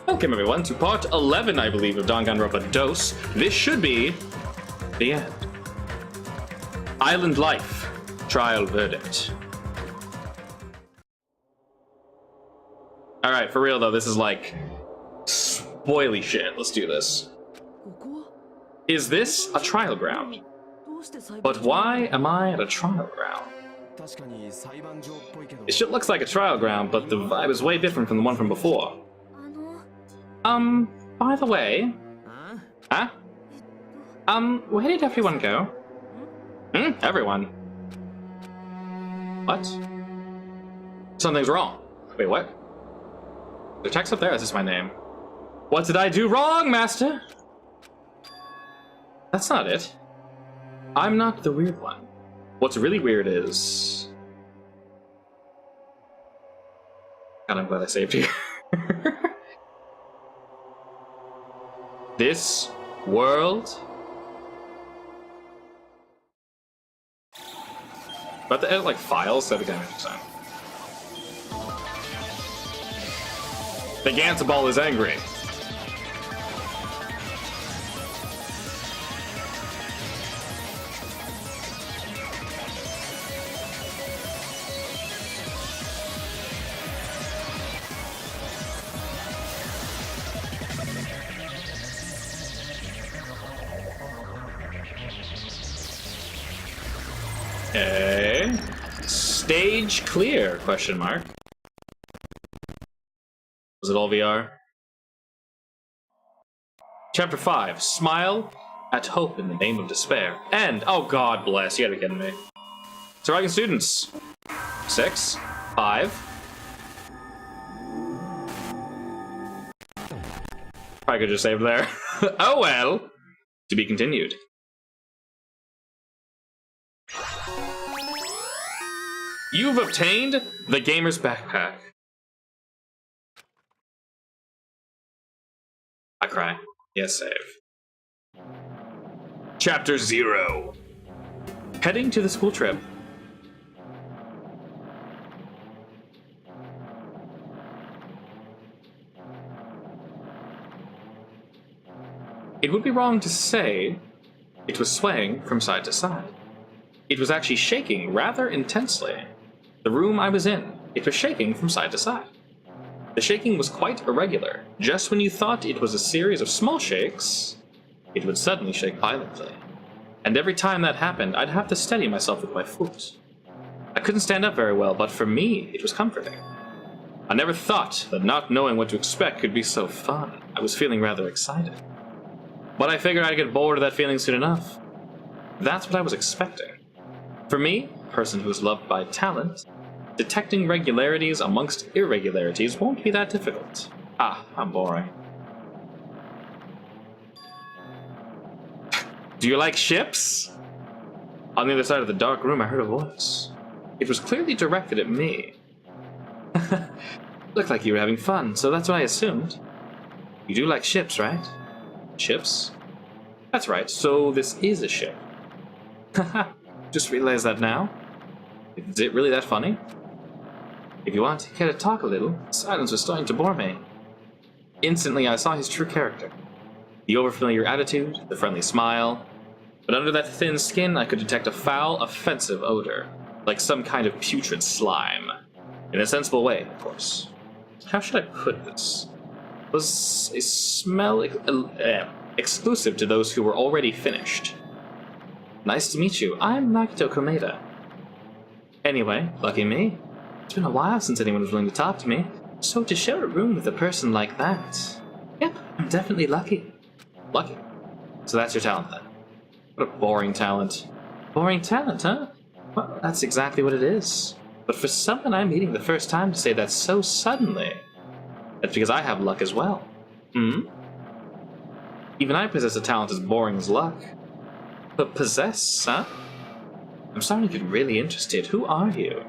Welcome everyone to part 11, I believe, of Danganronpa Dose. This should be the end. Island Life, Trial Verdict. Alright, for real though, this is like spoily shit. Let's do this. Is this a trial ground? But why am I at a trial ground? It shit looks like a trial ground, but the vibe is way different from the one from before. By the way... Huh? Where did everyone go? Everyone? What? Something's wrong. Wait, what? The text up there, is this my name? What did I do wrong, Master? That's not it. I'm not the weird one. What's really weird is... God, I'm glad I saved you. This world... About to edit like files, that'd be kind of interesting. The Gansaball is angry. Okay. Stage clear, question mark. Was it all VR? Chapter 5, Smile at Hope in the Name of Despair. And, oh god bless, you gotta be kidding me. Surviving students. 6, 5. Probably could just save there. Oh well. To be continued. You've obtained the Gamer's Backpack. I cry. Yes, save. Chapter 0. Heading to the school trip. It would be wrong to say it was swaying from side to side. It was actually shaking rather intensely. The room I was in, it was shaking from side to side. The shaking was quite irregular. Just when you thought it was a series of small shakes, it would suddenly shake violently. And every time that happened, I'd have to steady myself with my foot. I couldn't stand up very well, but for me, it was comforting. I never thought that not knowing what to expect could be so fun. I was feeling rather excited. But I figured I'd get bored of that feeling soon enough. That's what I was expecting. For me, a person who is loved by talent, detecting regularities amongst irregularities won't be that difficult. Ah, I'm boring. Do you like ships? On the other side of the dark room, I heard a voice. It was clearly directed at me. Looked like you were having fun, so that's what I assumed. You do like ships, right? Ships? That's right, so this is a ship. Haha, just realized that now. Is it really that funny? If you want, care to talk a little? Silence was starting to bore me. Instantly, I saw his true character. The overfamiliar attitude, the friendly smile. But under that thin skin, I could detect a foul, offensive odor. Like some kind of putrid slime. In a sensible way, of course. How should I put this? It was a smell exclusive to those who were already finished. Nice to meet you. I'm Nakito Komeda. Anyway, lucky me. It's been a while since anyone was willing to talk to me, so to share a room with a person like that... Yep, I'm definitely lucky. Lucky? So that's your talent then? What a boring talent. Boring talent, huh? Well, that's exactly what it is. But for someone I'm meeting the first time to say that so suddenly, that's because I have luck as well. Even I possess a talent as boring as luck. But possess, huh? I'm starting to get really interested. Who are you?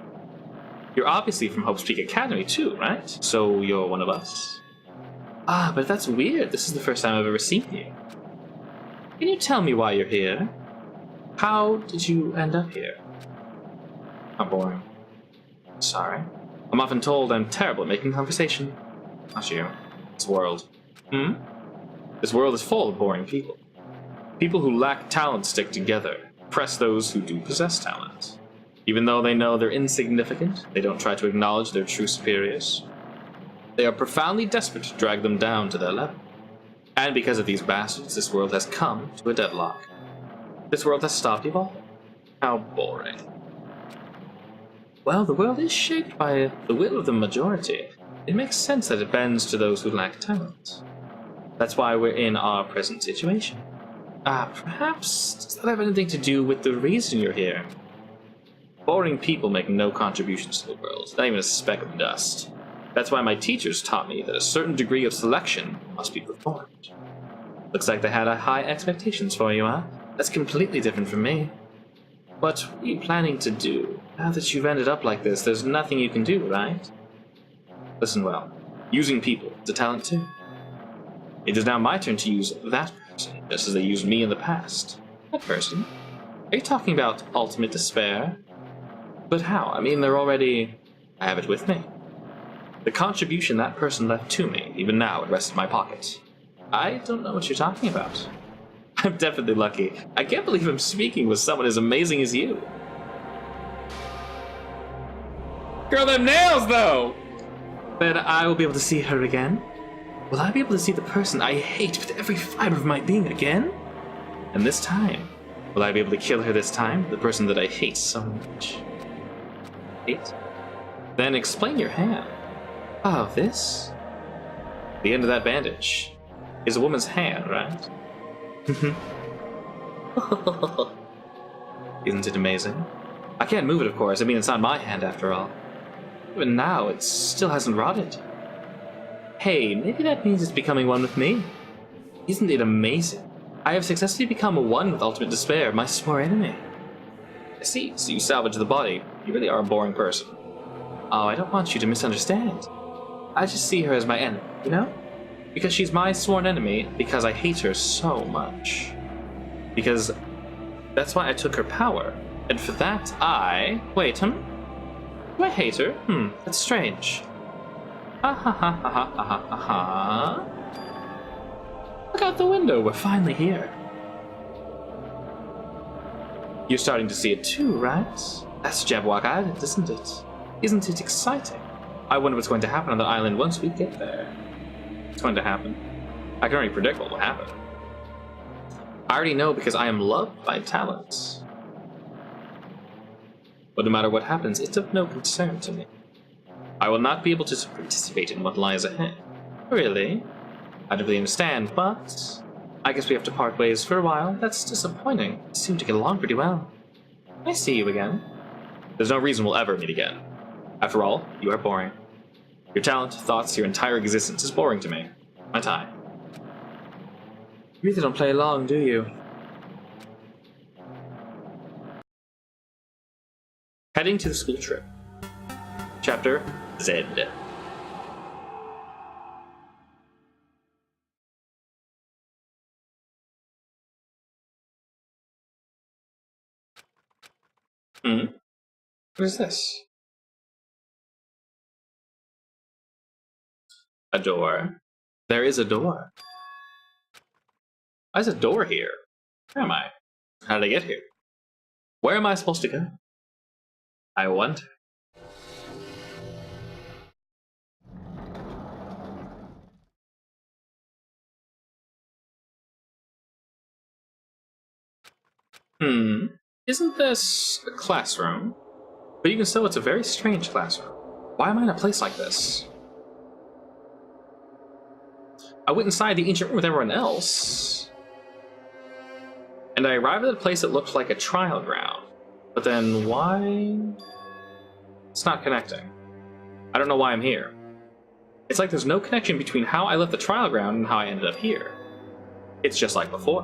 You're obviously from Hope's Peak Academy too, right? So you're one of us? Ah, but that's weird. This is the first time I've ever seen you. Can you tell me why you're here? How did you end up here? How boring. Sorry. I'm often told I'm terrible at making conversation. Not you. This world. This world is full of boring people. People who lack talent stick together, oppress those who do possess talent. Even though they know they're insignificant, they don't try to acknowledge their true superiors. They are profoundly desperate to drag them down to their level. And because of these bastards, this world has come to a deadlock. This world has stopped evolving. How boring. Well, the world is shaped by the will of the majority. It makes sense that it bends to those who lack talent. That's why we're in our present situation. Perhaps does that have anything to do with the reason you're here? Boring people make no contributions to the world, not even a speck of dust. That's why my teachers taught me that a certain degree of selection must be performed. Looks like they had high expectations for you, huh? That's completely different from me. What are you planning to do? Now that you've ended up like this, there's nothing you can do, right? Listen well. Using people is a talent too. It is now my turn to use that person, just as they used me in the past. That person? Are you talking about ultimate despair? But how? I mean, they're already... I have it with me. The contribution that person left to me, even now, it rests in my pocket. I don't know what you're talking about. I'm definitely lucky. I can't believe I'm speaking with someone as amazing as you. Girl, them nails, though! Then I will be able to see her again? Will I be able to see the person I hate with every fiber of my being again? And this time, will I be able to kill her this time? The person that I hate so much. Hate? Then explain your hand. Oh, this? The end of that bandage is a woman's hand, right? Isn't it amazing? I can't move it, of course. I mean, it's not my hand, after all. Even now, it still hasn't rotted. Hey, maybe that means it's becoming one with me. Isn't it amazing? I have successfully become one with ultimate despair, my sworn enemy. I see, so you salvaged the body. You really are a boring person. Oh, I don't want you to misunderstand. I just see her as my enemy, you know? Because she's my sworn enemy, because I hate her so much. Because that's why I took her power. And for that, Wait, Do I hate her? That's strange. Ha ha ha ha ha ha ha ha. Look out the window, we're finally here. You're starting to see it too, right? That's Jabberwock Island, isn't it? Isn't it exciting? I wonder what's going to happen on the island once we get there. What's going to happen? I can already predict what will happen. I already know because I am loved by talent. But no matter what happens, it's of no concern to me. I will not be able to participate in what lies ahead. Really? I don't really understand, but... I guess we have to part ways for a while. That's disappointing. We seem to get along pretty well. I see you again. There's no reason we'll ever meet again. After all, you are boring. Your talent, thoughts, your entire existence is boring to me. My time. You really don't play along, do you? Heading to the school trip. Chapter Z. What is this? A door. There is a door. Why is a door here? Where am I? How did I get here? Where am I supposed to go? I wonder. Isn't this a classroom? But even so, it's a very strange classroom. Why am I in a place like this? I went inside the ancient room with everyone else. And I arrived at a place that looked like a trial ground. But then why? It's not connecting. I don't know why I'm here. It's like there's no connection between how I left the trial ground and how I ended up here. It's just like before.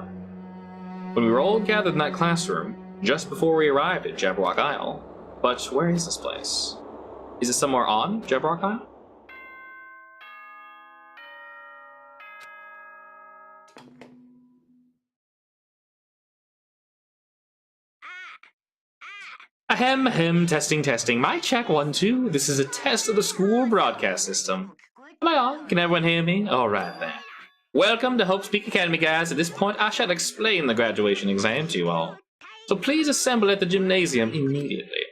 When we were all gathered in that classroom, just before we arrived at Jabberwock Isle. But where is this place? Is it somewhere on Jabberwock Isle? Ahem, testing. Mic check 1, 2. This is a test of the school broadcast system. Am I on? Can everyone hear me? Alright then. Welcome to Hope's Peak Academy, guys. At this point, I shall explain the graduation exam to you all. So please assemble at the gymnasium immediately.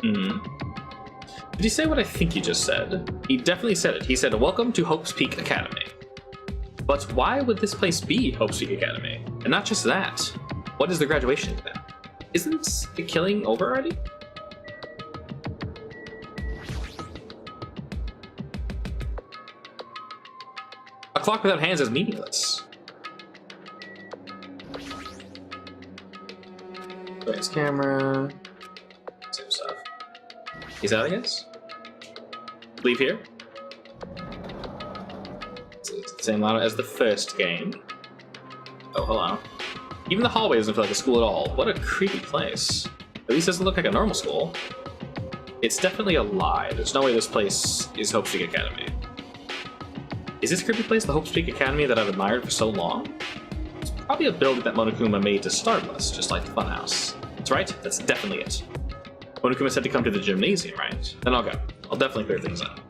Did he say what I think he just said? He definitely said it. He said, welcome to Hope's Peak Academy. But why would this place be Hope's Peak Academy? And not just that. What is the graduation exam? Isn't the killing over already? A clock without hands is meaningless. His camera. Same stuff. He's out, I guess? Leave here. It's the same layout as the first game. Oh, hello. Even the hallway doesn't feel like a school at all. What a creepy place. At least it doesn't look like a normal school. It's definitely a lie. There's no way this place is Hope's Peak Academy. Is this creepy place the Hope's Peak Academy that I've admired for so long? It's probably a building that Monokuma made to startle us, just like the Funhouse. That's right, that's definitely it. Monokuma said to come to the gymnasium, right? Then I'll go. I'll definitely clear things up.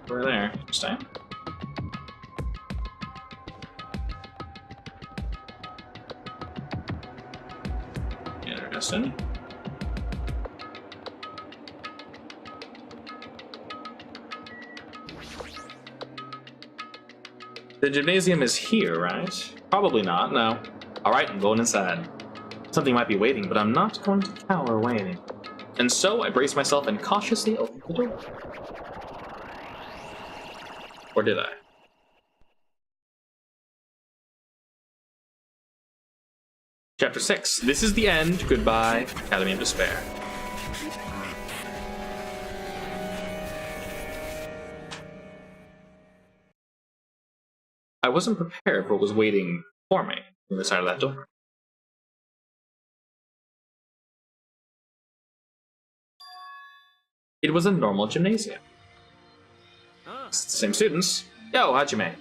We're there. Interesting. Interesting. The gymnasium is here, right? Probably not, no. Alright, I'm going inside. Something might be waiting, but I'm not going to cower waiting. And so I brace myself and cautiously open the door. Or did I? Chapter 6. This is the end. Goodbye, Academy of Despair. I wasn't prepared for what was waiting for me on the side of that door. It was a normal gymnasium. It's the same students. Yo, Hajime.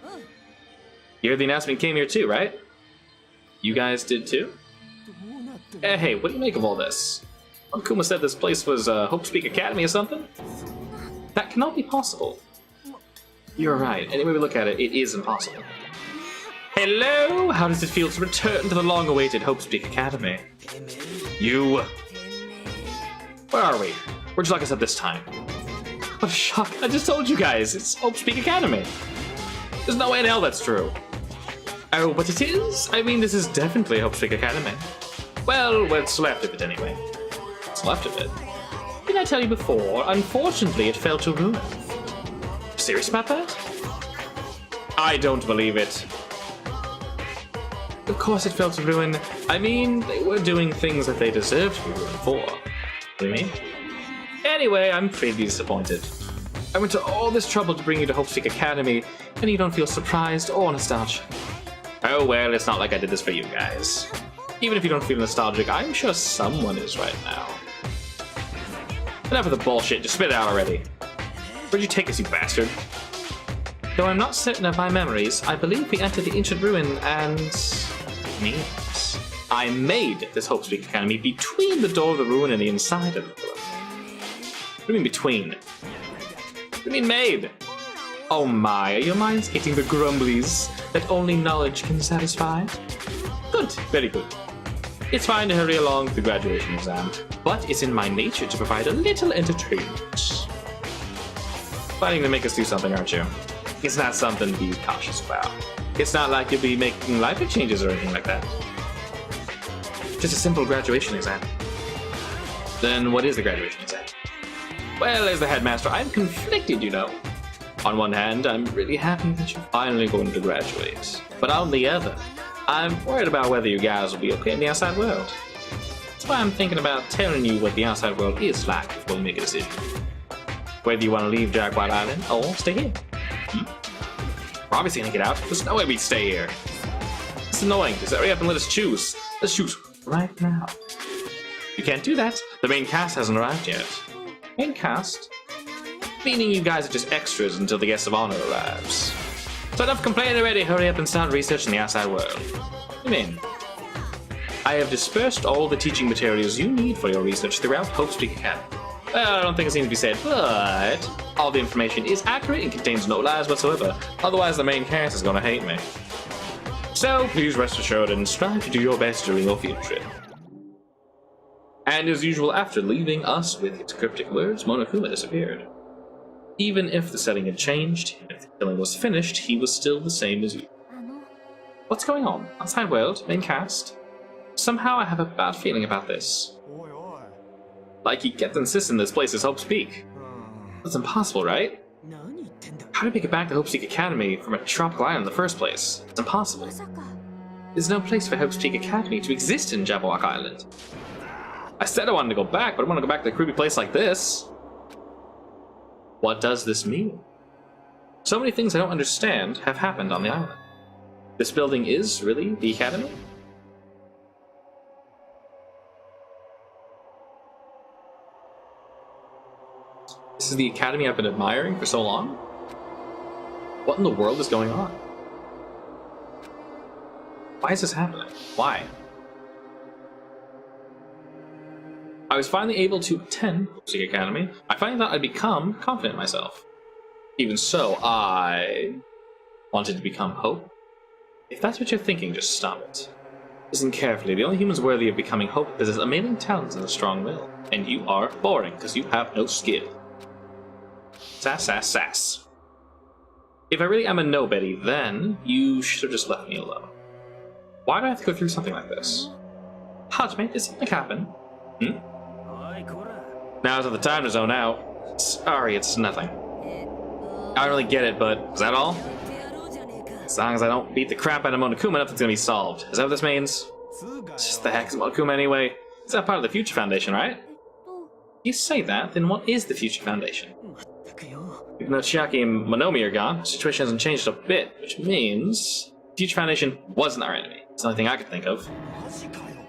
You heard the announcement came here too, right? You guys did too? Hey, what do you make of all this? Kuma said this place was Hope's Peak Academy or something? That cannot be possible. You're right. Any way we look at it, it is impossible. Hello! How does it feel to return to the long-awaited Hope's Peak Academy? You... Where are we? Where'd you lock us up this time? What a shock. I just told you guys, it's Hope's Peak Academy. There's no way in hell that's true. Oh, but it is? I mean, this is definitely Hope's Peak Academy. Well, what's left of it anyway. What's left of it? Did I tell you before? Unfortunately, it fell to ruin. Serious about that? I don't believe it. Of course it fell to ruin. I mean, they were doing things that they deserved to be ruined for. What do you mean? Anyway, I'm pretty disappointed. I went to all this trouble to bring you to Hope's Peak Academy, and you don't feel surprised or nostalgic. Oh well, it's not like I did this for you guys. Even if you don't feel nostalgic, I'm sure someone is right now. Enough of the bullshit, just spit it out already. Where'd you take us, you bastard? Though I'm not certain of my memories, I believe we entered the ancient ruin and... means I made this Hope's Peak Academy between the door of the ruin and the inside of the ruin. What do you mean between? What do you mean made? Oh my, are your minds getting the grumblies that only knowledge can satisfy? Good, very good. It's fine to hurry along with the graduation exam, but it's in my nature to provide a little entertainment. Planning to make us do something, aren't you? It's not something to be cautious about. It's not like you'll be making life changes or anything like that. Just a simple graduation exam. Then what is the graduation exam? Well, as the headmaster, I'm conflicted, you know. On one hand, I'm really happy that you're finally going to graduate. But on the other, I'm worried about whether you guys will be okay in the outside world. That's why I'm thinking about telling you what the outside world is like before we make a decision. Whether you want to leave Jaguar Island or stay here. We're obviously gonna get out. There's no way we'd stay here. It's annoying. Just hurry up and let us choose. Let's choose right now. You can't do that. The main cast hasn't arrived yet. Main cast? Meaning you guys are just extras until the guest of honor arrives. So enough complaining already. Hurry up and start researching the outside world. What do you mean? I have dispersed all the teaching materials you need for your research throughout Hope's Peak Academy. Well, I don't think it needs to be said, but all the information is accurate and contains no lies whatsoever. Otherwise, the main cast is gonna hate me. So, please rest assured and strive to do your best during your field trip. And as usual, after leaving us with his cryptic words, Monokuma disappeared. Even if the setting had changed, and if the killing was finished, he was still the same as you. What's going on? Outside world? Main cast? Somehow I have a bad feeling about this. Like he kept insisting this place is Hope's Peak. That's impossible, right? How did we get back to Hope's Peak Academy from a tropical island in the first place? It's impossible. There's no place for Hope's Peak Academy to exist in Jabberwock Island. I said I wanted to go back, but I want to go back to a creepy place like this. What does this mean? So many things I don't understand have happened on the island. This building is really the academy? This is the academy I've been admiring for so long? What in the world is going on? Why is this happening? Why? I was finally able to attend Hope's Peak Academy. I finally thought I'd become confident in myself. Even so, I wanted to become Hope. If that's what you're thinking, just stop it. Listen carefully. The only humans worthy of becoming Hope possess amazing talents and a strong will. And you are boring, because you have no skill. Sass, sass, sass. If I really am a nobody, then you should have just left me alone. Why do I have to go through something like this? Hajime, did something happen? Now's not the time to zone out. Sorry, it's nothing. I don't really get it, but is that all? As long as I don't beat the crap out of Monokuma, nothing's gonna be solved. Is that what this means? Just the heck is Monokuma anyway? It's not part of the Future Foundation, right? If you say that, then what is the Future Foundation? Even though Chiaki and Monomi are gone, the situation hasn't changed a bit, which means the Future Foundation wasn't our enemy. It's the only thing I could think of.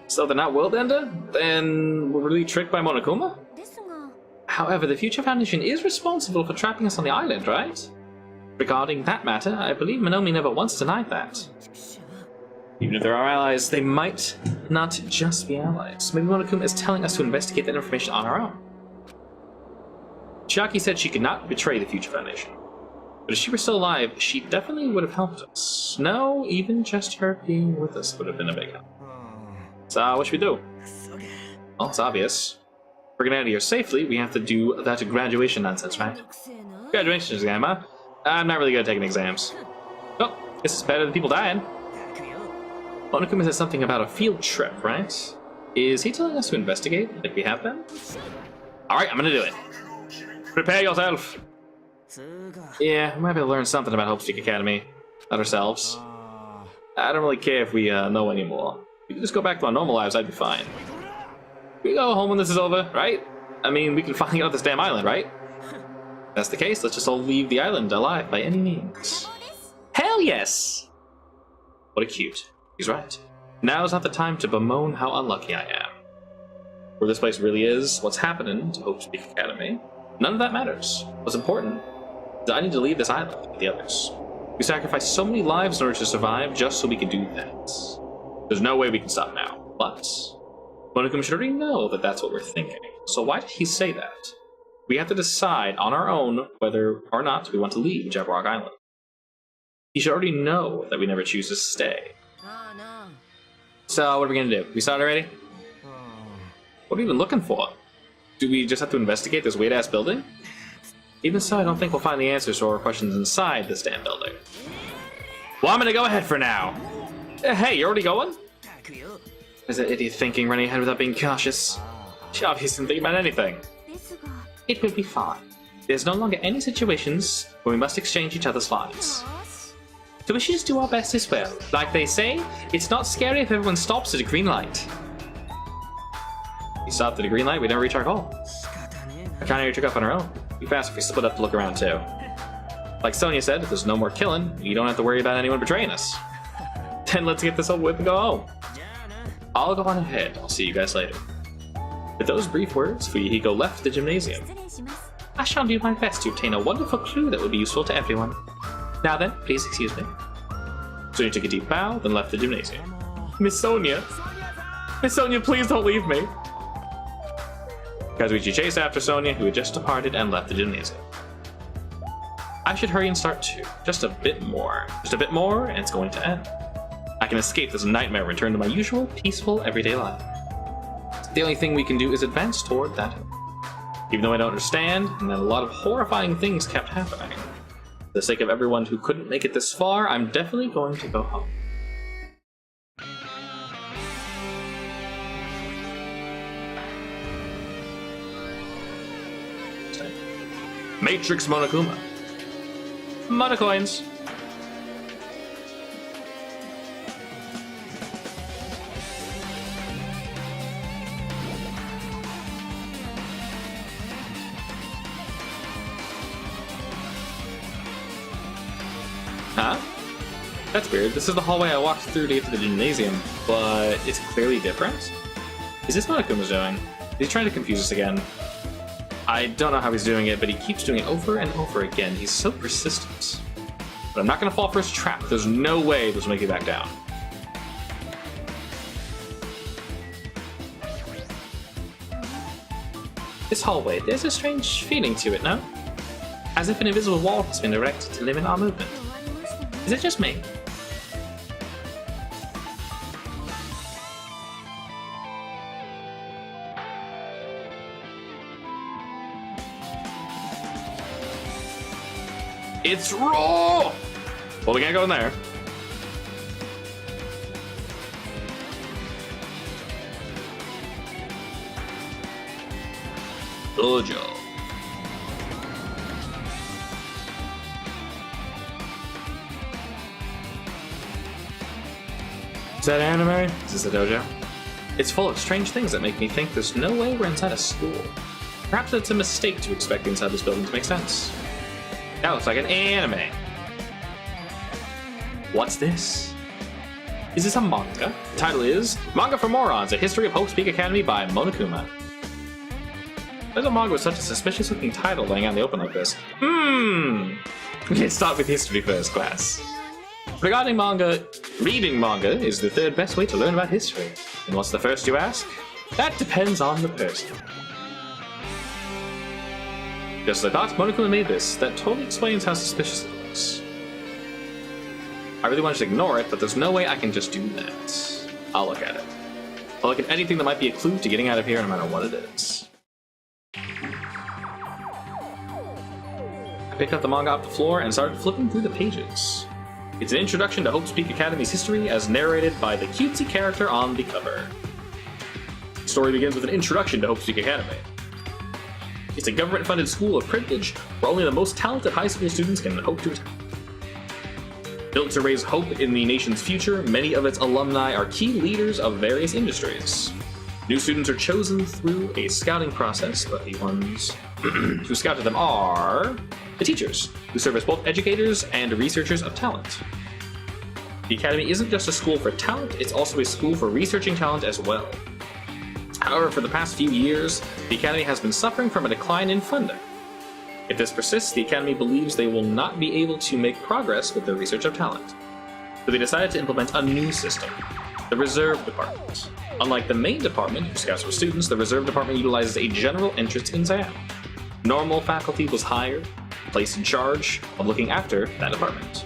So they're not World Ender? Then we're really tricked by Monokuma? However, the Future Foundation is responsible for trapping us on the island, right? Regarding that matter, I believe Monomi never once denied that. Even if they're our allies, they might not just be allies. Maybe Monokuma is telling us to investigate that information on our own. Chiaki said she could not betray the Future Foundation. But if she were still alive, she definitely would have helped us. No, even just her being with us would have been a big help. So, what should we do? Well, it's obvious. If we're gonna get out of here safely, we have to do that graduation nonsense, right? Graduation exam, huh? I'm not really good at taking exams. Oh, this is better than people dying. Monokuma said something about a field trip, right? Is he telling us to investigate, like we have been? Alright, I'm gonna do it. Prepare yourself! Yeah, we might be able to learn something about Hope's Peak Academy. Not ourselves. I don't really care if we know anymore. If we could just go back to our normal lives, I'd be fine. We go home when this is over, right? I mean, we can finally get off this damn island, right? If that's the case, let's just all leave the island alive by any means. Hell yes! What a cute. He's right. Now's not the time to bemoan how unlucky I am. Where this place really is, what's happening to Hope's Peak Academy, none of that matters. What's important is I need to leave this island with the others. We sacrificed so many lives in order to survive just so we could do that. There's no way we can stop now, but Monokuma should already know that that's what we're thinking. So why did he say that? We have to decide on our own whether or not we want to leave Jabberwock Island. He should already know that we never choose to stay. So what are we gonna do? We started already? What are we even looking for? Do we just have to investigate this weird-ass building? Even so, I don't think we'll find the answers to our questions inside this damn building. Well, I'm gonna go ahead for now. Hey, you're already going? Is that idiot thinking, running ahead without being cautious? She obviously isn't thinking about anything. It will be fine. There's no longer any situations where we must exchange each other's lives. So we should just do our best as well. Like they say, it's not scary if everyone stops at a green light. We stopped at a green light, we never reach our goal. Akane took up on her own. It'd be faster if we split up to look around too. Like Sonia said, if there's no more killing, you don't have to worry about anyone betraying us. Then let's get this over with and go home. I'll go on ahead. I'll see you guys later. With those brief words, Fuyuhiko left the gymnasium. I shall do my best to obtain a wonderful clue that will be useful to everyone. Now then, please excuse me. Sonia took a deep bow, then left the gymnasium. Miss Sonia! Miss Sonia, please don't leave me. Kazuichi chased after Sonia, who had just departed and left the gymnasium. I should hurry and start too. Just a bit more. Just a bit more, and it's going to end. I can escape this nightmare and return to my usual, peaceful, everyday life. The only thing we can do is advance toward that. Even though I don't understand, and that a lot of horrifying things kept happening. For the sake of everyone who couldn't make it this far, I'm definitely going to go home. Matrix Monokuma. Monocoins. Huh? That's weird. This is the hallway I walked through to get to the gymnasium, but it's clearly different. Is this what Akuma's doing? He's trying to confuse us again. I don't know how he's doing it, but he keeps doing it over and over again. He's so persistent. But I'm not gonna fall for his trap. There's no way this will make me back down. This hallway, there's a strange feeling to it, no? As if an invisible wall has been erected to limit our movement. Is it just me? It's raw! Well, we can't go in there. Dojo. Is that anime? Is this a dojo? It's full of strange things that make me think there's no way we're inside a school. Perhaps it's a mistake to expect inside this building to make sense. That looks like an anime. What's this? Is this a manga? The title is Manga for Morons, A History of Hope's Peak Academy by Monokuma. There's a manga with such a suspicious looking title laying out in the open like this. Okay, start with history first, class. Regarding manga, reading manga is the third best way to learn about history. And what's the first, you ask? That depends on the person. Just as I thought, Monokuma made this. That totally explains how suspicious it looks. I really want to just ignore it, but there's no way I can just do that. I'll look at it. I'll look at anything that might be a clue to getting out of here, no matter what it is. I picked up the manga off the floor and started flipping through the pages. It's an introduction to Hope's Peak Academy's history as narrated by the cutesy character on the cover. The story begins with an introduction to Hope's Peak Academy. It's a government-funded school of privilege where only the most talented high school students can hope to attend. Built to raise hope in the nation's future, many of its alumni are key leaders of various industries. New students are chosen through a scouting process, but the ones who scouted them are the teachers, who serve as both educators and researchers of talent. The Academy isn't just a school for talent, it's also a school for researching talent as well. However, for the past few years, the Academy has been suffering from a decline in funding. If this persists, the Academy believes they will not be able to make progress with their research of talent. So they decided to implement a new system, the Reserve Department. Unlike the main department, who scouts for students, the Reserve Department utilizes a general entrance exam. Normal faculty was hired, placed in charge of looking after that department.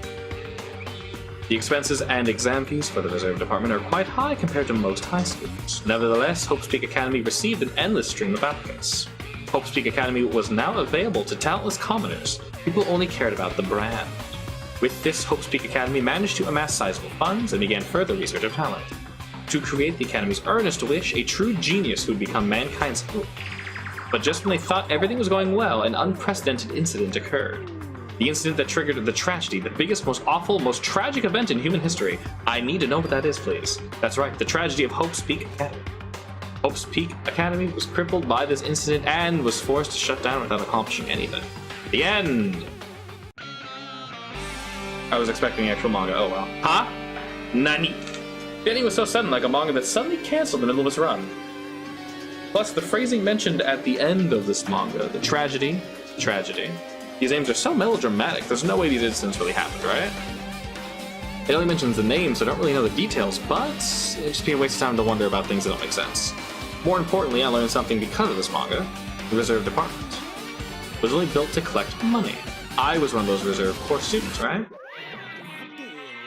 The expenses and exam fees for the Reserve Department are quite high compared to most high schools. Nevertheless, Hope's Peak Academy received an endless stream of applicants. Hope's Peak Academy was now available to talentless commoners, people who only cared about the brand. With this, Hope's Peak Academy managed to amass sizable funds and began further research of talent. To create the Academy's earnest wish, a true genius who would become mankind's hope. But just when they thought everything was going well, an unprecedented incident occurred. The incident that triggered the tragedy, the biggest, most awful, most tragic event in human history. I need to know what that is, please. That's right, the tragedy of Hope's Peak Academy. Hope's Peak Academy was crippled by this incident and was forced to shut down without accomplishing anything. The end! I was expecting actual manga, oh well. Huh? Nani? The ending was so sudden, like a manga that suddenly canceled in the middle of its run. Plus, the phrasing mentioned at the end of this manga, the tragedy. These aims are so melodramatic, there's no way these incidents really happened, right? It only mentions the name, so I don't really know the details, but it'd just be a waste of time to wonder about things that don't make sense. More importantly, I learned something because of this manga. The Reserve Department was only built to collect money. I was one of those Reserve Corps students, right?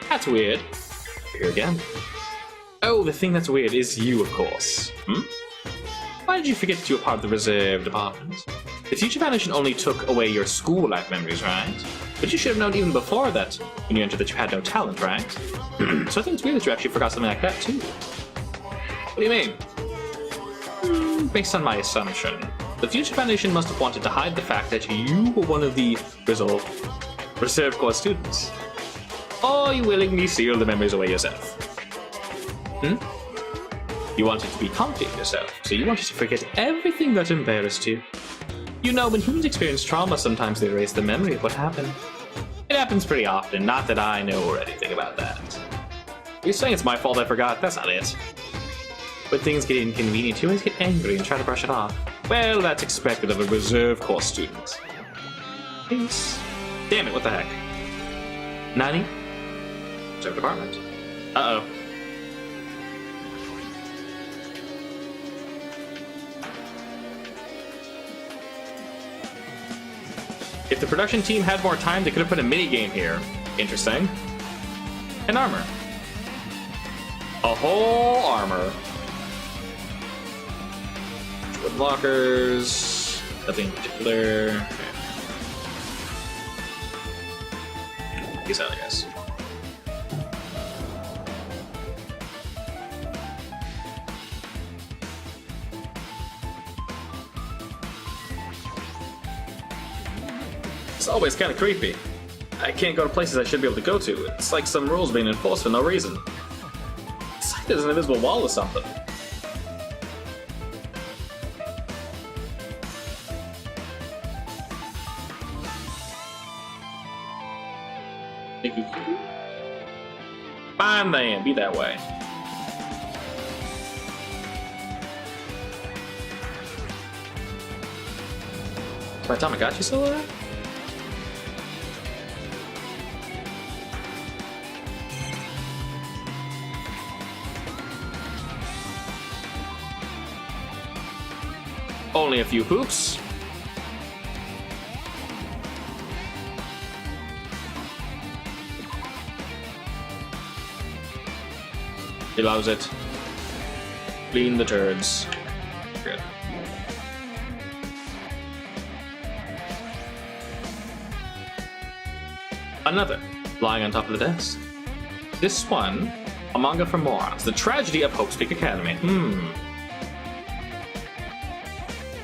That's weird. Here again. Oh, the thing that's weird is you, of course. Why did you forget that you were part of the Reserve Department? The Future Foundation only took away your school life memories, right? But you should have known even before that, when you entered, that you had no talent, right? So I think it's weird that you actually forgot something like that, too. What do you mean? Based on my assumption, the Future Foundation must have wanted to hide the fact that you were one of the Reserve Corps students. Or you willingly sealed the memories away yourself. You wanted to be confident in yourself, so you wanted to forget everything that embarrassed you. You know, when humans experience trauma, sometimes they erase the memory of what happened. It happens pretty often, not that I know or anything about that. You're saying it's my fault I forgot, that's not it. When things get inconvenient, you always get angry and try to brush it off. Well, that's expected of a Reserve Corps student. Peace. Damn it, what the heck? Nani? Reserve Department. Uh-oh. If the production team had more time, they could have put a mini-game here. Interesting. An armor. A whole armor. Wood lockers. Nothing in particular. Peace out, I guess. It's always kind of creepy. I can't go to places I should be able to go to. It's like some rules being enforced for no reason. It's like there's an invisible wall or something. Fine then, be that way. Is my Tamagotchi still alive? Only a few hoops. He loves it. Clean the turds. Good. Another, lying on top of the desk. This one, a manga for morons. The Tragedy of Hope's Peak Academy.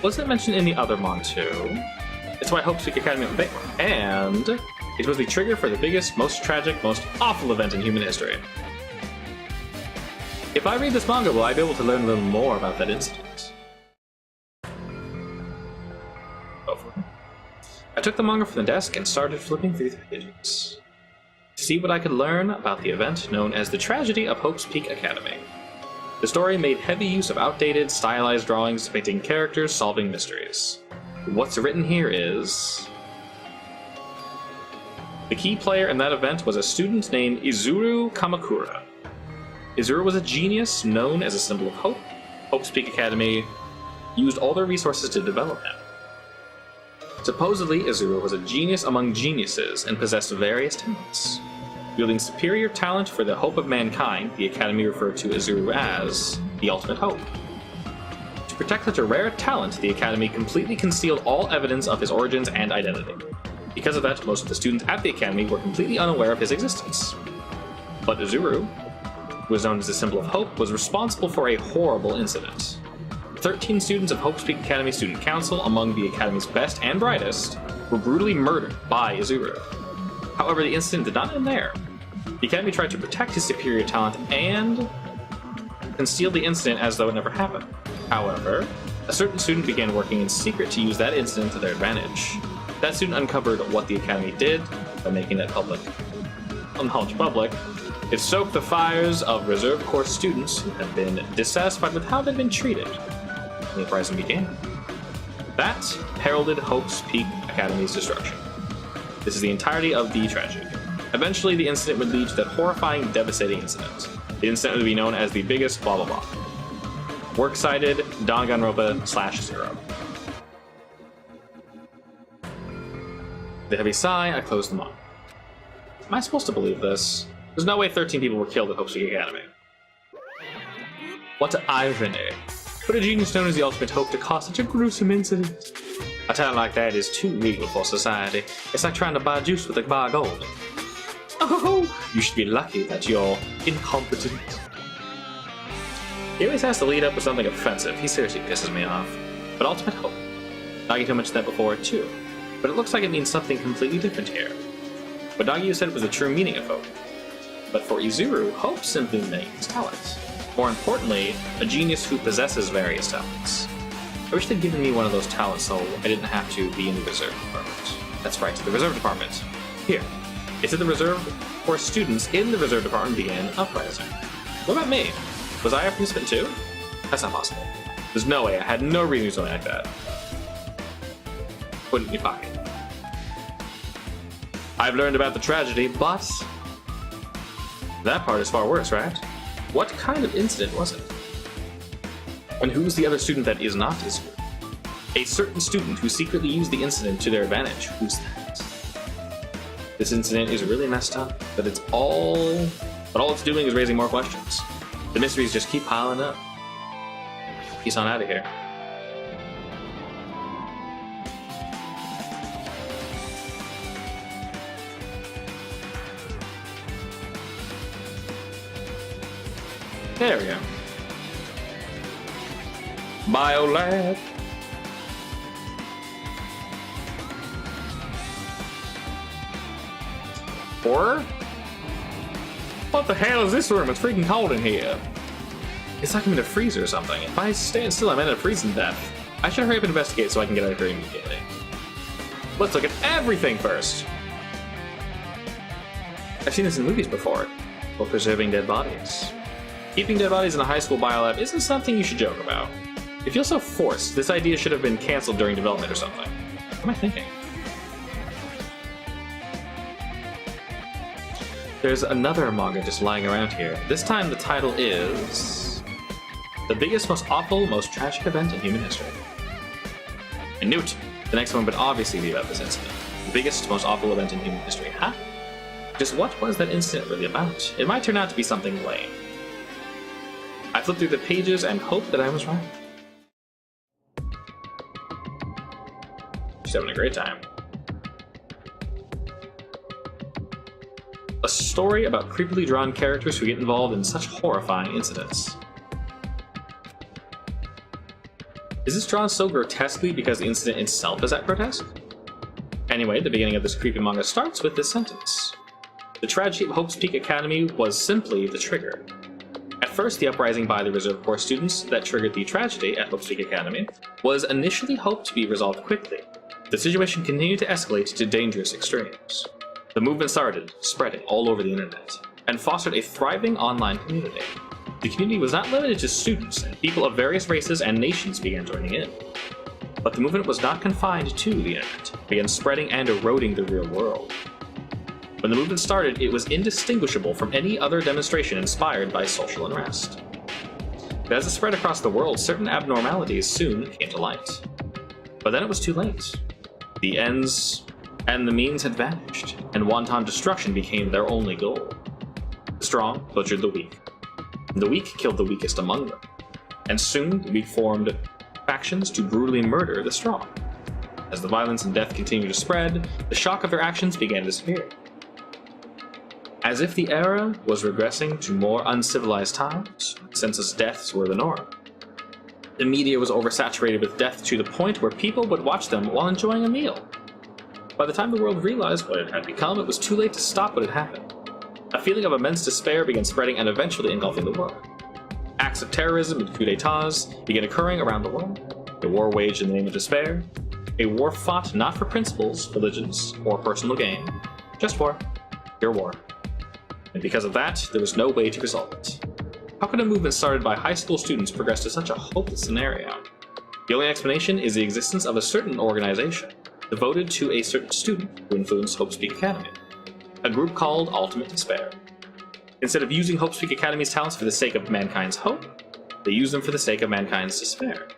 Wasn't mentioned in the other mon too. It's why Hope's Peak Academy went bankrupt. And it was the trigger for the biggest, most tragic, most awful event in human history. If I read this manga, will I be able to learn a little more about that incident? Hopefully. I took the manga from the desk and started flipping through the pages to see what I could learn about the event known as the Tragedy of Hope's Peak Academy. The story made heavy use of outdated, stylized drawings depicting characters solving mysteries. What's written here is... the key player in that event was a student named Izuru Kamakura. Izuru was a genius known as a symbol of hope. Hope's Peak Academy used all their resources to develop him. Supposedly, Izuru was a genius among geniuses and possessed various talents. Wielding superior talent for the hope of mankind, the Academy referred to Izuru as the Ultimate Hope. To protect such a rare talent, the Academy completely concealed all evidence of his origins and identity. Because of that, most of the students at the Academy were completely unaware of his existence. But Izuru, who was known as the symbol of hope, was responsible for a horrible incident. 13 students of Hope's Peak Academy Student Council, among the Academy's best and brightest, were brutally murdered by Izuru. However, the incident did not end there. The Academy tried to protect his superior talent and conceal the incident as though it never happened. However, a certain student began working in secret to use that incident to their advantage. That student uncovered what the Academy did by making that public. On knowledge public, it stoked the fires of Reserve Corps students who had been dissatisfied with how they'd been treated when the uprising began. That heralded Hope's Peak Academy's destruction. This is the entirety of the tragedy. Eventually, the incident would lead to that horrifying, devastating incident. The incident would be known as the biggest blah blah blah. Works cited, Danganronpa/0. With a heavy sigh, I closed them up. Am I supposed to believe this? There's no way 13 people were killed at Hope's Peak Academy. What irony. But a genius known as the Ultimate Hope to cause such a gruesome incident. A talent like that is too regal for society. It's like trying to buy juice with a bar of gold. Oh, you should be lucky that you're incompetent. He always has to lead up with something offensive. He seriously pisses me off. But Ultimate Hope. Nagito mentioned that before too. But it looks like it means something completely different here. What Nagito said was the true meaning of hope. But for Izuru, hope simply means talent. More importantly, a genius who possesses various talents. I wish they'd given me one of those talents so I didn't have to be in the reserve department. That's right, the reserve department. Here. It's at the reserve where students in the reserve department began uprising. What about me? Was I a participant too? That's not possible. There's no way. I had no reason to do something like that. Put it in your pocket. I've learned about the tragedy, but that part is far worse, right? What kind of incident was it? And who's the other student that is not Izuru? A certain student who secretly used the incident to their advantage. Who's that? This incident is really messed up, but all it's doing is raising more questions. The mysteries just keep piling up. Peace on out of here. There we go. Biolab. Horror? What the hell is this room? It's freaking cold in here. It's like I'm in a freezer or something. If I stand still, I'm in a freezing death. I should hurry up and investigate so I can get out of here immediately. Let's look at everything first. I've seen this in movies before. For preserving dead bodies. Keeping dead bodies in a high school biolab isn't something you should joke about. It feels so forced. This idea should have been cancelled during development or something. What am I thinking? There's another manga just lying around here. This time the title is The Biggest, Most Awful, Most Tragic Event in Human History. I knew it. The next one would obviously be about this incident. The biggest, most awful event in human history. Huh? Just what was that incident really about? It might turn out to be something lame. I flipped through the pages and hope that I was right. She's having a great time. A story about creepily drawn characters who get involved in such horrifying incidents. Is this drawn so grotesquely because the incident itself is that grotesque? Anyway, the beginning of this creepy manga starts with this sentence. The tragedy of Hope's Peak Academy was simply the trigger. At first, the uprising by the Reserve Corps students that triggered the tragedy at Hope's Peak Academy was initially hoped to be resolved quickly. The situation continued to escalate to dangerous extremes. The movement started, spreading all over the internet, and fostered a thriving online community. The community was not limited to students, and people of various races and nations began joining in. But the movement was not confined to the internet, it began spreading and eroding the real world. When the movement started, it was indistinguishable from any other demonstration inspired by social unrest. But as it spread across the world, certain abnormalities soon came to light. But then it was too late. The ends and the means had vanished, and wanton destruction became their only goal. The strong butchered the weak, and the weak killed the weakest among them. And soon the weak formed factions to brutally murder the strong. As the violence and death continued to spread, the shock of their actions began to disappear. As if the era was regressing to more uncivilized times, senseless deaths were the norm. The media was oversaturated with death to the point where people would watch them while enjoying a meal. By the time the world realized what it had become, it was too late to stop what had happened. A feeling of immense despair began spreading and eventually engulfing the world. Acts of terrorism and coups d'etats began occurring around the world. A war waged in the name of despair. A war fought not for principles, religions, or personal gain. Just war. Pure war. And because of that, there was no way to resolve it. How could a movement started by high school students progress to such a hopeless scenario? The only explanation is the existence of a certain organization, devoted to a certain student who influenced Hope's Peak Academy. a group called Ultimate Despair. Instead of using Hope's Peak Academy's talents for the sake of mankind's hope, they use them for the sake of mankind's despair.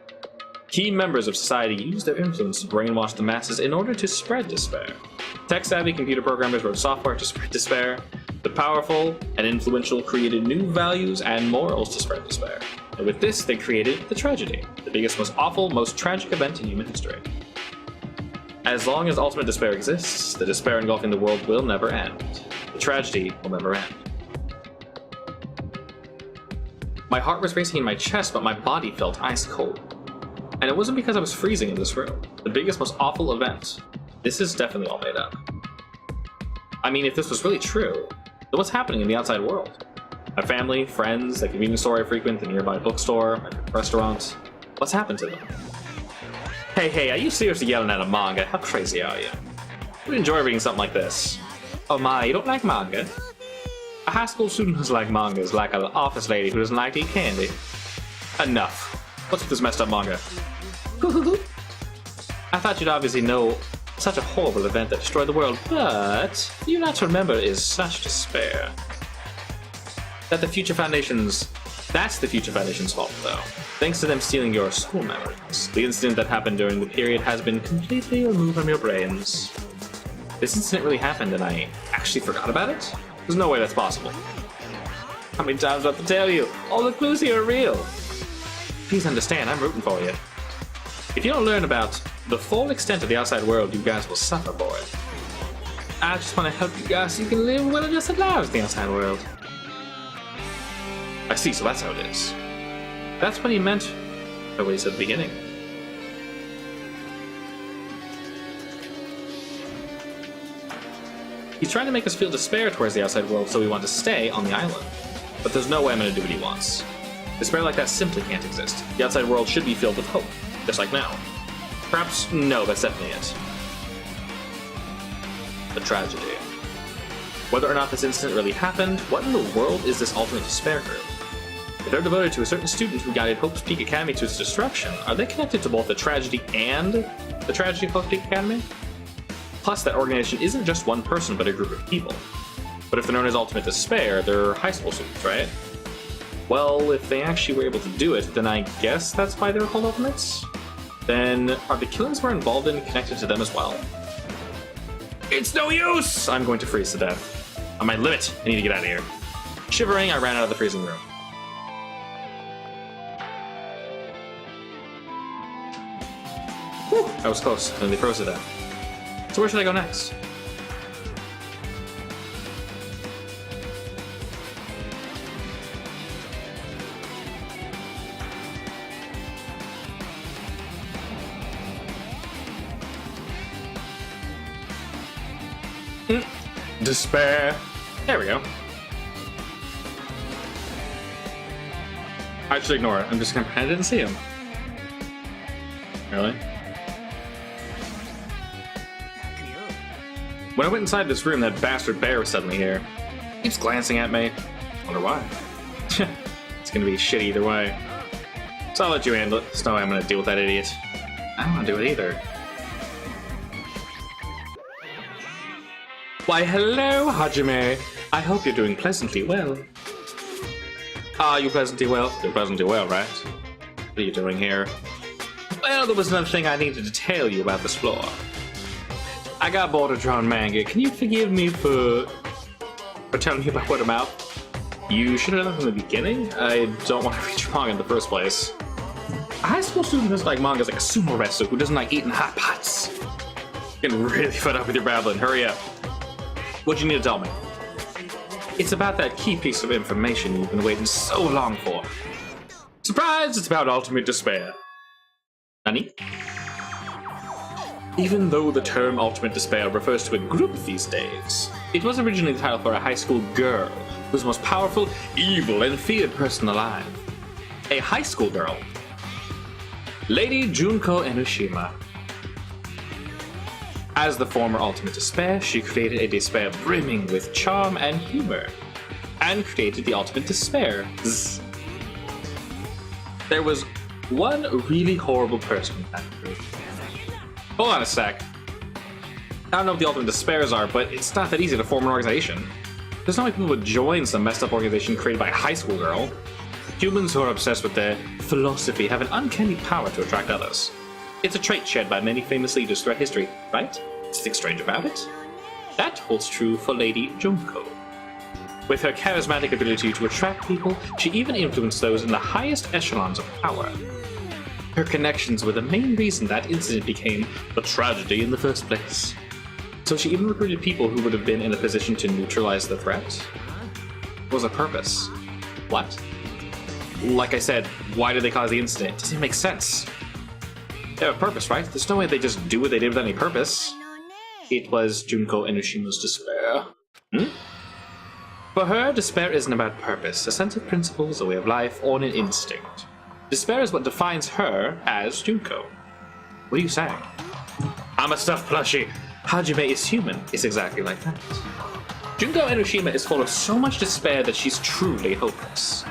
Key members of society use their influence to brainwash the masses in order to spread despair. Tech-savvy computer programmers wrote software to spread despair. The powerful and influential created new values and morals to spread despair. And with this, they created the tragedy, the biggest, most awful, most tragic event in human history. As long as ultimate despair exists, the despair engulfing the world will never end. The tragedy will never end. My heart was racing in my chest, but my body felt ice cold. And it wasn't because I was freezing in this room. The biggest, most awful event. This is definitely all made up. I mean, if this was really true, then what's happening in the outside world? My family, friends, the convenience store I frequent, the nearby bookstore, my restaurant. What's happened to them? Hey, are you seriously yelling at a manga? How crazy are you? I would enjoy reading something like this. Oh my, you don't like manga? A high school student who's like manga is like an office lady who doesn't like to eat candy. Enough. What's with this messed up manga? I thought you'd obviously know such a horrible event that destroyed the world, but you not to remember is such despair. That's the Future Foundation's fault, though. Thanks to them stealing your school memories. The incident that happened during the period has been completely removed from your brains. This incident really happened and I actually forgot about it? There's no way that's possible. How many times do I have to tell you? All the clues here are real. Please understand, I'm rooting for you. If you don't learn about the full extent of the outside world, you guys will suffer for it. I just want to help you guys so you can live well-adjusted lives in the outside world. I see, so that's how it is. That's what he meant by what he said at the beginning. He's trying to make us feel despair towards the outside world, so we want to stay on the island. But there's no way I'm going to do what he wants. Despair like that simply can't exist. The outside world should be filled with hope, just like now. Perhaps, no, that's definitely it. The tragedy. Whether or not this incident really happened, what in the world is this Ultimate Despair group? If they're devoted to a certain student who guided Hope's Peak Academy to its destruction, are they connected to both the tragedy and the tragedy of Hope's Peak Academy? Plus, that organization isn't just one person, but a group of people. But if they're known as Ultimate Despair, they're high school students, right? Well, if they actually were able to do it, then I guess that's why they're called Ultimates? Then, are the killings we're involved in connected to them as well? It's no use! I'm going to freeze to death. On my limit, I need to get out of here. Shivering, I ran out of the freezing room. Whew, that was close. I nearly froze to death. So where should I go next? Despair. There we go. I should ignore it. I'm just gonna pretend I didn't see him. Really? When I went inside this room, that bastard bear was suddenly here. He keeps glancing at me. Wonder why. It's gonna be shitty either way. So I'll let you handle it. There's no way I'm gonna deal with that idiot. I don't wanna do it either. Why, hello, Hajime. I hope you're doing pleasantly well. Ah, you pleasantly well? You're pleasantly well, right? What are you doing here? Well, there was another thing I needed to tell you about this floor. I got bored of drawing manga. Can you forgive me for telling you about what I'm out? You should have done it from the beginning. I don't want to read your manga in the first place. A high school student who doesn't like manga is like a sumo wrestler who doesn't like eating hot pots. Getting really fed up with your babbling. Hurry up. What do you need to tell me? It's about that key piece of information you've been waiting so long for. Surprise! It's about Ultimate Despair. Nani? Even though the term Ultimate Despair refers to a group these days, it was originally the title for a high school girl who's the most powerful, evil, and feared person alive. A high school girl. Lady Junko Enoshima. As the former Ultimate Despair, she created a despair brimming with charm and humor, and created the Ultimate Despair. There was one really horrible person in that group. Hold on a sec. I don't know what the ultimate despairs are, but it's not that easy to form an organization. There's no way people would join some messed up organization created by a high school girl. Humans who are obsessed with their philosophy have an uncanny power to attract others. It's a trait shared by many famous leaders throughout history, right? Anything strange about it? That holds true for Lady Junko. With her charismatic ability to attract people, she even influenced those in the highest echelons of power. Her connections were the main reason that incident became a tragedy in the first place. So she even recruited people who would have been in a position to neutralize the threat. What was her purpose? What? Like I said, why did they cause the incident? It doesn't make sense. They have a purpose, right? There's no way they just do what they did without any purpose. It was Junko Enoshima's despair. For her, despair isn't about purpose, a sense of principles, a way of life, or an instinct. Despair is what defines her as Junko. What are you saying? I'm a stuffed plushie. Hajime is human. It's exactly like that. Junko Enoshima is full of so much despair that she's truly hopeless.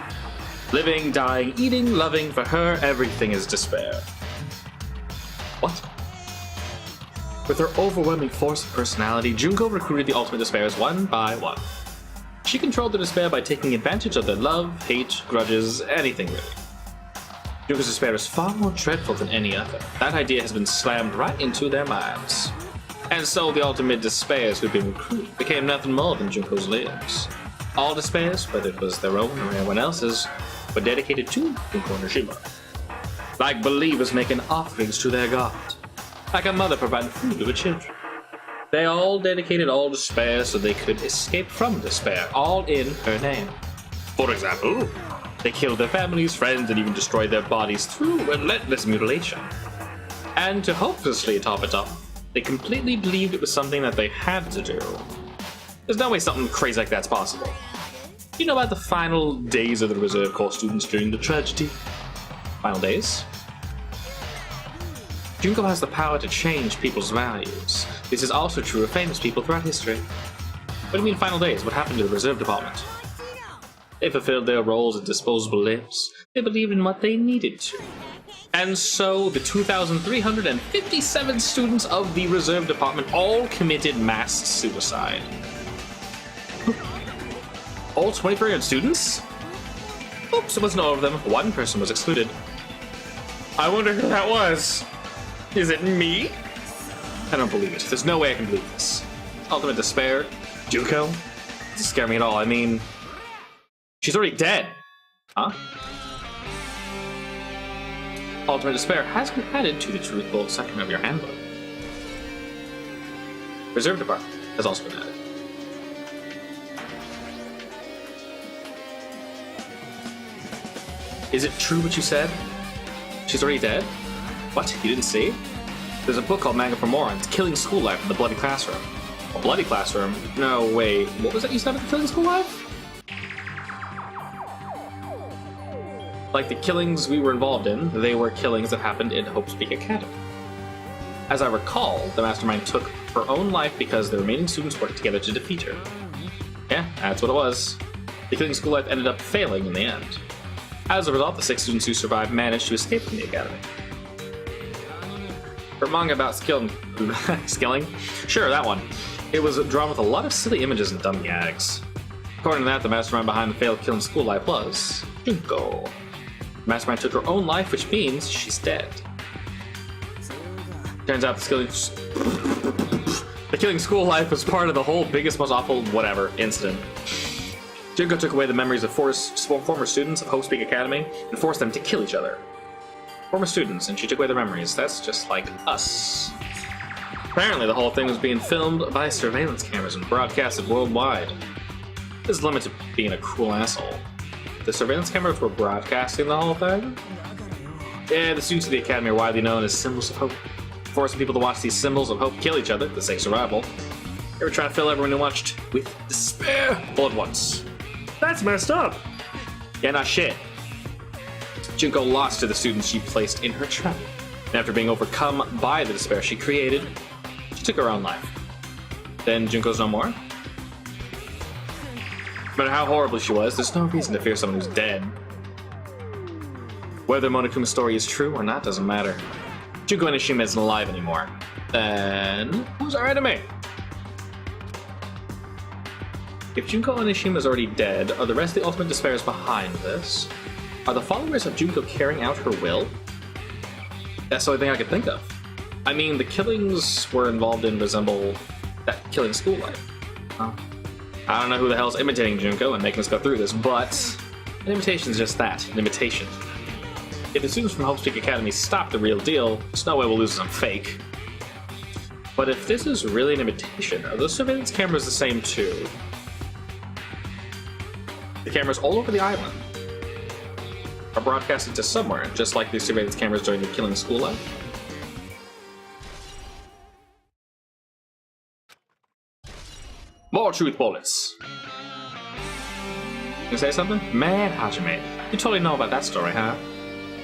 Living, dying, eating, loving, for her, everything is despair. What? With her overwhelming force of personality, Junko recruited the ultimate despairs one by one. She controlled the despair by taking advantage of their love, hate, grudges, anything really. Junko's despair is far more dreadful than any other. That idea has been slammed right into their minds. And so the ultimate despairs who'd been recruited became nothing more than Junko's limbs. All despairs, whether it was their own or anyone else's, were dedicated to Junko Enoshima. Like believers making offerings to their god. Like a mother providing food to her children. They all dedicated all despair so they could escape from despair, all in her name. For example, they killed their families, friends, and even destroyed their bodies through relentless mutilation. And to hopelessly top it off, they completely believed it was something that they had to do. There's no way something crazy like that's possible. You know about the final days of the Reserve Corps students during the tragedy? Final days? Junko has the power to change people's values. This is also true of famous people throughout history. What do you mean final days? What happened to the Reserve Department? They fulfilled their roles as disposable limbs. They believed in what they needed to. And so the 2,357 students of the Reserve Department all committed mass suicide. All 2,300 students? Oops, it wasn't all of them. One person was excluded. I wonder who that was. Is it me? I don't believe it. There's no way I can believe this. Ultimate despair? Junko? It doesn't scare me at all. I mean, she's already dead. Huh? Ultimate despair has been added to the truthful section of your handbook. Reserve Department has also been added. Is it true what you said? She's already dead? What? You didn't see? There's a book called Manga for Morons, Killing School Life in the Bloody Classroom. A bloody classroom? No, wait. What was that you said about the Killing School Life? Like the killings we were involved in, they were killings that happened in Hope's Peak Academy. As I recall, the mastermind took her own life because the remaining students worked together to defeat her. Yeah, that's what it was. The Killing School Life ended up failing in the end. As a result, the 6 students who survived managed to escape from the academy. Her manga about skilling? Sure, that one. It was drawn with a lot of silly images and dumb gags. According to that, the mastermind behind the failed Killing School Life was Junko. The mastermind took her own life, which means she's dead. Turns out the Killing School Life was part of the whole biggest, most awful, whatever, incident. Junko took away the memories of former students of Hope's Peak Academy and forced them to kill each other. Former students, and she took away their memories. That's just like us. Apparently, the whole thing was being filmed by surveillance cameras and broadcasted worldwide. This is limited to being a cruel asshole. The surveillance cameras were broadcasting the whole thing? Yeah, the students of the Academy are widely known as symbols of hope. Forcing people to watch these symbols of hope kill each other for the sake of survival. They were trying to fill everyone who watched with despair all at once. That's messed up! Yeah, not shit. Junko lost to the students she placed in her trap. And after being overcome by the despair she created, she took her own life. Then Junko's no more? No matter how horrible she was, there's no reason to fear someone who's dead. Whether Monokuma's story is true or not doesn't matter. Junko Enoshima isn't alive anymore. Then who's our enemy? If Junko Enoshima is already dead, are the rest of the Ultimate Despairs behind this? Are the followers of Junko carrying out her will? That's the only thing I could think of. I mean, the killings we're involved in resemble that killing school life. I don't know who the hell's imitating Junko and making us go through this, but an imitation is just that, an imitation. If the students from Hope's Peak Academy stop the real deal, there's no way we'll lose some fake. But if this is really an imitation, are those surveillance cameras the same too? The cameras all over the island are broadcasted to somewhere, just like the surveillance cameras during the killing school life. More truth bullets. You say something? Man, Hajime, you totally know about that story, huh?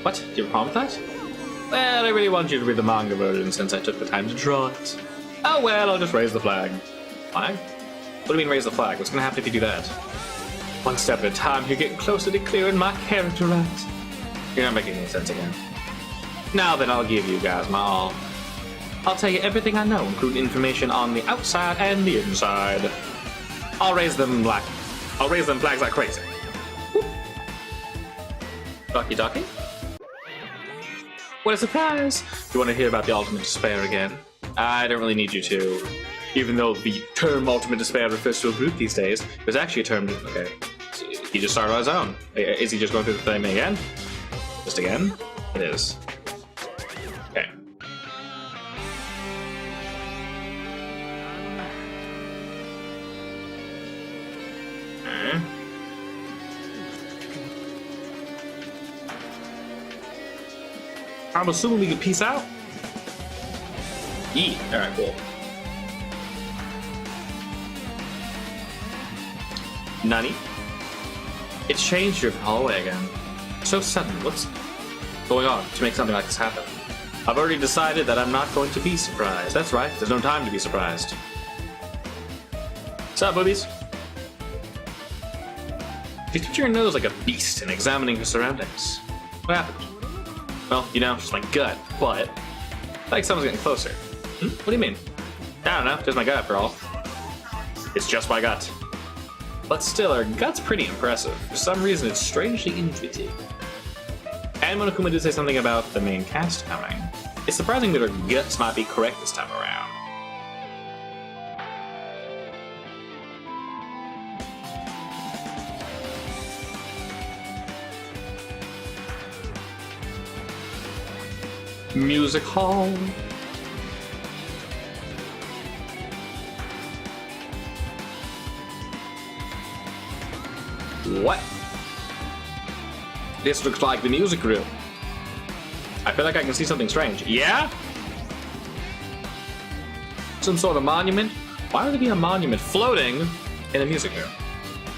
What? Do you have a problem with that? Well, I really want you to read the manga version since I took the time to draw it. Oh well, I'll just raise the flag. Flag? What do you mean raise the flag? What's gonna happen if you do that? One step at a time, you're getting closer to clearing my character right. You're not making any sense again. Now then, I'll give you guys my all. I'll tell you everything I know, including information on the outside and the inside. I'll raise them flags like crazy. Ducky ducky? What a surprise! You want to hear about the Ultimate Despair again? I don't really need you to. Even though the term Ultimate Despair refers to a group these days, there's actually a term... Okay. He just started on his own. Is he just going through the thing again? Just again? It is. Okay. I'm assuming we can peace out? Yeah. Alright, cool. Nani? It's changed your hallway again. So sudden. What's going on to make something like this happen? I've already decided that I'm not going to be surprised. That's right, there's no time to be surprised. What's up, boobies? She touched your nose like a beast and examining her surroundings. What happened? Well, you know, just my gut, but like someone's getting closer. What do you mean? I don't know, just my gut after all. It's just my gut. But still, her gut's pretty impressive. For some reason, it's strangely intuitive. And Monokuma did say something about the main cast coming. It's surprising that her guts might be correct this time around. Music hall. What? This looks like the music room. I feel like I can see something strange. Yeah? Some sort of monument? Why would there be a monument floating in a music room?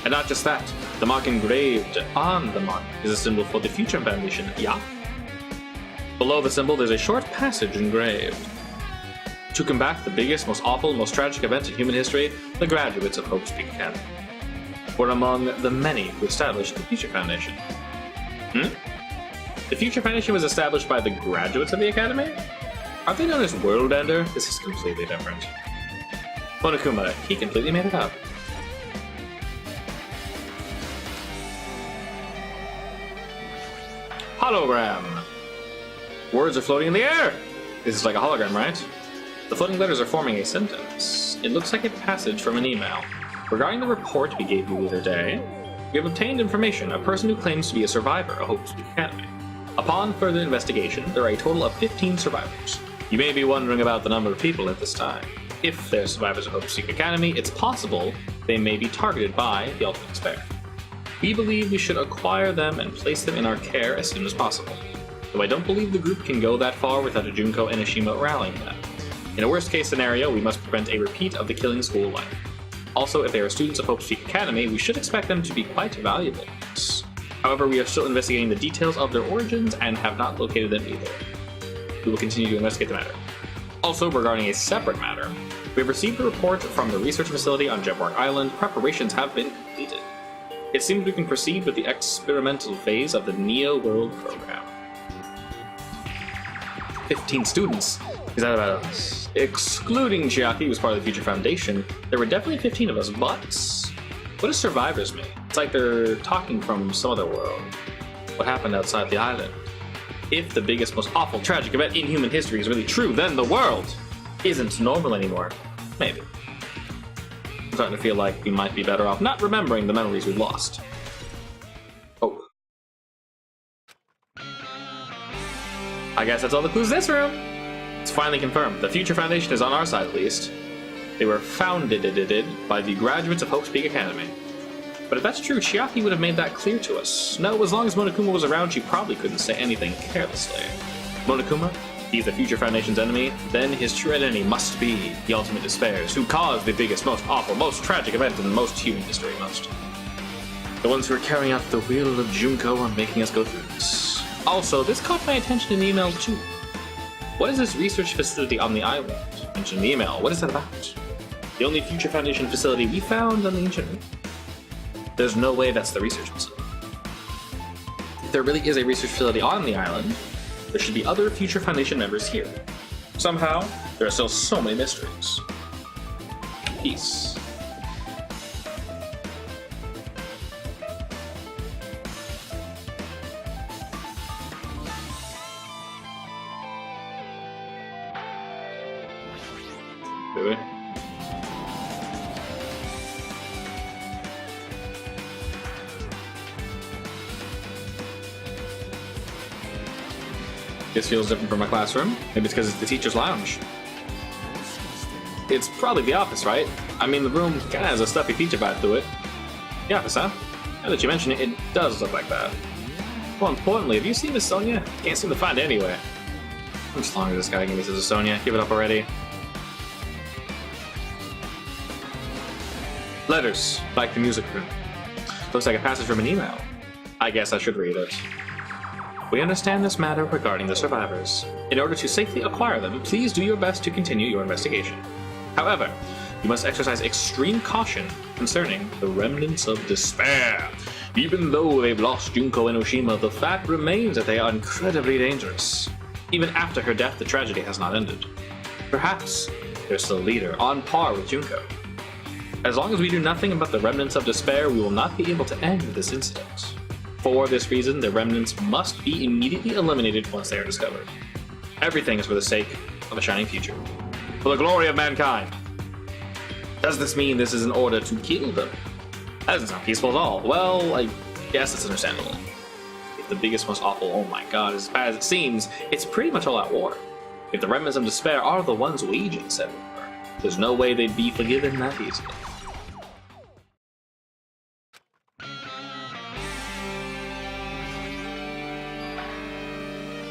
And not just that, the mark engraved on the monument is a symbol for the Future Foundation. Yeah? Below the symbol, there's a short passage engraved. To combat the biggest, most awful, most tragic event in human history, the graduates of Hope's Peak Academy were among the many who established the Future Foundation. The Future Foundation was established by the graduates of the Academy? Aren't they known as World Ender? This is completely different. Monokuma, he completely made it up. Hologram! Words are floating in the air! This is like a hologram, right? The floating letters are forming a sentence. It looks like a passage from an email. Regarding the report we gave you the other day, we have obtained information of a person who claims to be a survivor of Hope's Peak Academy. Upon further investigation, there are a total of 15 survivors. You may be wondering about the number of people at this time. If they're survivors of Hope's Peak Academy, it's possible they may be targeted by the Ultimate Despair. We believe we should acquire them and place them in our care as soon as possible. Though I don't believe the group can go that far without a Junko Enoshima rallying them. In a worst-case scenario, we must prevent a repeat of the killing school life. Also, if they are students of Hope's Peak Academy, we should expect them to be quite valuable. However, we are still investigating the details of their origins and have not located them either. We will continue to investigate the matter. Also, regarding a separate matter, we have received a report from the research facility on Jetbark Island. Preparations have been completed. It seems we can proceed with the experimental phase of the Neo World program. 15 students. Is that about us? Excluding Chiaki, who was part of the Future Foundation, there were definitely 15 of us, but what does survivors mean? It's like they're talking from some other world. What happened outside the island? If the biggest, most awful, tragic event in human history is really true, then the world isn't normal anymore. Maybe. I'm starting to feel like we might be better off not remembering the memories we've lost. Oh. I guess that's all the clues in this room. It's finally confirmed. The Future Foundation is on our side, at least. They were founded by the graduates of Hope's Peak Academy. But if that's true, Chiaki would have made that clear to us. No, as long as Monokuma was around, she probably couldn't say anything carelessly. Monokuma? He's the Future Foundation's enemy? Then his true enemy must be the Ultimate Despairs, who caused the biggest, most awful, most tragic event in most human history, the ones who are carrying out the will of Junko and making us go through this. Also, this caught my attention in the email too. What is this research facility on the island? Mentioned in the email. What is that about? The only Future Foundation facility we found on the ancient moon. There's no way that's the research facility. If there really is a research facility on the island, there should be other Future Foundation members here. Somehow, there are still so many mysteries. Peace. Really? This feels different from my classroom. Maybe it's because it's the teacher's lounge. It's probably the office, right? I mean, the room kind of has a stuffy teacher vibe to it. The office, huh? Now that you mention it, it does look like that. More importantly, have you seen Miss Sonia? Can't seem to find it anywhere. How much longer is this guy gonna give me to Sonia? Give it up already. Letters. Like the music room. Looks like a passage from an email. I guess I should read it. We understand this matter regarding the survivors. In order to safely acquire them, please do your best to continue your investigation. However, you must exercise extreme caution concerning the remnants of despair. Even though they've lost Junko Enoshima, the fact remains that they are incredibly dangerous. Even after her death, the tragedy has not ended. Perhaps they're still a leader, on par with Junko. As long as we do nothing about the remnants of despair, we will not be able to end this incident. For this reason, the remnants must be immediately eliminated once they are discovered. Everything is for the sake of a shining future. For the glory of mankind. Does this mean this is in order to kill them? That doesn't sound peaceful at all. Well, I guess it's understandable. If the biggest, most awful, oh my god, is as bad as it seems, it's pretty much all out war. If the remnants of despair are the ones waging said war, there's no way they'd be forgiven that easily.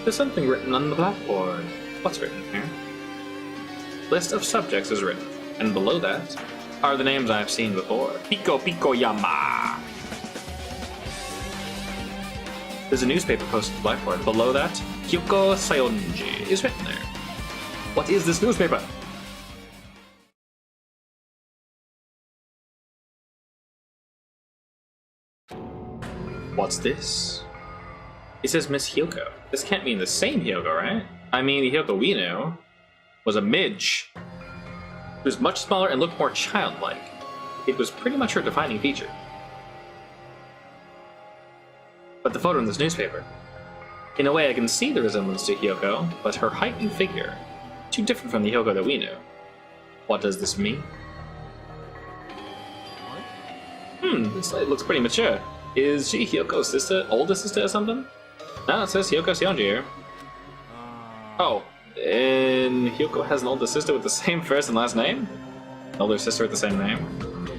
There's something written on the blackboard. What's written here? List of subjects is written, and below that are the names I've seen before. Piko Piko Yama. There's a newspaper posted on the blackboard. Below that, Kyoko Sayonji is written there. What is this newspaper? What's this? It says Miss Hyoko. This can't mean the same Hyoko, right? I mean, the Hyoko we knew was a midge. It was much smaller and looked more childlike. It was pretty much her defining feature. But the photo in this newspaper. In a way, I can see the resemblance to Hyoko, but her height and figure, too different from the Hyoko that we knew. What does this mean? This lady looks pretty mature. Is she Hyoko's sister, older sister or something? No, it says Hyoko Seonji here. Oh, and Hyoko has an older sister with the same first and last name? An older sister with the same name?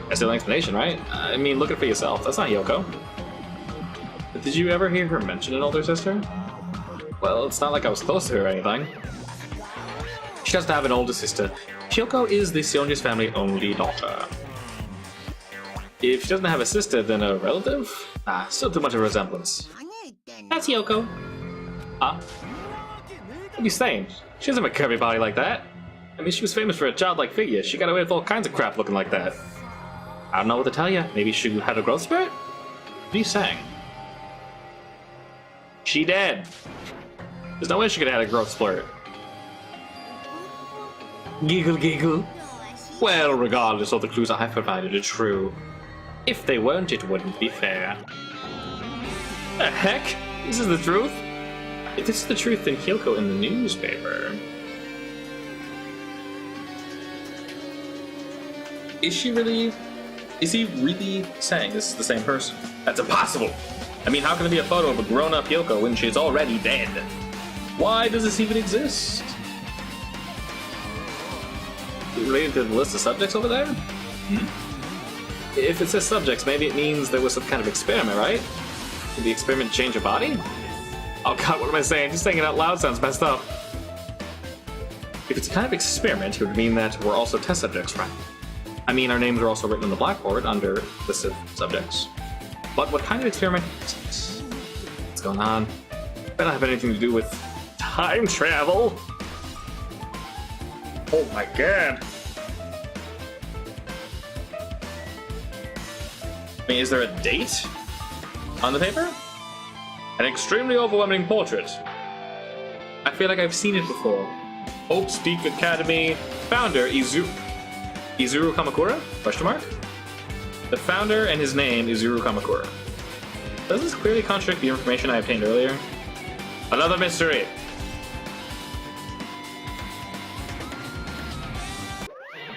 That's the only explanation, right? I mean, look at it for yourself. That's not Hyoko. But did you ever hear her mention an older sister? Well, it's not like I was close to her or anything. She doesn't have an older sister. Hyoko is the Seonji's family only daughter. If she doesn't have a sister, then a relative? Still too much of a resemblance. That's Hyoko. Huh? What are you saying? She doesn't have a curvy body like that. I mean, she was famous for a childlike figure. She got away with all kinds of crap looking like that. I don't know what to tell you. Maybe she had a growth spurt? What are you saying? She dead. There's no way she could have had a growth spurt. Giggle giggle. Well, regardless of the clues I provided are true. If they weren't, it wouldn't be fair. The heck? This is the truth? If this is the truth, then Hyoko in the newspaper. Is he really saying this is the same person? That's impossible! I mean, how can it be a photo of a grown-up Hyoko when she's already dead? Why does this even exist? Related to the list of subjects over there? If it says subjects, maybe it means there was some kind of experiment, right? Did the experiment change a body? Oh god, what am I saying? Just saying it out loud sounds messed up. If it's a kind of experiment, it would mean that we're also test subjects, right? I mean, our names are also written on the blackboard under list of subjects. But what kind of experiment is this? What's going on? Better not have anything to do with time travel. Oh my god. I mean, is there a date on the paper? An extremely overwhelming portrait. I feel like I've seen it before. Hope's Peak Academy founder Izuru Kamakura? Question mark? The founder and his name is Izuru Kamakura. Does this clearly contradict the information I obtained earlier? Another mystery.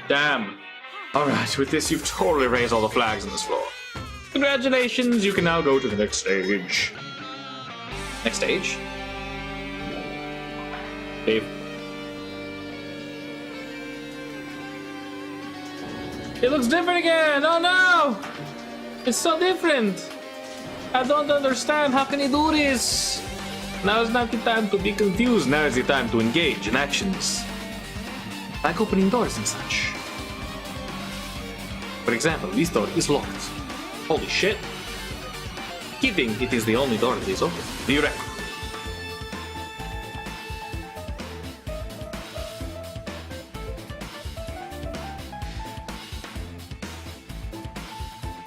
Damn. Alright, with this you've totally raised all the flags on this floor. Congratulations, you can now go to the next stage. Next stage? Dave. It looks different again! Oh no! It's so different! I don't understand, how can you do this? Now is not the time to be confused, now is the time to engage in actions. Like opening doors and such. For example, this door is locked. Holy shit. Kidding, it is the only door that is open. Do you reckon?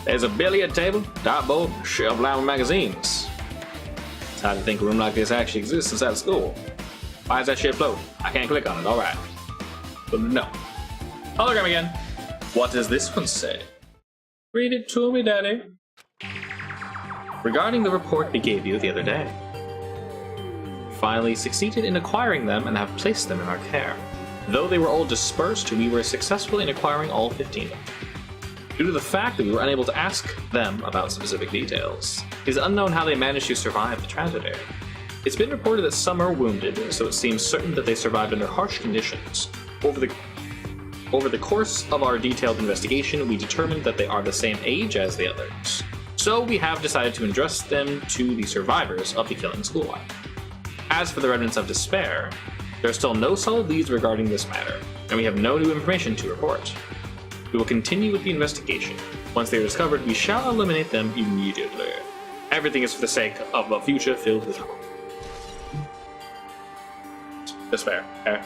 There's a billiard table, dartboard, shelf lined with magazines. It's hard to think a room like this actually exists inside of school. Why is that shit floating? I can't click on it, alright. But no. Hologram again. What does this one say? Read it to me, Daddy. Regarding the report we gave you the other day. Finally succeeded in acquiring them and have placed them in our care. Though they were all dispersed, we were successful in acquiring all 15 of them. Due to the fact that we were unable to ask them about specific details, it is unknown how they managed to survive the tragedy. It's been reported that some are wounded, so it seems certain that they survived under harsh conditions. Over the course of our detailed investigation, we determined that they are the same age as the others. So we have decided to entrust them to the survivors of the killing schoolwide. As for the remnants of despair, there are still no solid leads regarding this matter, and we have no new information to report. We will continue with the investigation. Once they are discovered, we shall eliminate them immediately. Everything is for the sake of a future filled with hope. Despair. Okay.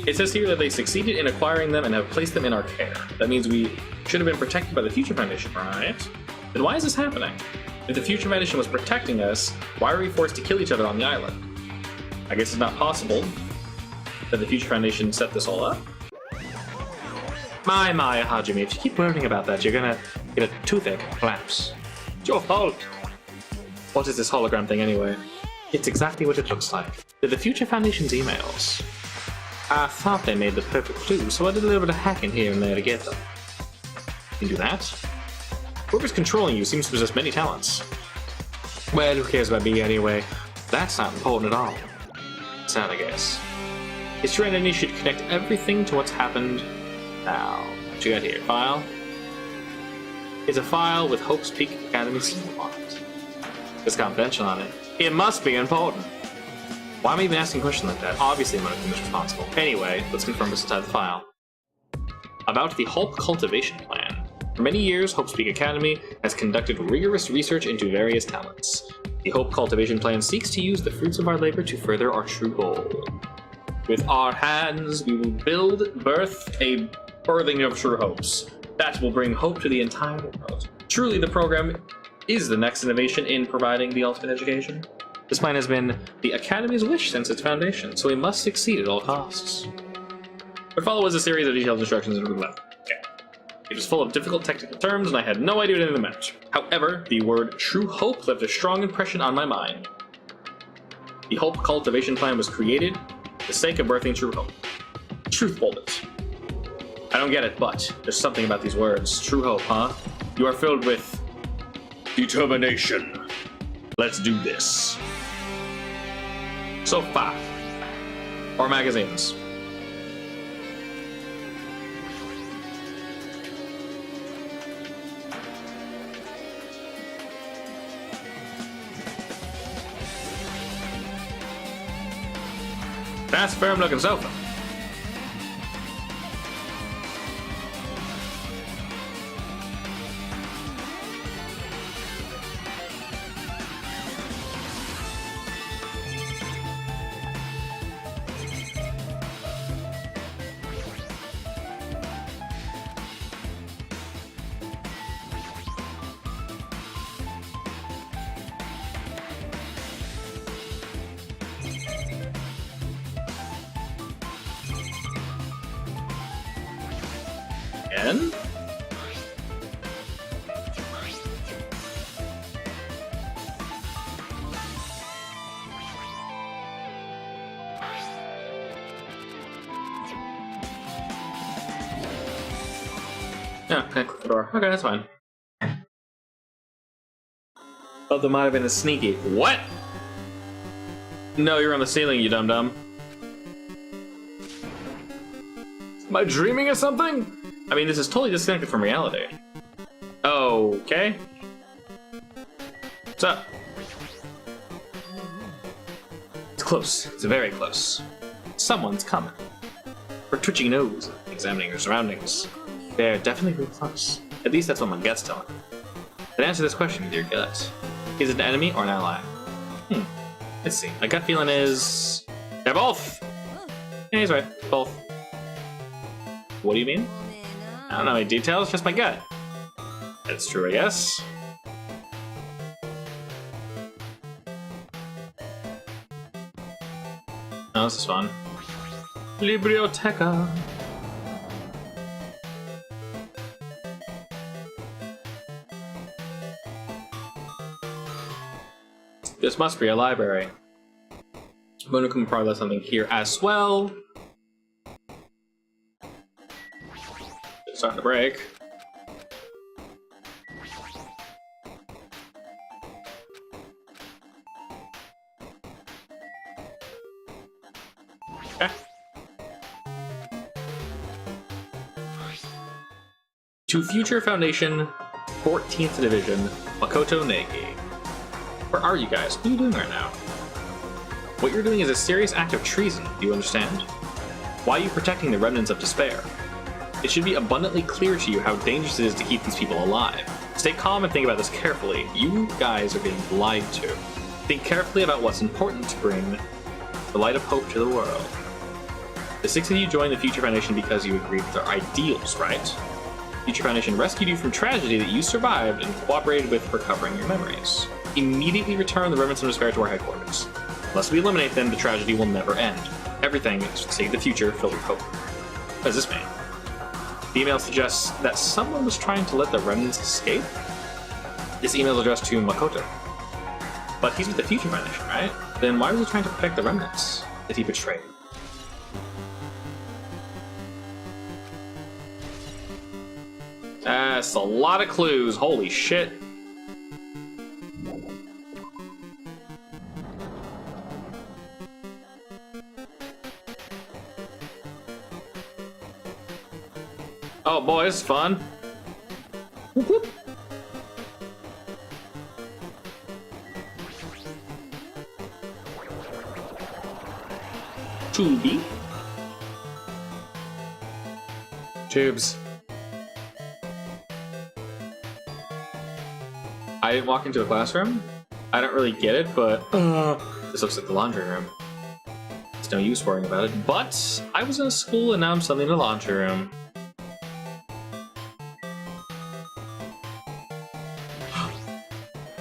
It says here that they succeeded in acquiring them and have placed them in our care. That means we should have been protected by the Future Foundation, right? Then why is this happening? If the Future Foundation was protecting us, why are we forced to kill each other on the island? I guess it's not possible that the Future Foundation set this all up? My, Hajime, if you keep learning about that, you're gonna get a toothache collapse. It's your fault! What is this hologram thing anyway? It's exactly what it looks like. They're the Future Foundation's emails. I thought they made the perfect clue, so I did a little bit of hacking here and there to get them. You can do that? Whoever's controlling you seems to possess many talents. Well, who cares about me anyway? That's not important at all. Sad, I guess. History Identity should connect everything to what's happened now. What you got here? File? It's a file with Hope's Peak Academy symbol on it. It's confidential on it. It must be important. Why am I even asking a question like that? Obviously, Monokuma is responsible. Anyway, let's confirm what's inside the file. About the Hope Cultivation Plan. For many years, Hope's Peak Academy has conducted rigorous research into various talents. The Hope Cultivation Plan seeks to use the fruits of our labor to further our true goal. With our hands, we will birth a birthing of true hopes. That will bring hope to the entire world. Truly, the program is the next innovation in providing the ultimate education. This plan has been the Academy's wish since its foundation, so we must succeed at all costs. What followed was a series of detailed instructions and left. Okay. It was full of difficult technical terms, and I had no idea what any of them meant. However, the word True Hope left a strong impression on my mind. The Hope Cultivation Plan was created for the sake of birthing True Hope. Truth bullet. I don't get it, but there's something about these words. True Hope, huh? You are filled with determination. Let's do this. So far. Or magazines. Nice, firm looking sofa. And yeah, can I click the door? Okay, that's fine. Oh, there might have been a sneaky. What? No, you're on the ceiling, you dum-dum. Am I dreaming of something? I mean, this is totally disconnected from reality. Okay. What's up? It's close. It's very close. Someone's coming. Her twitching nose, examining her surroundings. They're definitely really close. At least that's what my gut's telling me. Then answer this question with your gut. Is it an enemy or an ally? Let's see. My gut feeling is... they're both! Yeah, he's right. Both. What do you mean? I don't know any details, just my gut. That's true, I guess. Oh, this is fun. Biblioteca. This must be a library. Monokuma probably left something here as well. It's starting to break. Okay. To Future Foundation, 14th Division, Makoto Negi. Where are you guys? What are you doing right now? What you're doing is a serious act of treason, do you understand? Why are you protecting the remnants of despair? It should be abundantly clear to you how dangerous it is to keep these people alive. Stay calm and think about this carefully. You guys are being lied to. Think carefully about what's important to bring the light of hope to the world. The 6 of you joined the Future Foundation because you agreed with their ideals, right? Future Foundation rescued you from tragedy that you survived and cooperated with recovering your memories. Immediately return the remnants of despair to our headquarters. Unless we eliminate them, the tragedy will never end. Everything is to save the future filled with hope. What does this mean? The email suggests that someone was trying to let the remnants escape? This email is addressed to Makoto. But he's with the Future Foundation, right? Then why was he trying to protect the remnants? Did he betray them? That's a lot of clues. Holy shit. Oh boy, this is fun. Whoop, whoop. Tubey. Tubes. I didn't walk into a classroom. I don't really get it, but this looks like the laundry room. It's no use worrying about it, but I was in a school and now I'm suddenly in a laundry room.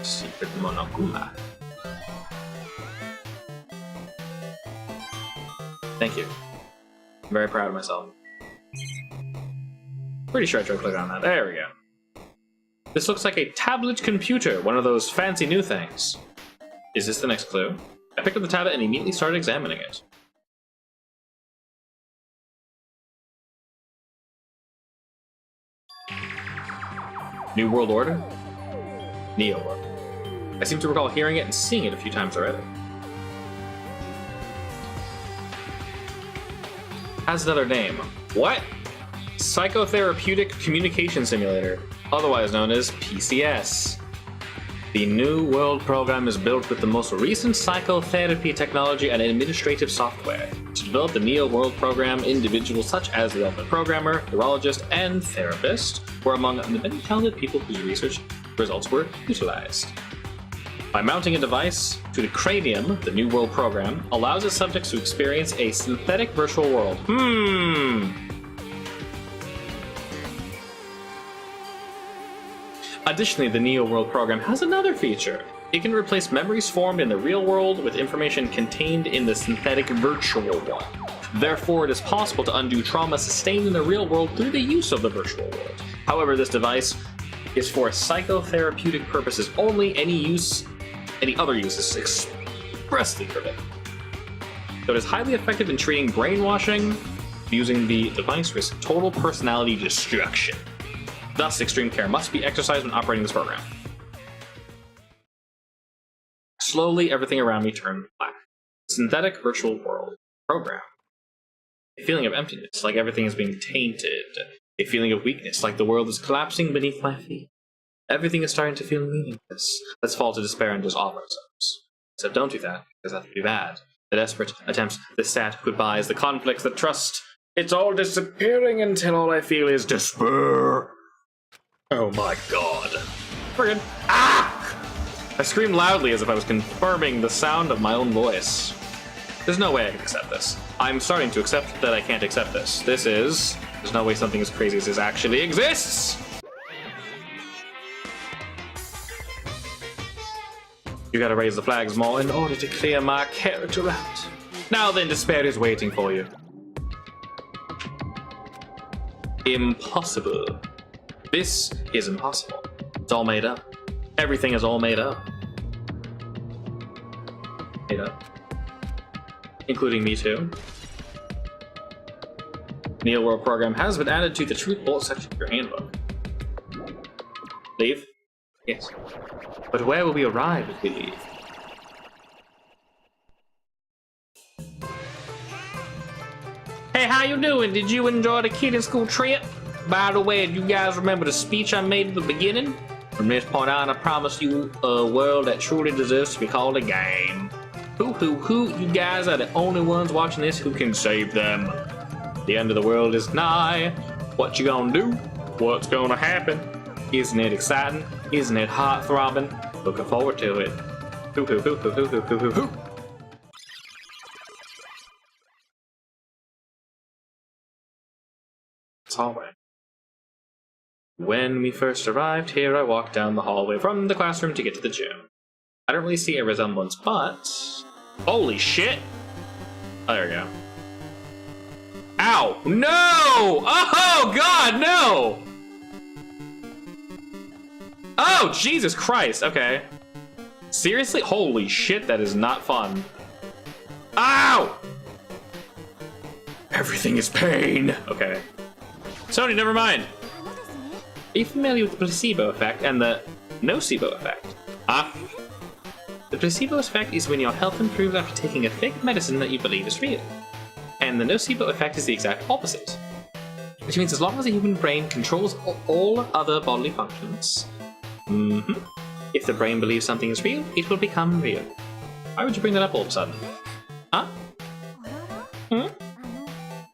Secret Monokuma. Thank you. I'm very proud of myself. Pretty sure I tried to click on that. There we go. This looks like a tablet computer, one of those fancy new things. Is this the next clue? I picked up the tablet and immediately started examining it. New World Order? Neo World. I seem to recall hearing it and seeing it a few times already. Has another name. What? Psychotherapeutic Communication Simulator, otherwise known as PCS. The New World program is built with the most recent psychotherapy technology and administrative software. To develop the Neo World program, individuals such as the ultimate programmer, neurologist, and therapist were among the many talented people whose research results were utilized. By mounting a device to the cranium, the New World program allows its subjects to experience a synthetic virtual world. Additionally, the Neo World program has another feature. It can replace memories formed in the real world with information contained in the synthetic virtual one. Therefore, it is possible to undo trauma sustained in the real world through the use of the virtual world. However, this device is for psychotherapeutic purposes only. Any other use is expressly forbidden. So it is highly effective in treating brainwashing. Using the device risks total personality destruction. Thus, extreme care must be exercised when operating this program. Slowly, everything around me turned black. Synthetic virtual world program. A feeling of emptiness, like everything is being tainted. A feeling of weakness, like the world is collapsing beneath my feet. Everything is starting to feel meaningless. Let's fall to despair and just off ourselves. Except don't do that, because that would be bad. The desperate attempts, the sad goodbyes, the conflicts, the trust. It's all disappearing until all I feel is despair. Oh my god. We're good. Ah! I screamed loudly as if I was confirming the sound of my own voice. There's no way I can accept this. I'm starting to accept that I can't accept this. There's no way something as crazy as this actually exists! You gotta raise the flags more in order to clear my character out. Now then, despair is waiting for you. Impossible. This is impossible. It's all made up. Everything is all made up. Made up. Including me too. Neo World program has been added to the Truth Bolt section of your handbook. Leave? Yes. But where will we arrive if we leave? Hey, how you doing? Did you enjoy the kid in school trip? By the way, do you guys remember the speech I made at the beginning? From this point on, I promise you a world that truly deserves to be called a game. Hoo, you guys are the only ones watching this who can save them. The end of the world is nigh. What you gonna do? What's gonna happen? Isn't it exciting? Isn't it heart-throbbing? Looking forward to it. Hoo. It's hallway. When we first arrived here, I walked down the hallway from the classroom to get to the gym. I don't really see a resemblance, but... Holy shit! Oh, there we go. Ow! No! Oh, God, no! Oh, Jesus Christ! Okay. Seriously? Holy shit, that is not fun. Ow! Everything is pain! Okay. Sony, never mind. Are you familiar with the placebo effect and the nocebo effect? Huh? The placebo effect is when your health improves after taking a fake medicine that you believe is real. And the nocebo effect is the exact opposite. Which means as long as the human brain controls all other bodily functions, if the brain believes something is real, it will become real. Why would you bring that up all of a sudden? Huh?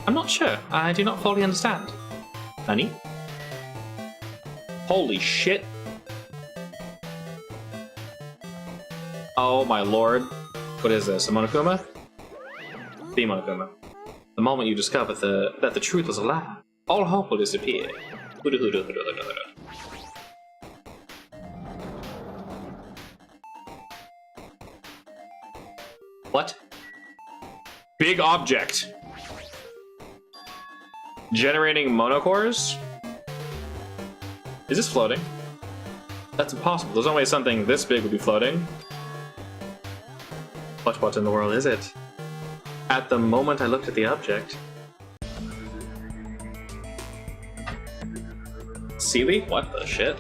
I'm not sure. I do not fully understand. Nani? Holy shit. Oh my lord. What is this? A Monokuma? The Monokuma. The moment you discover that the truth was a lie, all hope will disappear. What? Big object. Generating monocores? Is this floating? That's impossible. There's no way something this big would be floating. But what in the world is it? At the moment I looked at the object. Sealy? What the shit?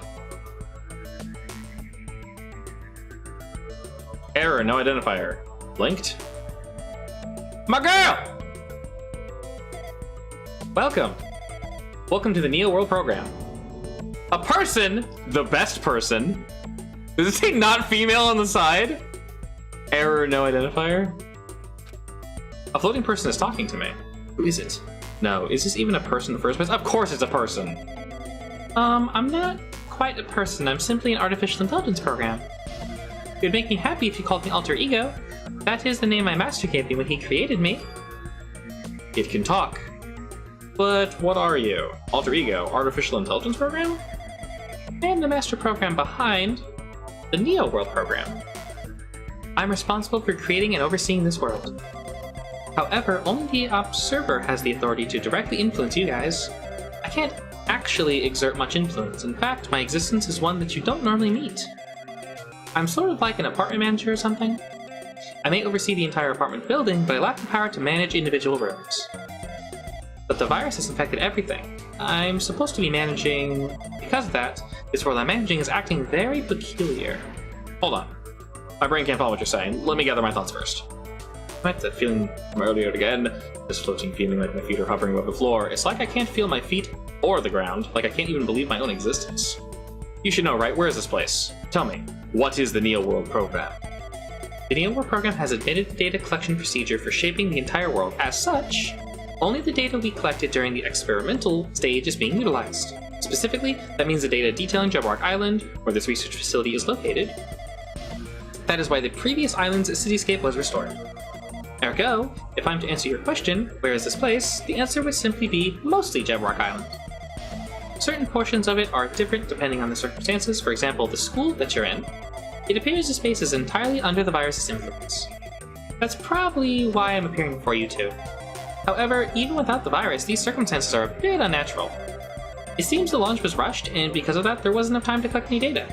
Error, no identifier. Linked? My girl! Welcome. Welcome to the Neo World program. A person, the best person. Does it say not female on the side? Error, no identifier. A floating person is talking to me. Who is it? No, is this even a person in the first place? Of course it's a person. I'm not quite a person. I'm simply an artificial intelligence program. It would make me happy if you called me Alter Ego. That is the name my master gave me when he created me. It can talk. But what are you? Alter Ego, artificial intelligence program? I am the master program behind the Neo World program. I'm responsible for creating and overseeing this world. However, only the observer has the authority to directly influence you guys. I can't actually exert much influence. In fact, my existence is one that you don't normally meet. I'm sort of like an apartment manager or something. I may oversee the entire apartment building, but I lack the power to manage individual rooms. But the virus has infected everything. I'm supposed to be managing... Because of that, this world I'm managing is acting very peculiar. Hold on. My brain can't follow what you're saying. Let me gather my thoughts first. Right, that feeling from earlier again. This floating feeling like my feet are hovering above the floor. It's like I can't feel my feet or the ground. Like I can't even believe my own existence. You should know, right? Where is this place? Tell me, what is the Neo World program? The Neo World program has admitted data collection procedure for shaping the entire world. As such, only the data we collected during the experimental stage is being utilized. Specifically, that means the data detailing Jabberwock Island, where this research facility is located. That is why the previous island's cityscape was restored. Ergo, if I'm to answer your question, where is this place, the answer would simply be mostly Jabberwock Island. Certain portions of it are different depending on the circumstances. For example, the school that you're in. It appears the space is entirely under the virus's influence. That's probably why I'm appearing before you two. However, even without the virus, these circumstances are a bit unnatural. It seems the launch was rushed, and because of that, there wasn't enough time to collect any data.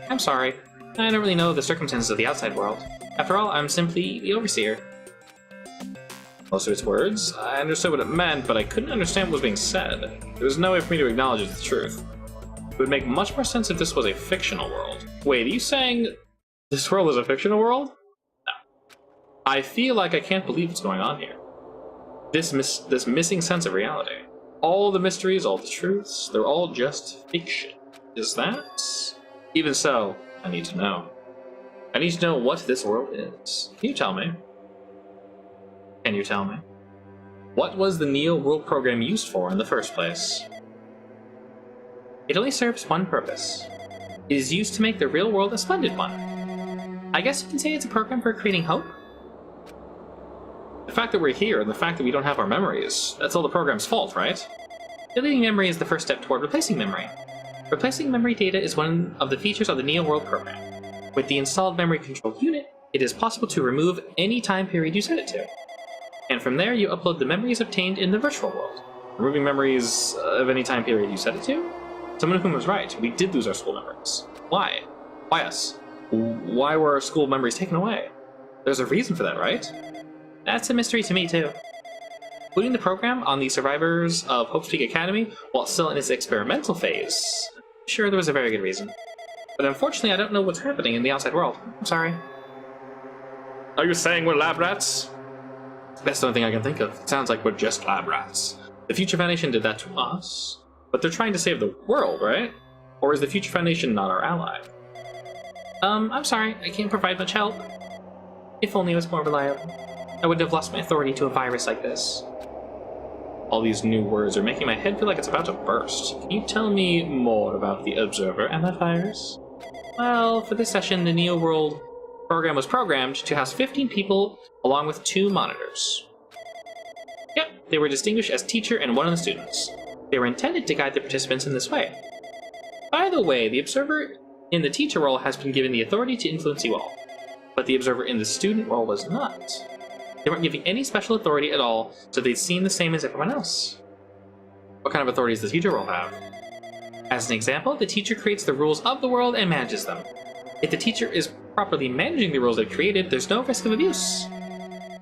I'm sorry, I don't really know the circumstances of the outside world. After all, I'm simply the overseer. Most of its words, I understood what it meant, but I couldn't understand what was being said. There was no way for me to acknowledge it's the truth. It would make much more sense if this was a fictional world. Wait, are you saying this world is a fictional world? No. I feel like I can't believe what's going on here. This missing sense of reality. All the mysteries, all the truths, they're all just fiction. Is that? Even so, I need to know. I need to know what this world is. Can you tell me? Can you tell me? What was the Neo World program used for in the first place? It only serves one purpose. It is used to make the real world a splendid one. I guess you can say it's a program for creating hope? The fact that we're here and the fact that we don't have our memories, that's all the program's fault, right? Deleting memory is the first step toward replacing memory. Replacing memory data is one of the features of the Neo World program. With the installed memory control unit, it is possible to remove any time period you set it to. And from there, you upload the memories obtained in the virtual world. Removing memories of any time period you set it to? Someone whom was right. We did lose our school memories. Why? Why us? Why were our school memories taken away? There's a reason for that, right? That's a mystery to me, too. Putting the program on the survivors of Hope's Peak Academy while still in its experimental phase, sure, there was a very good reason. But unfortunately, I don't know what's happening in the outside world. I'm sorry. Are you saying we're lab rats? That's the only thing I can think of. It sounds like we're just lab rats. The Future Foundation did that to us, but they're trying to save the world, right? Or is the Future Foundation not our ally? I'm sorry, I can't provide much help. If only it was more reliable. I wouldn't have lost my authority to a virus like this. All these new words are making my head feel like it's about to burst. Can you tell me more about the Observer and that virus? Well, for this session, the Neo World program was programmed to house 15 people along with 2 monitors. Yep, they were distinguished as teacher and one of the students. They were intended to guide the participants in this way. By the way, the observer in the teacher role has been given the authority to influence you all, but the observer in the student role was not. They weren't giving any special authority at all, so they'd seem the same as everyone else. What kind of authority does the teacher role have? As an example, the teacher creates the rules of the world and manages them. If the teacher is properly managing the rules they've created, there's no risk of abuse.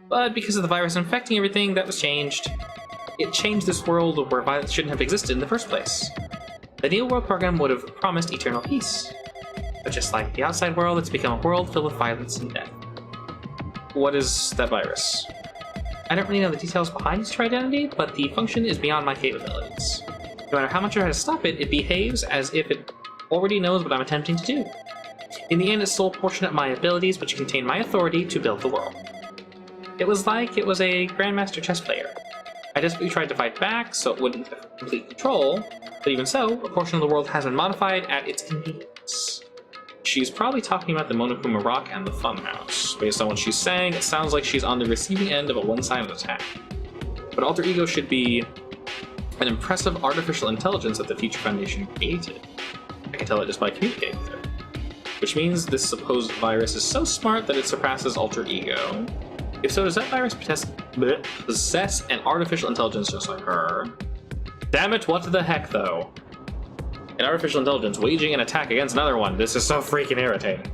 But because of the virus infecting everything, that was changed. It changed this world where violence shouldn't have existed in the first place. The Neo World program would have promised eternal peace. But just like the outside world, it's become a world filled with violence and death. What is that virus? I don't really know the details behind its true identity, but the function is beyond my capabilities. No matter how much I try to stop it, it behaves as if it already knows what I'm attempting to do. In the end, it stole a portion of my abilities, which contained my authority to build the world. It was like it was a Grandmaster chess player. I desperately tried to fight back, so it wouldn't have complete control, but even so, a portion of the world has been modified at its convenience. She's probably talking about the Monokuma Rock and the Funhouse. Based on what she's saying, it sounds like she's on the receiving end of a one-sided attack. But Alter Ego should be an impressive artificial intelligence that the Future Foundation created. I can tell it just by communicating with it. Which means this supposed virus is so smart that it surpasses Alter Ego. If so, does that virus possess an artificial intelligence just like her? Damn it, what the heck though? An artificial intelligence waging an attack against another one. This is so freaking irritating.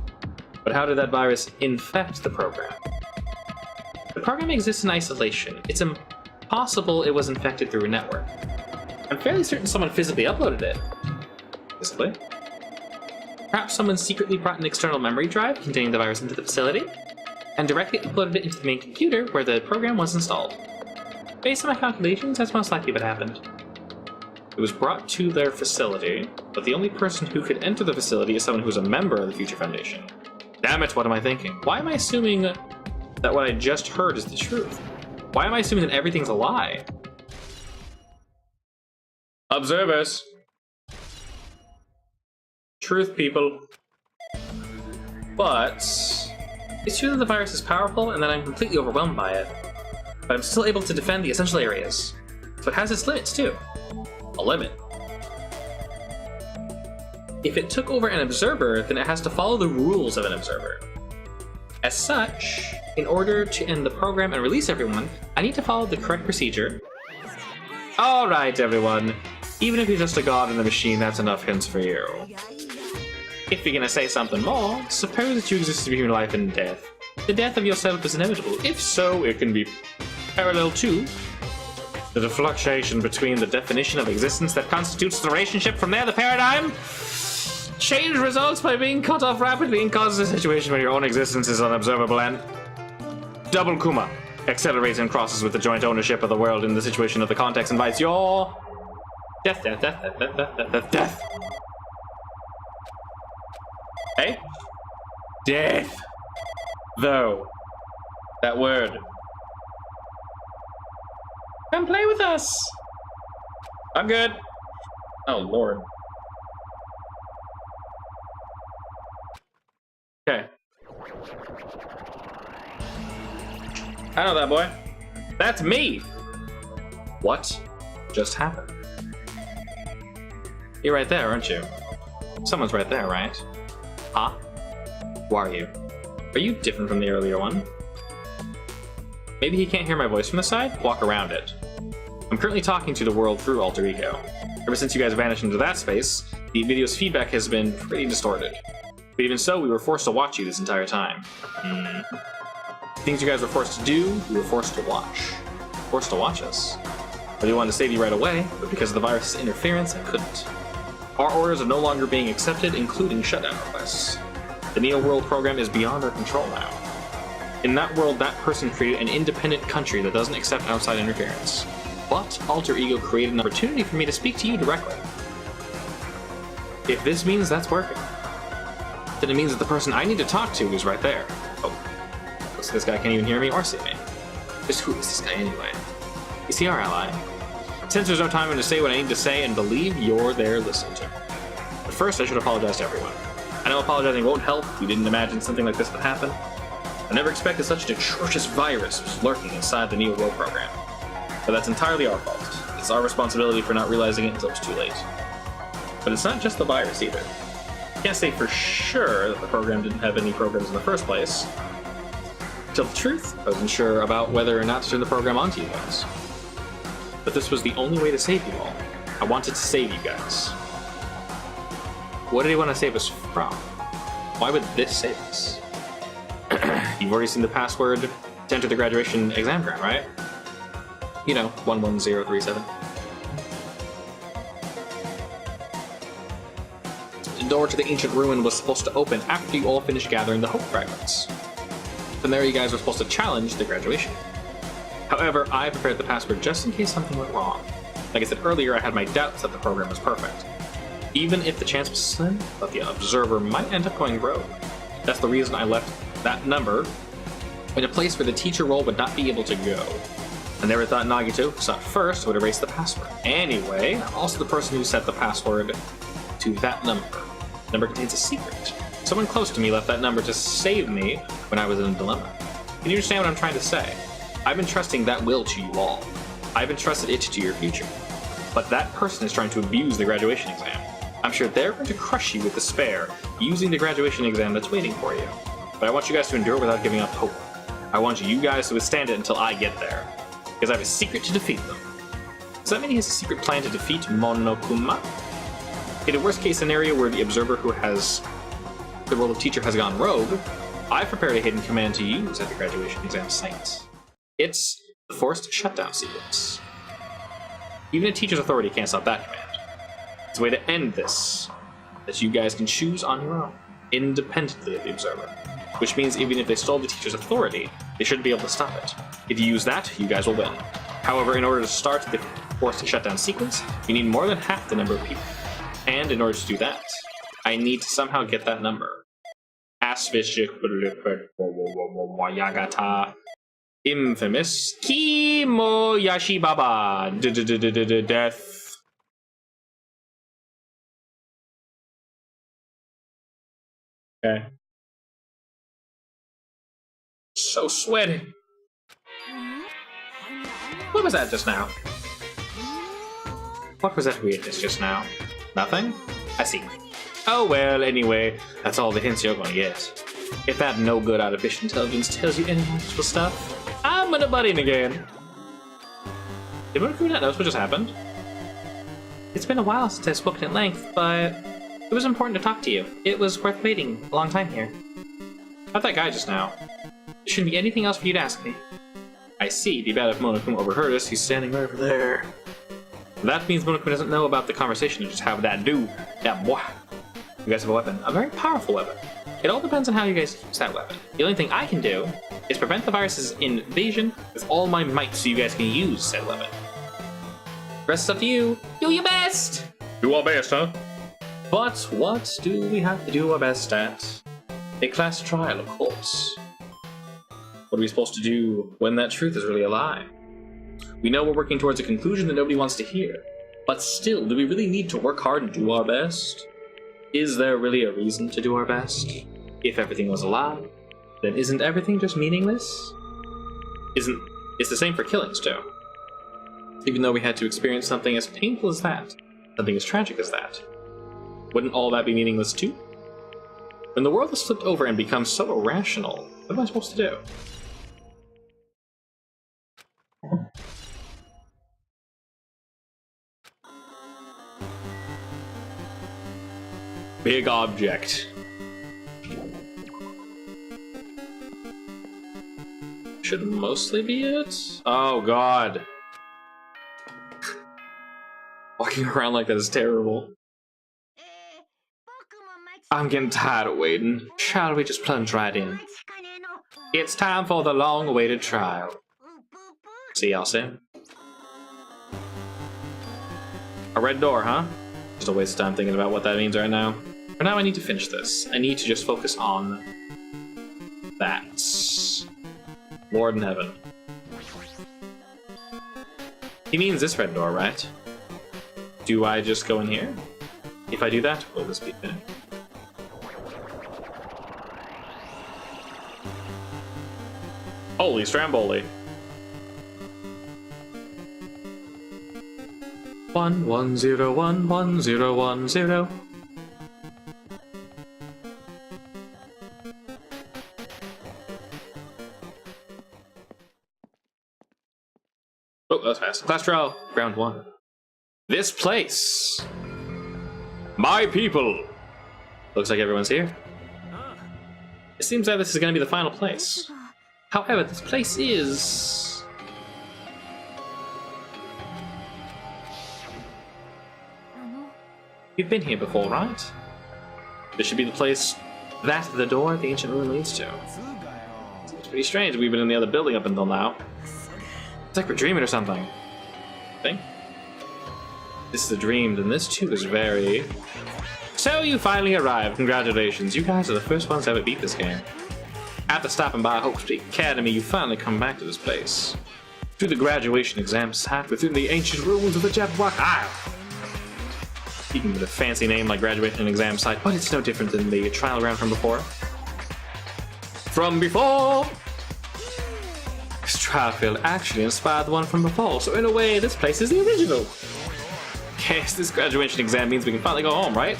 But how did that virus infect the program? The program exists in isolation. It's impossible it was infected through a network. I'm fairly certain someone physically uploaded it. Physically? Perhaps someone secretly brought an external memory drive containing the virus into the facility, and directly uploaded it into the main computer where the program was installed. Based on my calculations, that's most likely what happened. It was brought to their facility, but the only person who could enter the facility is someone who's a member of the Future Foundation. Damn it, what am I thinking? Why am I assuming that what I just heard is the truth? Why am I assuming that everything's a lie? Observers. Truth, people. But it's true that the virus is powerful and that I'm completely overwhelmed by it. But I'm still able to defend the essential areas. So it has its limits too. A limit. If it took over an observer, then it has to follow the rules of an observer. As such, in order to end the program and release everyone, I need to follow the correct procedure. Alright everyone, even if you're just a god in the machine, that's enough hints for you. If you're gonna say something more, suppose that you exist between life and death. The death of yourself is inevitable. If so, it can be parallel to the fluctuation between the definition of existence that constitutes the relationship. From there, the paradigm change results by being cut off rapidly and causes a situation where your own existence is unobservable and double Kuma accelerates and crosses with the joint ownership of the world in the situation of the context invites your death. Hey? Death. Though. That word. Come play with us. I'm good. Oh, Lord. Okay. I know that boy. That's me. What just happened? You're right there, aren't you? Someone's right there, right? Huh? Who are you? Are you different from the earlier one? Maybe he can't hear my voice from the side? Walk around it. I'm currently talking to the world through Alter Ego. Ever since you guys vanished into that space, the video's feedback has been pretty distorted. But even so, we were forced to watch you this entire time. Things you guys were forced to do, we were forced to watch. Forced to watch us. I really wanted to save you right away, but because of the virus's interference, I couldn't. Our orders are no longer being accepted, including shutdown requests. The Neo World program is beyond our control now. In that world, that person created an independent country that doesn't accept outside interference. But Alter Ego created an opportunity for me to speak to you directly. If this means that's working, then it means that the person I need to talk to is right there. Oh, looks like this guy can't even hear me or see me. Just who is this guy anyway? Is he our ally? Since there's no time to say what I need to say and believe you're there listening to me. But first, I should apologize to everyone. I know apologizing won't help. We didn't imagine something like this would happen. I never expected such an atrocious virus was lurking inside the Neo World program. But that's entirely our fault. It's our responsibility for not realizing it until it's too late. But it's not just the virus either. Can't say for sure that the program didn't have any programs in the first place. Tell the truth, I wasn't sure about whether or not to turn the program on to you guys. But this was the only way to save you all. I wanted to save you guys. What did he want to save us from? Why would this save us? You've already seen the password to enter the graduation exam ground, right? You know, 11037. The door to the ancient ruin was supposed to open after you all finished gathering the hope fragments. From there you guys were supposed to challenge the graduation. However, I prepared the password just in case something went wrong. Like I said earlier, I had my doubts that the program was perfect. Even if the chance was slim, that the observer might end up going rogue. That's the reason I left that number in a place where the teacher role would not be able to go. I never thought Nagito, so at first, would erase the password. Anyway, I'm also the person who set the password to that number. The number contains a secret. Someone close to me left that number to save me when I was in a dilemma. Can you understand what I'm trying to say? I've been trusting that will to you all. I've entrusted it to your future. But that person is trying to abuse the graduation exam. I'm sure they're going to crush you with despair using the graduation exam that's waiting for you. But I want you guys to endure without giving up hope. I want you guys to withstand it until I get there. Because I have a secret to defeat them. Does that mean he has a secret plan to defeat Monokuma? In a worst case scenario where the observer who has the role of teacher has gone rogue, I've prepared a hidden command to use at the graduation exam site. It's the forced shutdown sequence. Even a teacher's authority can't stop that command. It's a way to end this that you guys can choose on your own, independently of the observer. Which means even if they stole the teacher's authority, they shouldn't be able to stop it. If you use that, you guys will win. However, in order to start the forced shutdown sequence, you need more than half the number of people. And in order to do that, I need to somehow get that number. Yagata. Infamous Kimo Yashibaba. Death. Okay. So sweaty. What was that just now? What was that weirdness just now? Nothing? I see. Oh well, anyway, that's all the hints you're gonna get. If that no good artificial intelligence tells you any useful stuff, I'm gonna butt in again. Did Muraki not notice what just happened? It's been a while since I've spoken at length, but it was important to talk to you. It was worth waiting a long time here. How'd that guy just now? There shouldn't be anything else for you to ask me. I see. It'd be bad if Monokuma overheard us. He's standing right over there. That means Monokuma doesn't know about the conversation and just have that dude. That boy. You guys have a weapon. A very powerful weapon. It all depends on how you guys use that weapon. The only thing I can do is prevent the virus's invasion with all my might so you guys can use said weapon. The rest is up to you. Do your best! Do our best, huh? But what do we have to do our best at? A class trial, of course. What are we supposed to do when that truth is really a lie? We know we're working towards a conclusion that nobody wants to hear. But still, do we really need to work hard and do our best? Is there really a reason to do our best? If everything was a lie, then isn't everything just meaningless? It's the same for killings, too. Even though we had to experience something as painful as that, something as tragic as that, wouldn't all that be meaningless too? When the world has flipped over and become so irrational, what am I supposed to do? Big object. Should mostly be it? Oh god. Walking around like that is terrible. I'm getting tired of waiting. Shall we just plunge right in? It's time for the long-awaited trial. See y'all soon. A red door, huh? Just a waste of time thinking about what that means right now. For now, I need to finish this. I need to just focus on that. Lord in heaven. He means this red door, right? Do I just go in here? If I do that, will this be finished? Holy Stramboli. 11011010. Oh, that was fast. Class trial, round 1. This place. My people. Looks like everyone's here. It seems that this is going to be the final place. However, this place is... You've been here before, right? This should be the place that the door at the ancient ruin leads to. It's pretty strange we've been in the other building up until now. It's like we're dreaming or something. Think? This is a dream, and this too is very... So you finally arrived. Congratulations. You guys are the first ones to ever beat this game. After stopping by Hope Street Academy, you finally come back to this place. Through the graduation exam sat within the ancient ruins of the Jabberwock Isle. Speaking with a fancy name like graduation exam site, but it's no different than the trial ground from before. From before! This trial field actually inspired the one from before, so in a way, this place is the original. Yes, this graduation exam means we can finally go home, right?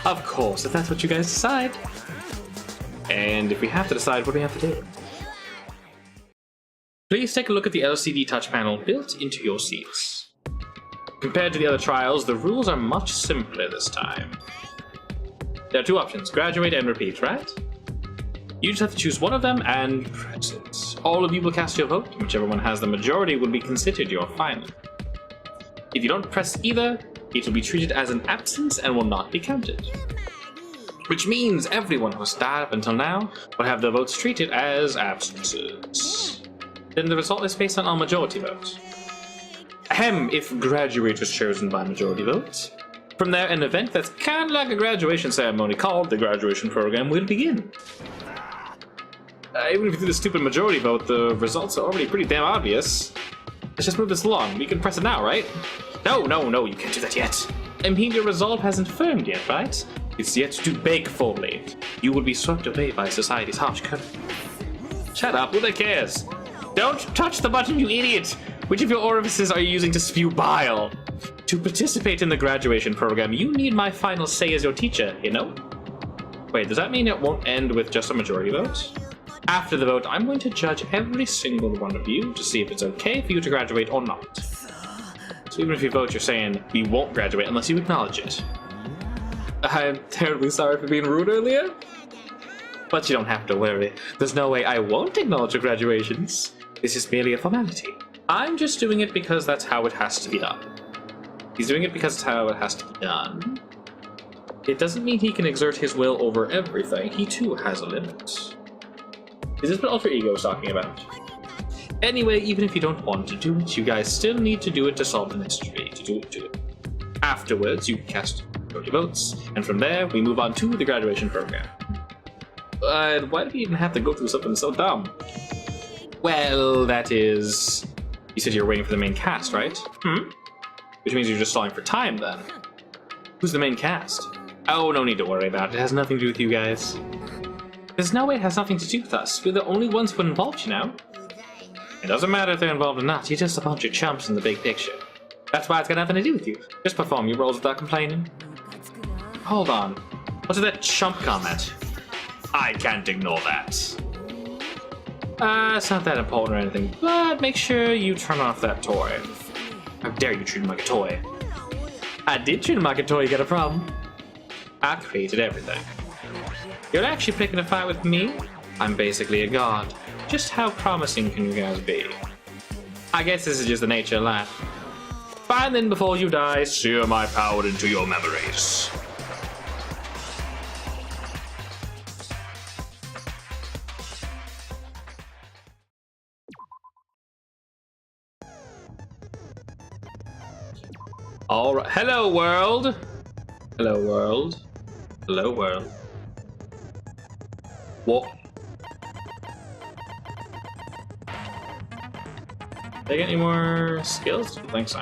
Of course, if that's what you guys decide. And if we have to decide, what do we have to do? Please take a look at the LCD touch panel built into your seats. Compared to the other trials, the rules are much simpler this time. There are 2 options, graduate and repeat, right? You just have to choose one of them and press it. All of you will cast your vote, whichever one has the majority will be considered your final. If you don't press either, it will be treated as an absence and will not be counted. Which means everyone who has died up until now will have their votes treated as absences. Then the result is based on a majority vote. Ahem, if graduate was chosen by majority vote. From there, an event that's kind of like a graduation ceremony called the graduation program will begin. Even if you do the stupid majority vote, the results are already pretty damn obvious. Let's just move this along. We can press it now, right? No, you can't do that yet. I mean, your resolve hasn't firmed yet, right? It's yet to bake fully. You will be swept away by society's harsh curtain. Shut up, who the cares? Don't touch the button, you idiot! Which of your orifices are you using to spew bile? To participate in the graduation program, you need my final say as your teacher, you know? Wait, does that mean it won't end with just a majority vote? After the vote, I'm going to judge every single one of you to see if it's okay for you to graduate or not. So even if you vote, you're saying we won't graduate unless you acknowledge it. I'm terribly sorry for being rude earlier. But you don't have to worry. There's no way I won't acknowledge your graduations. This is merely a formality. I'm just doing it because that's how it has to be done. He's doing it because it's how it has to be done. It doesn't mean he can exert his will over everything. He too has a limit. Is this what Alter Ego is talking about? Anyway, even if you don't want to do it, you guys still need to do it to solve the mystery. To do it. Afterwards, you cast 30 votes, and from there, we move on to the graduation program. But why do we even have to go through something so dumb? Well, that is... You said you're waiting for the main cast, right? Which means you're just stalling for time, then. Who's the main cast? Oh, no need to worry about it. It has nothing to do with you guys. There's no way it has nothing to do with us. We're the only ones who are involved, you know? It doesn't matter if they're involved or not. You're just a bunch of chumps in the big picture. That's why it's got nothing to do with you. Just perform your roles without complaining. Hold on. What's that chump comment? I can't ignore that. It's not that important or anything, but make sure you turn off that toy. How dare you treat him like a toy? I did treat him like a toy, you got a problem? I created everything. You're actually picking a fight with me? I'm basically a god. Just how promising can you guys be? I guess this is just the nature of life. Fine then, before you die, sear my power into your memories. Alright, hello world! Hello world. Hello world. What? Did I get any more skills? I don't think so.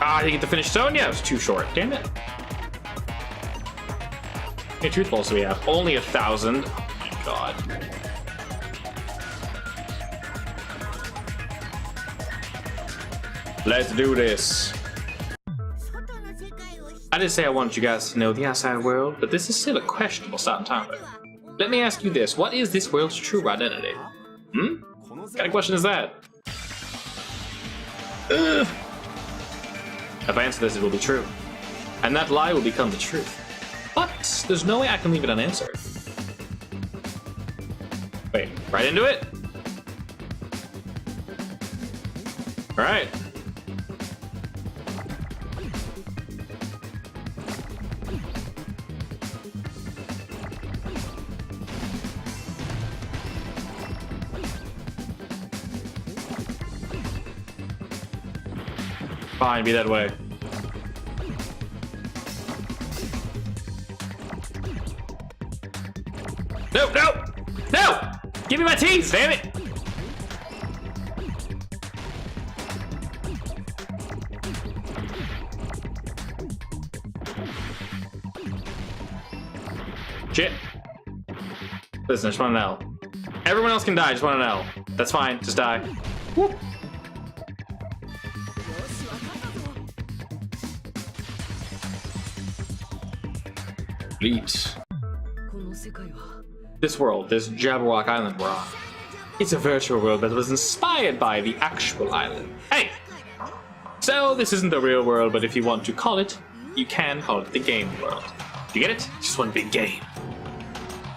Ah, I didn't get to finish Sonya! It was too short. Damn it. How many truth balls do we have? Only 1,000. Oh my god. Let's do this. I did say I wanted you guys to know the outside world, but this is still a questionable starting topic. Let me ask you this, what is this world's true identity? What kind of question is that? If I answer this, it will be true. And that lie will become the truth. But there's no way I can leave it unanswered. Wait, right into it? Alright. Fine, be that way. No, no! No! Give me my teeth, damn it! Shit. Listen, I just want an L. Everyone else can die, just want an L. That's fine, just die. Whoop. Bleach. This world, this Jabberwock Island we're on, it's a virtual world that was inspired by the actual island. Hey! So, this isn't the real world, but if you want to call it, you can call it the game world. You get it? Just one big game.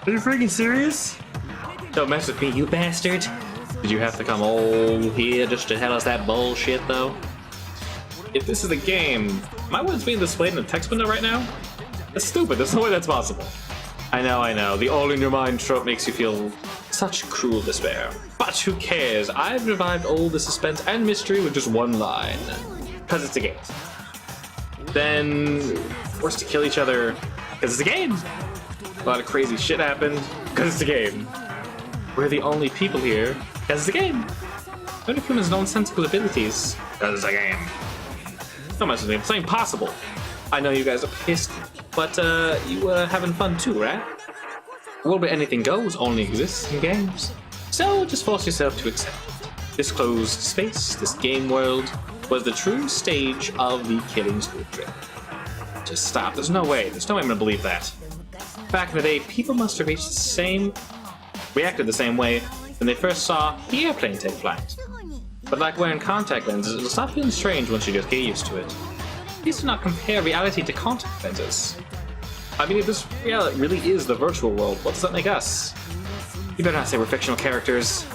Are you freaking serious? Don't mess with me, you bastard. Did you have to come all here just to tell us that bullshit, though? If this is a game, my words being displayed in the text window right now? That's stupid, there's no way that's possible. I know, the all-in-your-mind trope makes you feel such cruel despair. But who cares? I've revived all the suspense and mystery with just one line. Because it's a game. Then, forced to kill each other because it's a game. A lot of crazy shit happened because it's a game. We're the only people here because it's a game. None of humans' nonsensical abilities because it's a game. Don't mess with me, it's not impossible. I know you guys are pissed, but you were having fun too, right? A world where anything goes only exists in games. So just force yourself to accept it. This closed space, this game world, was the true stage of the killing school trip. Just stop, there's no way I'm gonna believe that. Back in the day, people must have reacted the same way when they first saw the airplane take flight. But like wearing contact lenses, it'll stop feeling strange once you just get used to it. Please do not compare reality to contact lenses. I mean, if this reality really is the virtual world, what does that make us? You better not say we're fictional characters.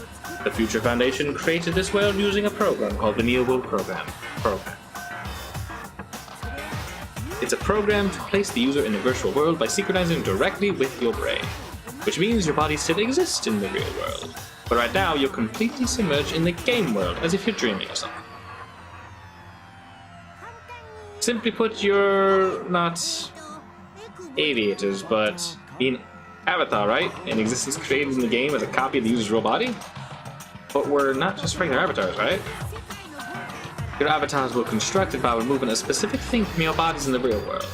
The Future Foundation created this world using a program called the Neo World Program. It's a program to place the user in a virtual world by synchronizing directly with your brain, which means your body still exists in the real world. But right now, you're completely submerged in the game world, as if you're dreaming or something. Simply put, you're not aviators, but being avatar, right? An existence created in the game as a copy of the user's real body? But we're not just regular avatars, right? Your avatars were constructed by removing a specific thing from your bodies in the real world.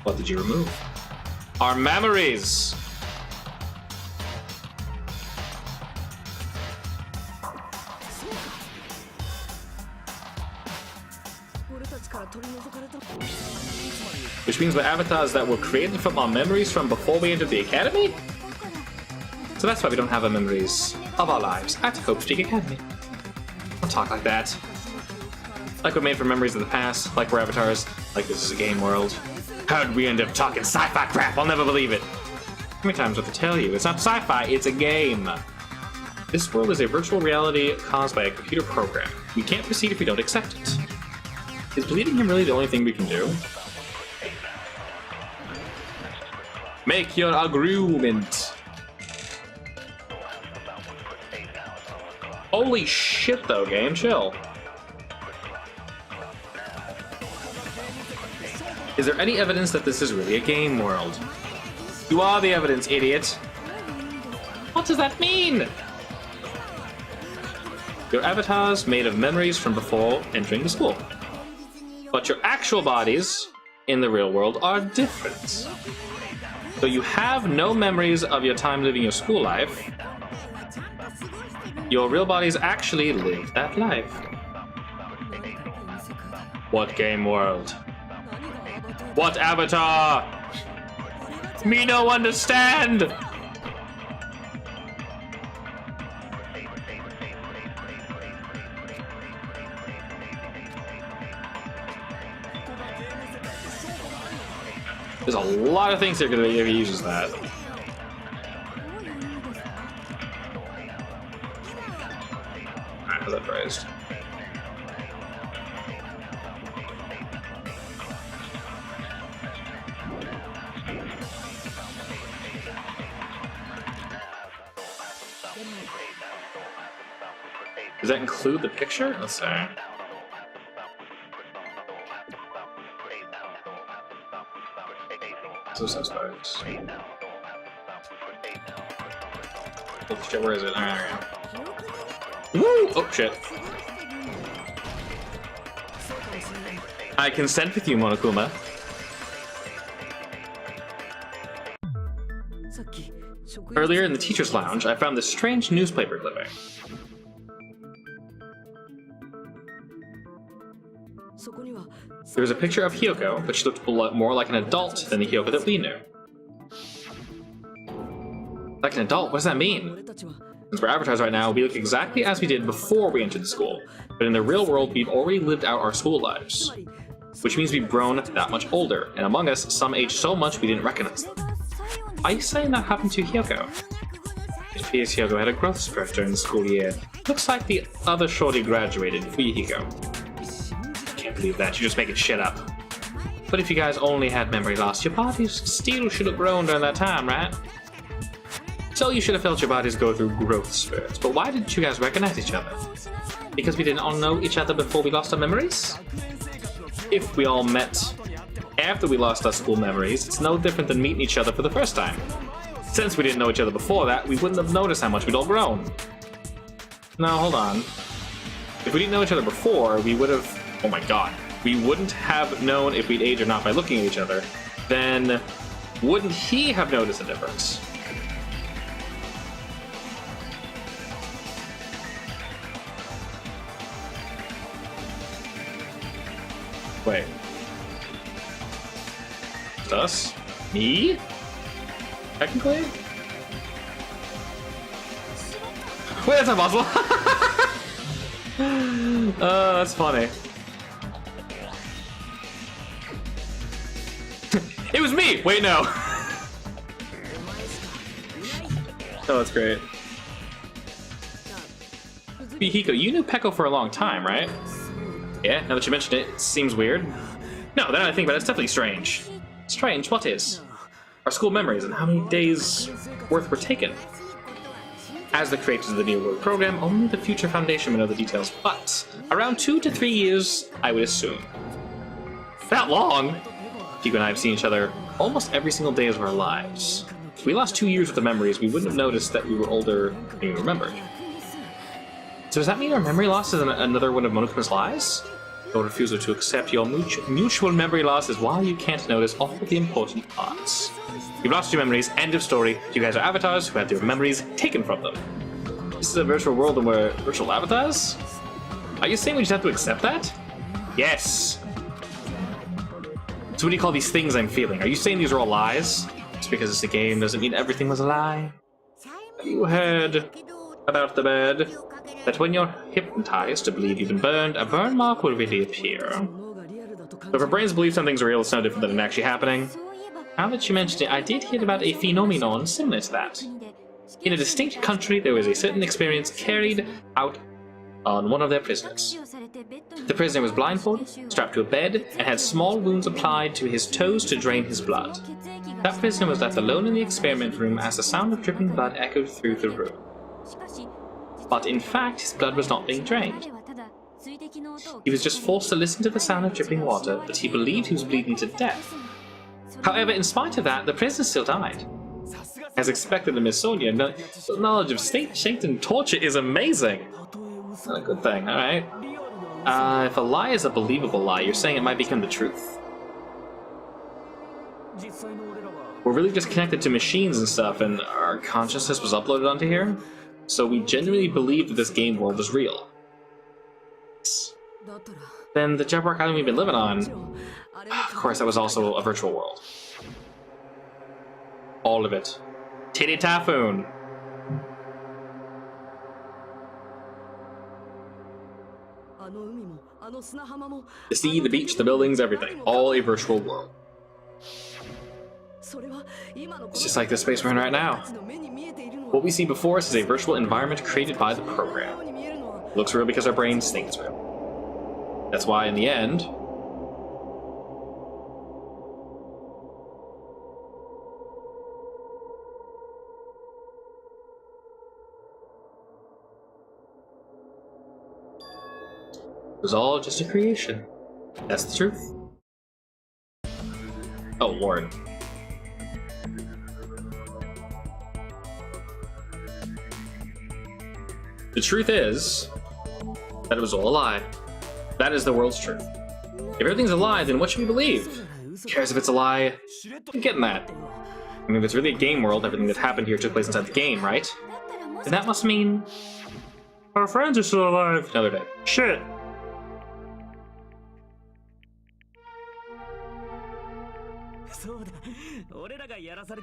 What did you remove? Our memories! Which means we're avatars that were created from our memories from before we entered the academy? So that's why we don't have our memories of our lives at Hope Street Academy. Don't talk like that. Like we're made from memories of the past, like we're avatars, like this is a game world. How did we end up talking sci-fi crap? I'll never believe it. How many times do I have to tell you? It's not sci-fi, it's a game. This world is a virtual reality caused by a computer program. We can't proceed if we don't accept it. Is believing him really the only thing we can do? Make your agreement. Holy shit though, game, chill. Is there any evidence that this is really a game world? You are the evidence, idiot. What does that mean? Your avatars made of memories from before entering the school. But your actual bodies in the real world are different. So you have no memories of your time living your school life. Your real bodies actually live that life. What game world? What avatar? Me no understand! There's a lot of things here gonna be if he uses that. Alright, how's that phrased? Does that include the picture? Let's see. So suspects. Holy shit, where is it? Alright, there we go. Woo! Oh shit. I consent with you, Monokuma. Earlier in the teacher's lounge, I found this strange newspaper clipping. There was a picture of Hyoko, but she looked more like an adult than the Hyoko that we knew. Like an adult? What does that mean? Since we're advertised right now, we look exactly as we did before we entered the school, but in the real world, we've already lived out our school lives. Which means we've grown that much older, and among us, some aged so much we didn't recognize them. Are you saying that happened to Hyoko? It appears Hyoko had a growth spurt during the school year. Looks like the other shorty graduated, Fuyuhiko. Can't believe that, you're just making shit up. But if you guys only had memory loss, your bodies still should have grown during that time, right? So you should have felt your bodies go through growth spurts, but why didn't you guys recognize each other? Because we didn't all know each other before we lost our memories? If we all met after we lost our school memories, it's no different than meeting each other for the first time. Since we didn't know each other before that, we wouldn't have noticed how much we'd all grown. No, hold on. If we didn't know each other before, we would have... Oh my god. We wouldn't have known if we'd age or not by looking at each other. Then, wouldn't he have noticed a difference? Wait. It's us? Me? Technically? Wait, that's not possible! That's funny. It was me! Wait, no. Oh, that's great. Hiko, you knew Peko for a long time, right? Yeah, now that you mention it, it seems weird. No, then I think about it, it's definitely strange. Strange? What is? Our school memories and how many days worth were taken. As the creators of the New World program, only the Future Foundation would know the details, but around 2 to 3 years, I would assume. That long? Hiko and I have seen each other almost every single day of our lives. If we lost 2 years worth of memories, we wouldn't have noticed that we were older than we remembered. So does that mean our memory loss is another one of Monokuma's lies? Your refusal to accept your mutual memory loss is why you can't notice all the important parts. You've lost your memories, end of story. You guys are avatars who had their memories taken from them. This is a virtual world and we're virtual avatars? Are you saying we just have to accept that? Yes! So what do you call these things I'm feeling? Are you saying these are all lies? Just because it's a game doesn't mean everything was a lie? You heard about the bird? That when you're hypnotized to believe you've been burned, a burn mark will really appear. So if our brains believe something's real, it's no different than it actually happening. Now that you mentioned it, I did hear about a phenomenon similar to that. In a distinct country, there was a certain experience carried out on one of their prisoners. The prisoner was blindfolded, strapped to a bed, and had small wounds applied to his toes to drain his blood. That prisoner was left alone in the experiment room as the sound of dripping blood echoed through the room. But in fact, his blood was not being drained. He was just forced to listen to the sound of dripping water, but he believed he was bleeding to death. However, in spite of that, the prisoner still died. As expected of Miss Sonia, knowledge of state-shaped and torture is amazing. Not a good thing, alright. If a lie is a believable lie, you're saying it might become the truth. We're really just connected to machines and stuff, and our consciousness was uploaded onto here. So we genuinely believe that this game world is real. Then the Jailbreak island we've been living on, Of course, that was also a virtual world. All of it. Titty Typhoon. The sea, the beach, the buildings, everything. All a virtual world. It's just like the space we're in right now. What we see before us is a virtual environment created by the program. It looks real because our brains think it's real. That's why, in the end, it was all just a creation. That's the truth. Oh, Lord. The truth is that it was all a lie. That is the world's truth. If everything's a lie, then what should we believe? Who cares if it's a lie? I'm getting that. I mean, if it's really a game world, everything that happened here took place inside the game, right? Then that must mean our friends are still alive. No, they're dead. Shit.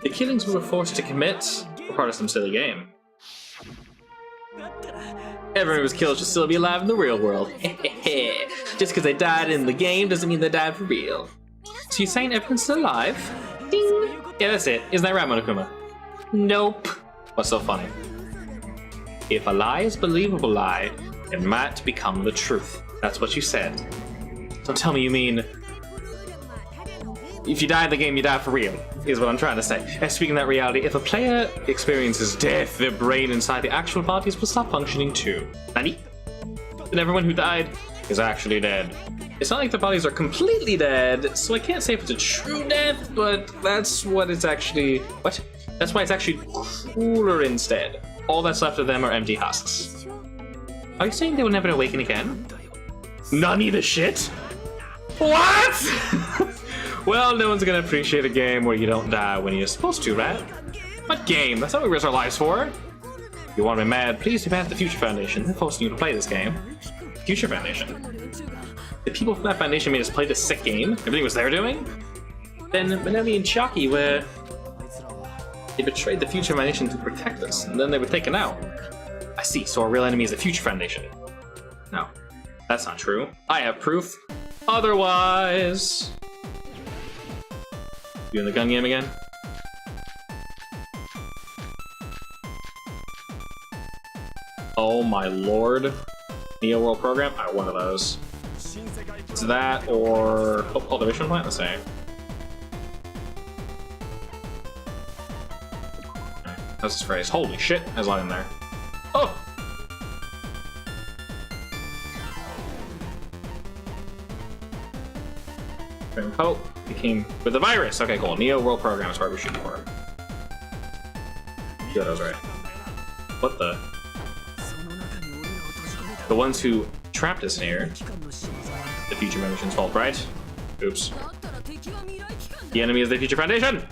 The killings we were forced to commit were part of some silly game. Everyone who was killed should still be alive in the real world. Just because they died in the game doesn't mean they died for real. So you're saying everyone's still alive? Ding! Yeah, that's it. Isn't that right, Monokuma? Nope. What's so funny? If a lie is a believable lie, it might become the truth. That's what you said. Don't tell me you mean if you die in the game, you die for real, is what I'm trying to say. And speaking of that reality, if a player experiences death, their brain inside the actual bodies will stop functioning too. Nani? And everyone who died is actually dead. It's not like the bodies are completely dead, so I can't say if it's a true death, but that's what it's actually... What? That's why it's actually cooler instead. All that's left of them are empty husks. Are you saying they will never awaken again? Nani the shit? What? Well, no one's gonna appreciate a game where you don't die when you're supposed to, right? What game? That's not what we risk our lives for. If you want to be mad, please demand the Future Foundation. They're forcing you to play this game. Future Foundation? The people from that foundation made us play this sick game? Everything was they're doing? Then Minami and Chiaki were... They betrayed the Future Foundation to protect us, and then they were taken out. I see, so our real enemy is the Future Foundation. No, that's not true. I have proof. Otherwise... You in the gun game again? Oh my lord. Neo World Program? I one of those. It's that or Cultivation Plant? The same. How's this phrase? Holy shit, there's a lot in there. Oh! Hope became with the virus. Okay, cool. Neo World Program is where we're shooting for. Yeah, that was right. What the? The ones who trapped us in here. The Future Foundation's fault, right? Oops. The enemy is the Future Foundation!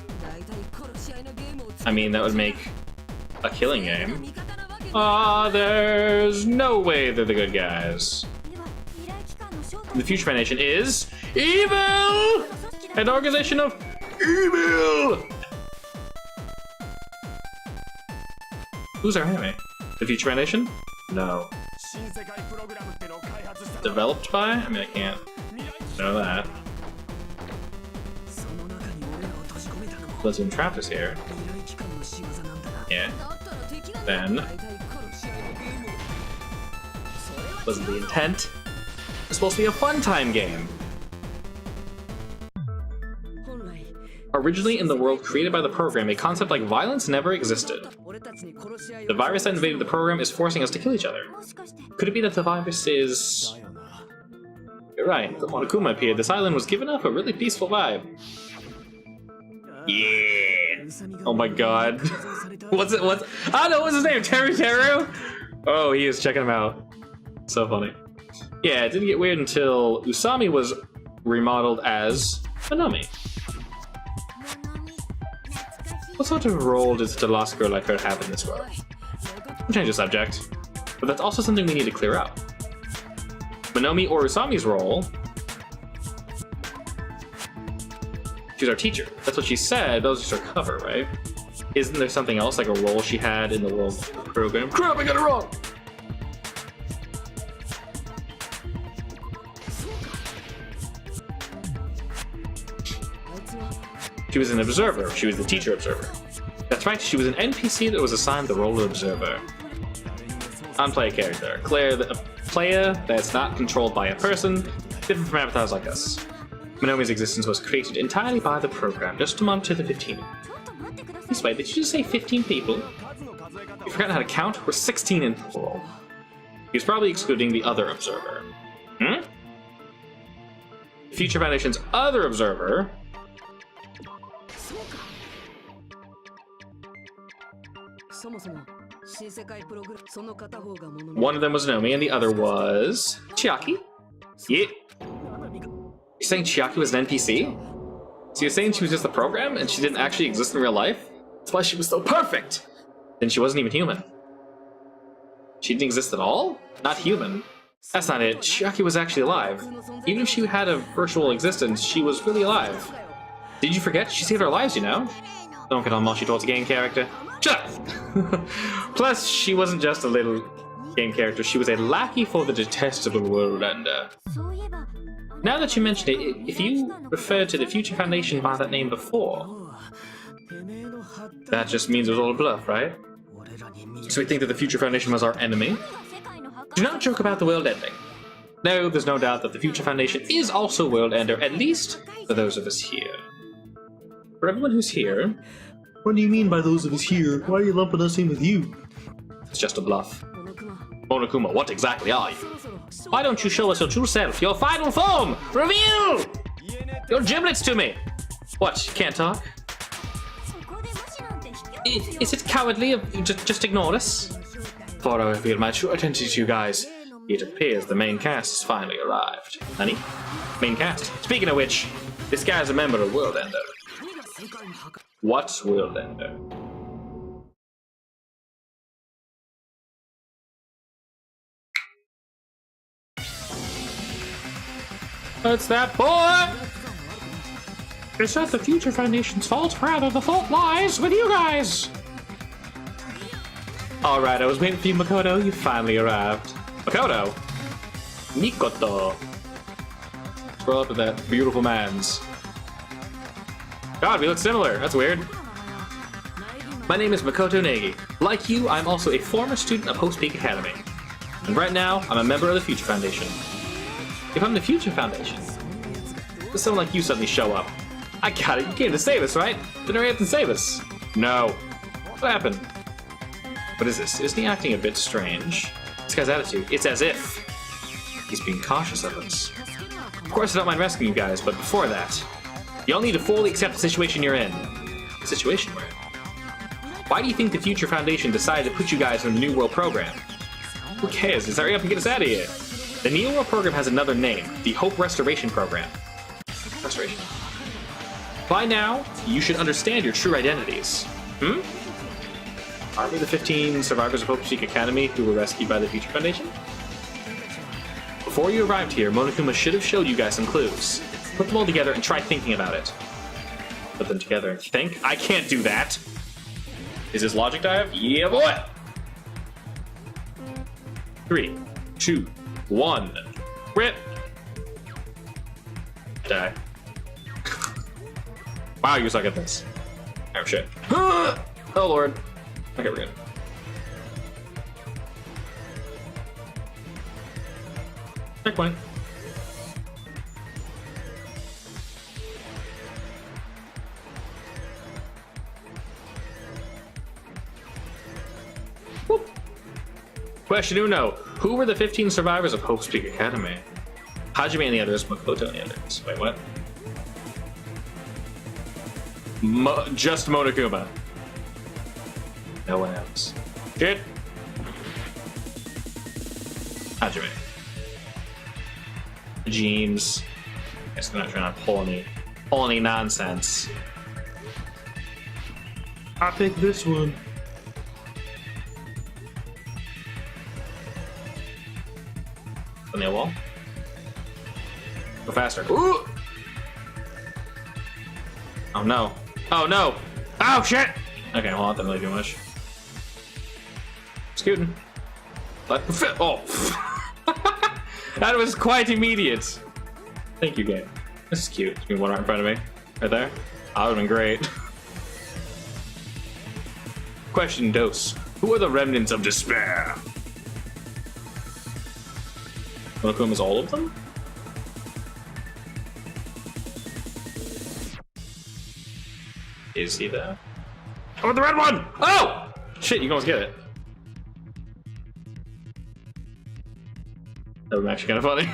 I mean, that would make a killing game. There's no way they're the good guys. The Future Foundation is evil! An organization of evil! Who's our enemy? The Future Foundation? No. Developed by? I mean, I can't know that. Let's entrap us here. Yeah. Then... wasn't the intent. It's supposed to be a fun time game. Originally in the world created by the program, a concept like violence never existed. The virus that invaded the program is forcing us to kill each other. Could it be that the virus is... You're right, the Monokuma appeared. This island was giving off a really peaceful vibe. Yeah! Oh my god. What's I don't know, what's his name? Teru? Oh, he is checking him out. So funny. Yeah, it didn't get weird until Usami was remodeled as Minami. What sort of role does the lost girl like her have in this world? We'll change the subject, but that's also something we need to clear up. Minami or Usami's role She was our teacher. That's what she said. That was just her cover, right? Isn't there something else, like a role she had in the world program? Crap, I got it wrong! She was an observer. She was the teacher observer. That's right, she was an NPC that was assigned the role of observer. On-player character. A player that's not controlled by a person, different from avatars like us. Monomi's existence was created entirely by the program, just to monitor the 15. Wait, did you just say 15 people? You've forgotten how to count? We're 16 in plural. He's probably excluding the other observer. Hmm? Future Foundation's other observer... One of them was Nomi, and the other was... Chiaki? Yeah. You're saying Chiaki was an NPC? So you're saying she was just a program, and she didn't actually exist in real life? That's why she was so perfect! Then she wasn't even human. She didn't exist at all? Not human. That's not it. Chiaki was actually alive. Even if she had a virtual existence, she was really alive. Did you forget? She saved our lives, you know? Don't get on mushy towards a game character. Shut up! Plus, she wasn't just a little game character, she was a lackey for the detestable World Ender. Now that you mention it, if you referred to the Future Foundation by that name before, that just means it was all a bluff, right? So we think that the Future Foundation was our enemy? Do not joke about the world ending. No, there's no doubt that the Future Foundation is also World Ender, at least for those of us here. For everyone who's here... What do you mean by those of us here? Why are you lumping us in with you? It's just a bluff. Monokuma, what exactly are you? Why don't you show us your true self, your final form? Reveal! Your giblets to me! What, you can't talk? Is it cowardly of you just ignore us? Before I reveal my true identity to you guys, it appears the main cast has finally arrived. Nani? Main cast? Speaking of which, this guy's a member of World Ender. What's World Ender? It's that boy! It's not the Future Foundation's fault, rather the fault lies with you guys! Alright, I was waiting for you, Makoto. You finally arrived. Makoto? Mikoto. Scroll up to that beautiful man's. God, we look similar. That's weird. My name is Makoto Negi. Like you, I'm also a former student of Host Peak Academy. And right now, I'm a member of the Future Foundation. If I'm the Future Foundation, does someone like you suddenly show up? I got it. You came to save us, right? Didn't hurry up and save us. No. What happened? What is this? Isn't he acting a bit strange? This guy's attitude, it's as if he's being cautious of us. Of course, I don't mind rescuing you guys, but before that, you'll need to fully accept the situation you're in. The situation we're in? Why do you think the Future Foundation decided to put you guys in the New World program? Who cares? Just hurry up and get us out of here. The New World program has another name, the Hope Restoration Program. Restoration. By now, you should understand your true identities. Aren't we the 15 survivors of Hope Peak Academy who were rescued by the Future Foundation? Before you arrived here, Monokuma should have showed you guys some clues. Put them all together and try thinking about it. Put them together and think? I can't do that! Is this logic dive? Yeah, boy! 3, 2, 1. Rip! Die. Wow, you suck at this. Oh, shit. Oh, Lord. Okay, we're good. Checkpoint. Whoop. Question uno. Who were the 15 survivors of Hope's Peak Academy? Hajime and the others, Makoto and the others. Wait, what? Just Monokuma. No one else. Shit. Hajime. James. I guess they're not trying to pull any nonsense. I'll pick this one. On the wall. Go faster. Ooh! Oh no. Oh no! Oh shit! Okay, well, not that really do much. Scooting. But oh, that was quite immediate. Thank you, game. This is cute. Give me one right in front of me, right there. That would have been great. Question dose. Who are the remnants of despair? One of whom is all of them? Is he there? Oh, the red one! Oh! Shit, you can almost get it. That would be actually kind of funny.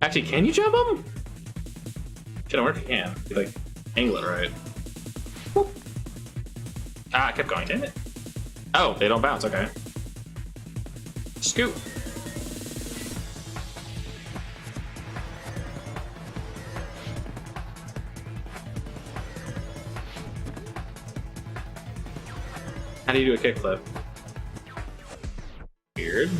Actually, can you jump him? Shit, I wonder if you can. You like angle it right. Whoop. Ah, I kept going, damn it. Oh, they don't bounce, okay. Scoot. How do you do a kickflip? Weird.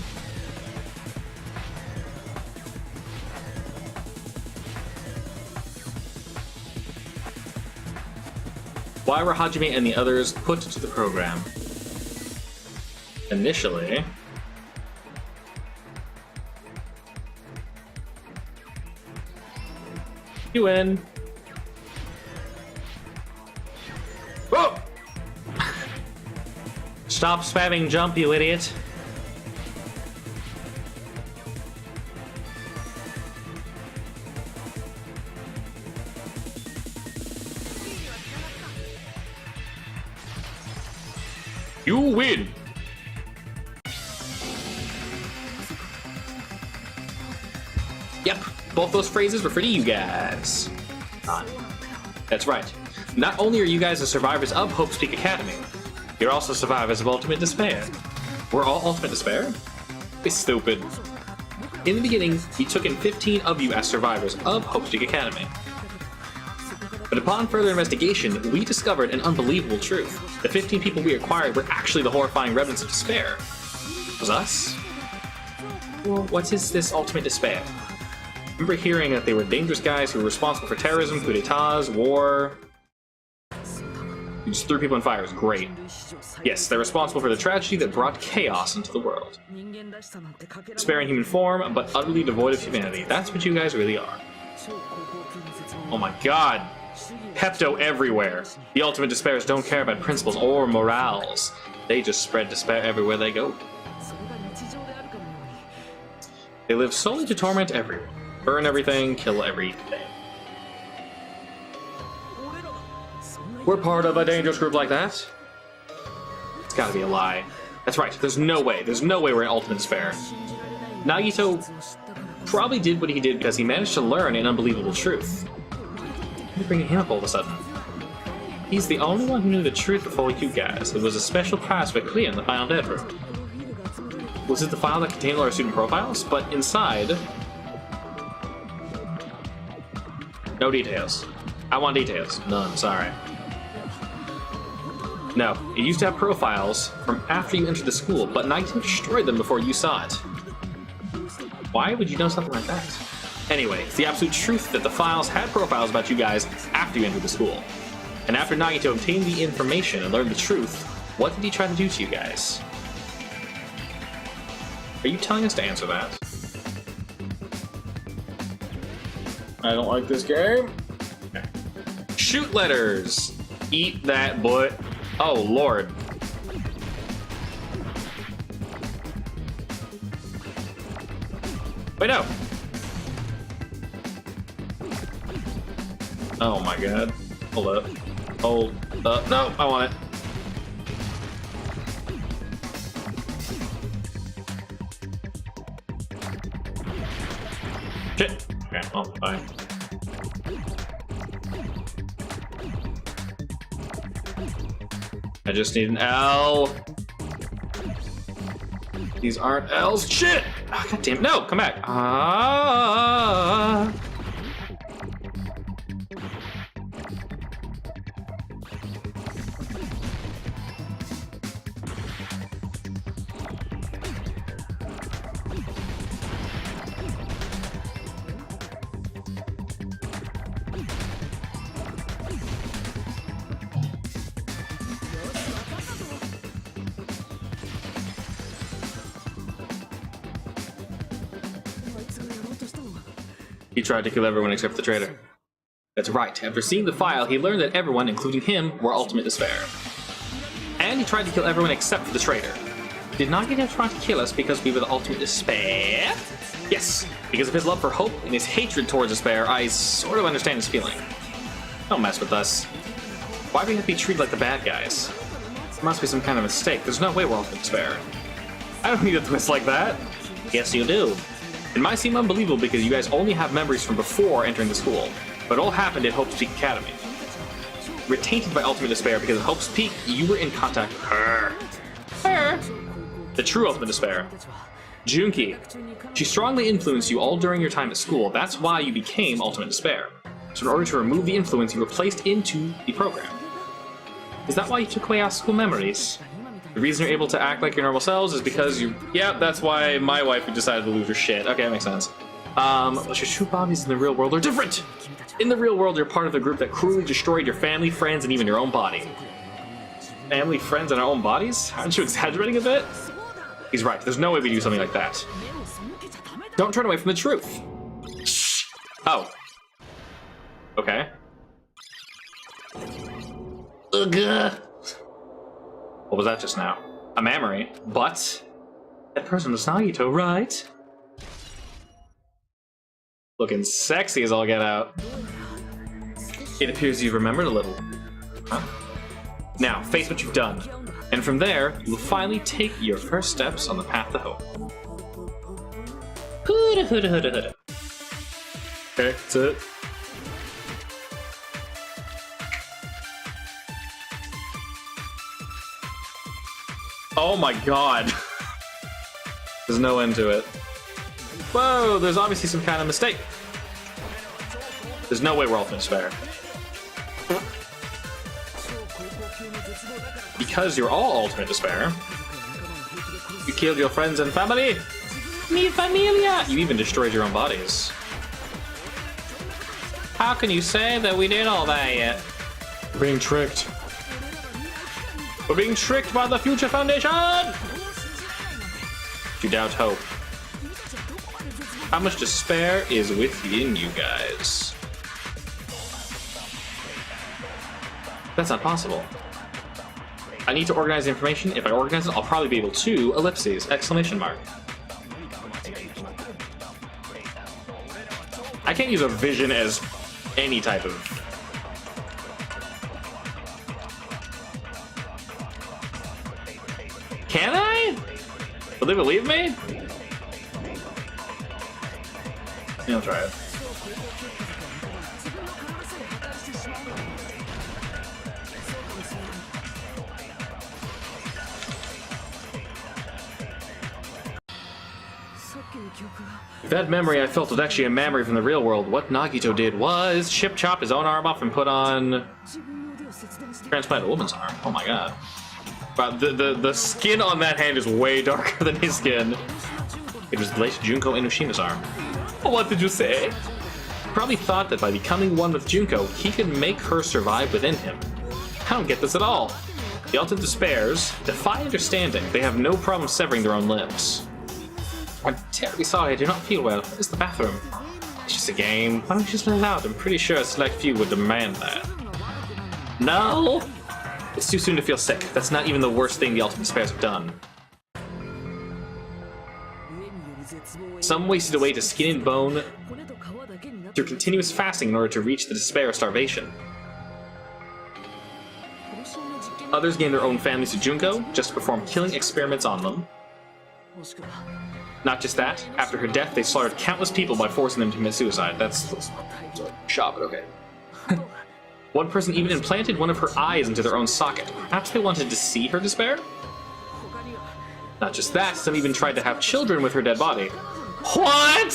Why were Hajime and the others put to the program? Initially, you win. Whoa! Stop spamming jump, you idiot. You win! Yep, both those phrases refer to you guys. That's right. Not only are you guys the survivors of Hope's Peak Academy, you're also survivors of Ultimate Despair. We're all Ultimate Despair? It's stupid. In the beginning, we took in 15 of you as survivors of Hope's Peak Academy. But upon further investigation, we discovered an unbelievable truth. The 15 people we acquired were actually the horrifying remnants of despair. It was us? Well, what is this Ultimate Despair? I remember hearing that they were dangerous guys who were responsible for terrorism, coup d'etats, war. You just threw people in fire. It was great. Yes, they're responsible for the tragedy that brought chaos into the world. Despair in human form, but utterly devoid of humanity. That's what you guys really are. Oh my god. Pepto everywhere. The Ultimate Despairs don't care about principles or morals. They just spread despair everywhere they go. They live solely to torment everyone. Burn everything, kill everything. We're part of a dangerous group like that? It's gotta be a lie. That's right, there's no way we're in Ultimate Despair. Nagito probably did what he did because he managed to learn an unbelievable truth. You're bringing him up all of a sudden. He's the only one who knew the truth before you guys. It was a special pass for Clea in the final dead room. Was it the file that contained all our student profiles? But inside... no details. I want details. None, sorry. No, it used to have profiles from after you entered the school, but Nagito destroyed them before you saw it. Why would you know something like that? Anyway, it's the absolute truth that the files had profiles about you guys after you entered the school. And after Nagito obtained the information and learned the truth, what did he try to do to you guys? Are you telling us to answer that? I don't like this game. Okay. Shoot letters! Eat that butt. Oh, Lord. Wait, no. Oh my god. Hold up. Hold up. No, I want it. Shit. Okay, well, fine. I just need an L. These aren't L's. Shit! Oh, god damn it. No, come back. Ah. He tried to kill everyone except the traitor. That's right. After seeing the file, he learned that everyone, including him, were ultimate despair. And he tried to kill everyone except for the traitor. Did Nagito try to kill us because we were the ultimate despair? Yes, because of his love for hope and his hatred towards despair, I sort of understand his feeling. Don't mess with us. Why do we have to be treated like the bad guys? There must be some kind of mistake. There's no way we're ultimate despair. I don't need a twist like that. Yes, you do. It might seem unbelievable because you guys only have memories from before entering the school, but it all happened at Hope's Peak Academy. You were tainted by ultimate despair because at Hope's Peak, you were in contact with her. Her? The true ultimate despair. Junki. She strongly influenced you all during your time at school. That's why you became ultimate despair. So in order to remove the influence, you were placed into the program. Is that why you took away our school memories? The reason you're able to act like your normal selves is because you... Yeah, that's why my wife decided to lose her shit. Okay, that makes sense. But your true bodies in the real world are different! In the real world, you're part of the group that cruelly destroyed your family, friends, and even your own body. Family, friends, and our own bodies? Aren't you exaggerating a bit? He's right. There's no way we do something like that. Don't turn away from the truth. Shh. Oh. Okay. Ugh. What was that just now? A memory. But that person was Nagito, right? Looking sexy as all get out. It appears you've remembered a little. Huh? Now, face what you've done. And from there, you will finally take your first steps on the path to hope. Hooda hooda hooda hooda. Okay, that's it. Oh my god. There's no end to it. Whoa, there's obviously some kind of mistake. There's no way we're ultimate despair. Because you're all ultimate despair. You killed your friends and family. Mi familia. You even destroyed your own bodies. How can you say that we did all that yet? We're being tricked. We're being tricked by the Future Foundation! You doubt hope. How much despair is within you guys? That's not possible. I need to organize the information. If I organize it, I'll probably be able to... Ellipses! Exclamation mark. I can't use a vision as any type of... Can I? Will they believe me? Yeah, I'll try it. If that memory I felt was actually a memory from the real world, what Nagito did was chop his own arm off and put on transplant a woman's arm. Oh my god. Wow, the skin on that hand is way darker than his skin. It was related to Junko Inoshima's arm. What did you say? Probably thought that by becoming one with Junko, he could make her survive within him. I don't get this at all. The ultimate despairs defy understanding. They have no problem severing their own limbs. I'm terribly sorry, I do not feel well. It's the bathroom. It's just a game. Why don't you just let it out? I'm pretty sure a select few would demand that. No! It's too soon to feel sick. That's not even the worst thing the ultimate despairs have done. Some wasted away to skin and bone through continuous fasting in order to reach the despair of starvation. Others gained their own families to Junko just to perform killing experiments on them. Not just that, after her death, they slaughtered countless people by forcing them to commit suicide. That's shot, but okay. One person even implanted one of her eyes into their own socket. Perhaps they wanted to see her despair? Not just that, some even tried to have children with her dead body. What?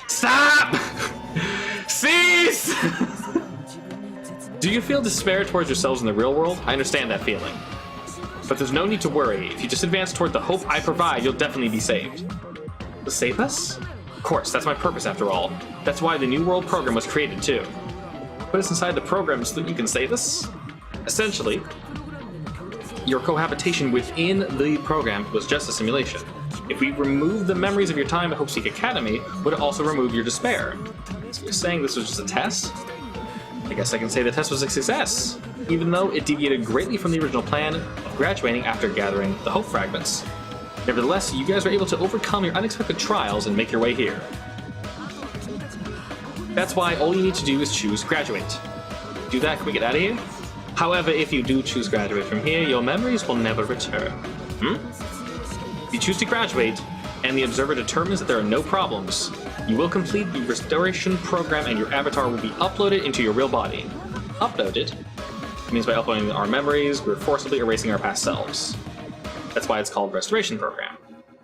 Stop! Cease! Do you feel despair towards yourselves in the real world? I understand that feeling. But there's no need to worry. If you just advance toward the hope I provide, you'll definitely be saved. To save us? Of course, that's my purpose after all. That's why the New World program was created too. Put us inside the program so that you can save us? Essentially, your cohabitation within the program was just a simulation. If we remove the memories of your time at Hope Seek Academy, would it also remove your despair? So you're saying this was just a test? I guess I can say the test was a success, even though it deviated greatly from the original plan of graduating after gathering the Hope Fragments. Nevertheless, you guys were able to overcome your unexpected trials and make your way here. That's why all you need to do is choose Graduate. Do that, can we get out of here? However, if you do choose Graduate from here, your memories will never return. If you choose to graduate, and the observer determines that there are no problems, you will complete the restoration program and your avatar will be uploaded into your real body. Uploaded means by uploading our memories, we're forcibly erasing our past selves. That's why it's called Restoration Program.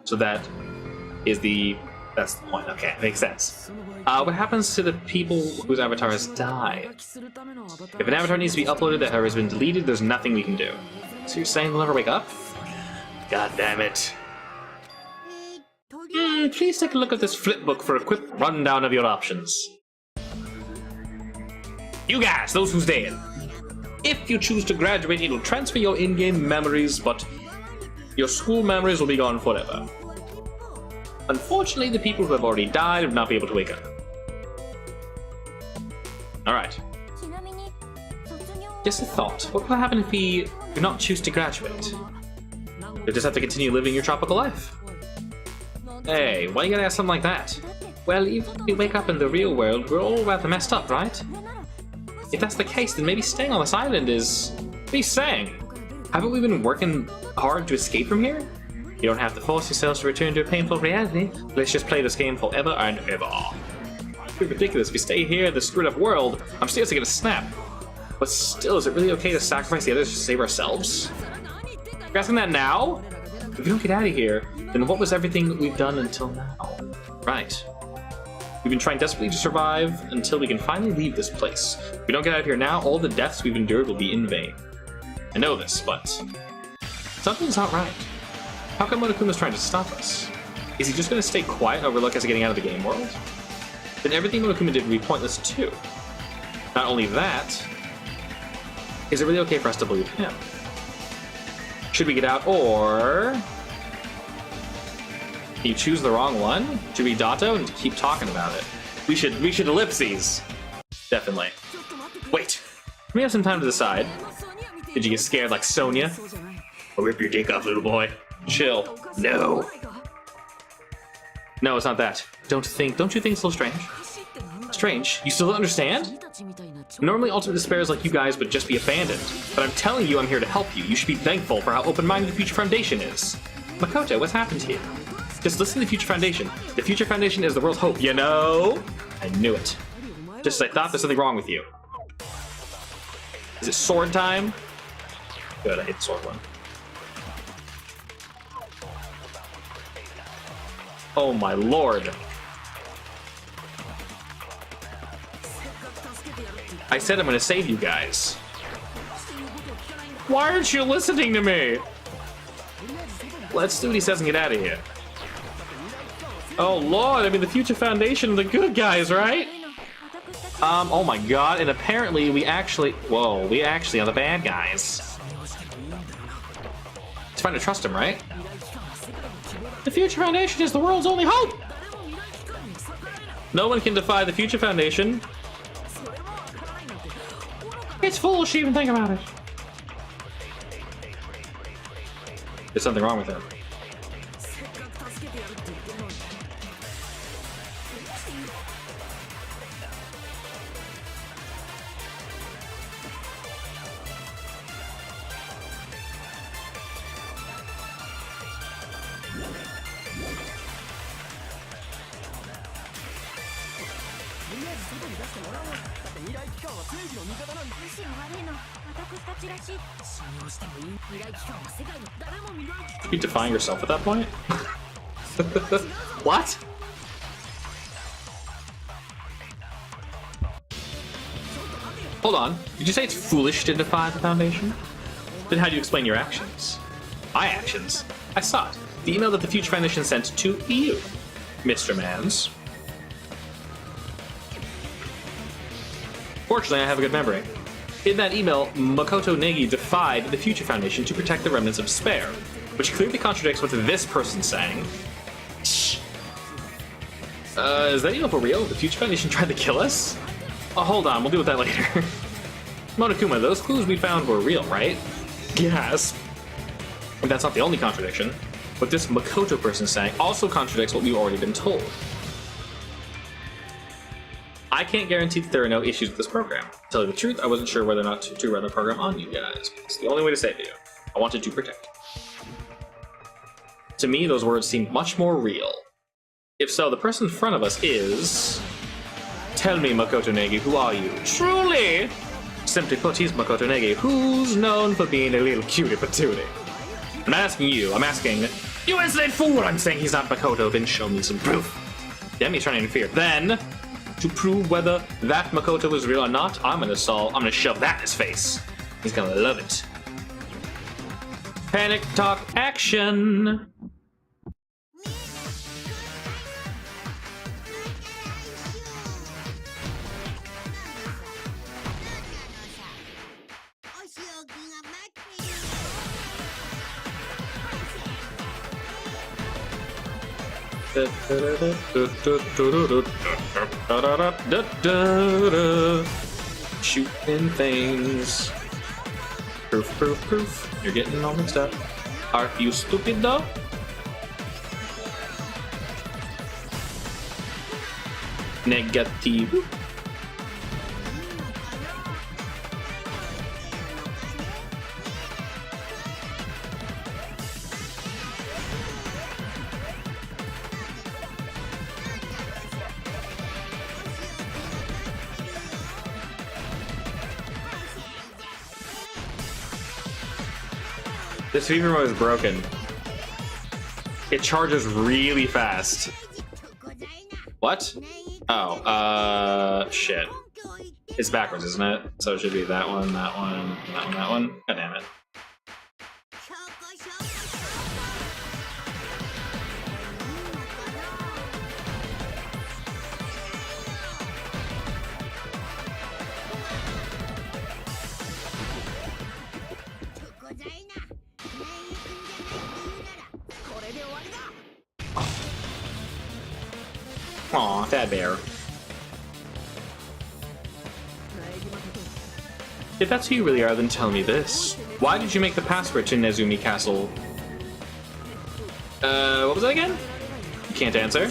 So that's the point. Okay, makes sense. What happens to the people whose avatars die? If an avatar needs to be uploaded that has been deleted, there's nothing we can do. So you're saying they'll never wake up? God damn it. Please take a look at this flipbook for a quick rundown of your options. You guys, those who's dead. If you choose to graduate, it'll transfer your in-game memories, but your school memories will be gone forever. Unfortunately, the people who have already died will not be able to wake up. Alright. Just a thought. What will happen if we do not choose to graduate? You'll just have to continue living your tropical life. Hey, why you gotta ask something like that? Well, even if we wake up in the real world, we're all rather messed up, right? If that's the case, then maybe staying on this island is... What are you saying? Haven't we been working hard to escape from here? You don't have to force yourselves to return to a painful reality. Let's just play this game forever and ever. It'd be ridiculous if we stay here in this screwed up world. I'm seriously gonna snap. But still, is it really okay to sacrifice the others to save ourselves? You're asking that now? If we don't get out of here, then what was everything we've done until now? Right. We've been trying desperately to survive until we can finally leave this place. If we don't get out of here now, all the deaths we've endured will be in vain. I know this, but something's not right. How come Monokuma's trying to stop us? Is he just going to stay quiet and overlook us getting out of the game world? Then everything Monokuma did would be pointless too. Not only that, is it really okay for us to believe him? Should we get out, or... Can you choose the wrong one? Should we Dato and keep talking about it? We should ellipses. Definitely. Wait. We have some time to decide. Did you get scared like Sonya? Or rip your dick off, little boy. Chill. No. No, it's not that. Don't you think it's a little strange? Strange? You still don't understand? Normally ultimate despairs like you guys would just be abandoned. But I'm telling you I'm here to help you. You should be thankful for how open-minded the Future Foundation is. Makoto, what's happened to you? Just listen to the Future Foundation. The Future Foundation is the world's hope, you know? I knew it. Just as I thought, there's something wrong with you. Is it sword time? Good, I hate the sword one. Oh my lord. I said I'm gonna save you guys. Why aren't you listening to me? Let's do what he says and get out of here. Oh lord, I mean the Future Foundation are the good guys, right? Oh my god, and apparently we actually are the bad guys. It's fine to trust him, right? The Future Foundation is the world's only hope! No one can defy the Future Foundation. It's foolish to even think about it. There's something wrong with him. You define yourself at that point? What? Hold on. Did you say it's foolish to defy the Foundation? Then how do you explain your actions? My actions? I saw it. The email that the Future Foundation sent to you, Mr. Mans. Fortunately, I have a good memory. In that email, Makoto Negi defied the Future Foundation to protect the remnants of despair, which clearly contradicts what this person's saying. Is that even for real? The Future Foundation tried to kill us? Oh, hold on, we'll deal with that later. Monokuma, those clues we found were real, right? Yes. And that's not the only contradiction. What this Makoto person is saying also contradicts what we've already been told. I can't guarantee that there are no issues with this program. To tell you the truth, I wasn't sure whether or not to run the program on you guys. It's the only way to save you. I wanted to protect you. To me, those words seem much more real. If so, the person in front of us is... Tell me, Makoto Negi, who are you? Truly! Simply put, he's Makoto Negi, who's known for being a little cutie patootie. I'm not asking you, I'm asking... You insolent fool! I'm saying he's not Makoto, then show me some proof. Damn, he's trying to interfere. Then, to prove whether that Makoto is real or not, I'm gonna shove that in his face. He's gonna love it. Panic talk action! Shooting things. Proof. You're getting all mixed up. Aren't you stupid though? Negative. This fever mode is broken. It charges really fast. What? Oh, shit. It's backwards, isn't it? So it should be that one, that one, that one, that one. God damn it. Aw, that bear. If that's who you really are, then tell me this. Why did you make the password to Nezumi Castle? What was that again? You can't answer?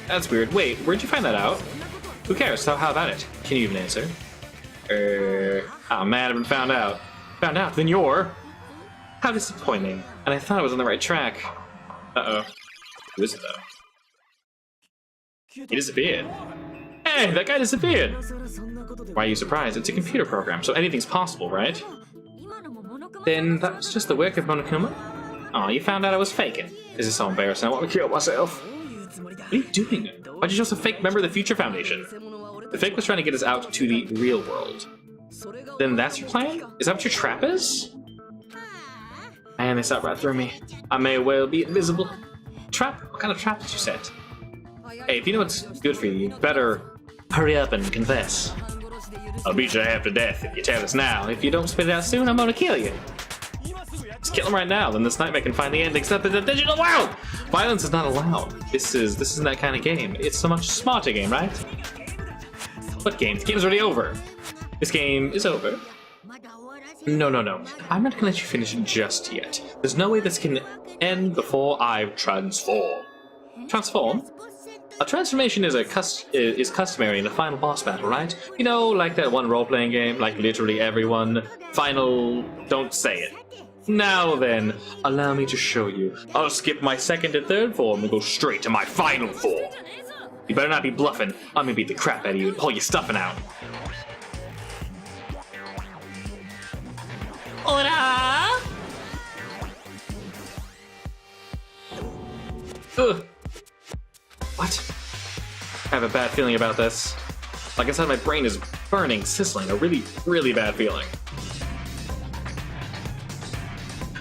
That's weird. Wait, where'd you find that out? Who cares? So how about it? Can you even answer? Oh man, I've been found out. Found out? Then you're... How disappointing. And I thought I was on the right track. Uh-oh. Who is it, though? He disappeared. Hey, that guy disappeared! Why are you surprised? It's a computer program, so anything's possible, right? Then that was just the work of Monokuma? Aw, you found out I was faking. This is so embarrassing, I want to kill myself. What are you doing? Why'd you just a fake member of the Future Foundation? The fake was trying to get us out to the real world. Then that's your plan? Is that what your trap is? Man, they shot right through me. I may well be invisible. Trap? What kind of trap did you set? Hey, if you know what's good for you, you better hurry up and confess. I'll beat your half to death if you tell us now. If you don't spit it out soon, I'm gonna kill you. Let's kill him right now, then this nightmare can find the end except in the digital world! Violence is not allowed. This isn't that kind of game. It's a much smarter game, right? What game? The game's already over. This game is over. No. I'm not gonna let you finish it just yet. There's no way this can end before I transform. Transform? A transformation is customary in the final boss battle, right? You know, like that one role-playing game, like literally everyone. Final... don't say it. Now then, allow me to show you. I'll skip my second and third form and go straight to my final form. You better not be bluffing. I'm gonna beat the crap out of you and pull your stuffing out. Ora! Ugh. What? I have a bad feeling about this. Like I said, my brain is burning, sizzling, a really, really bad feeling.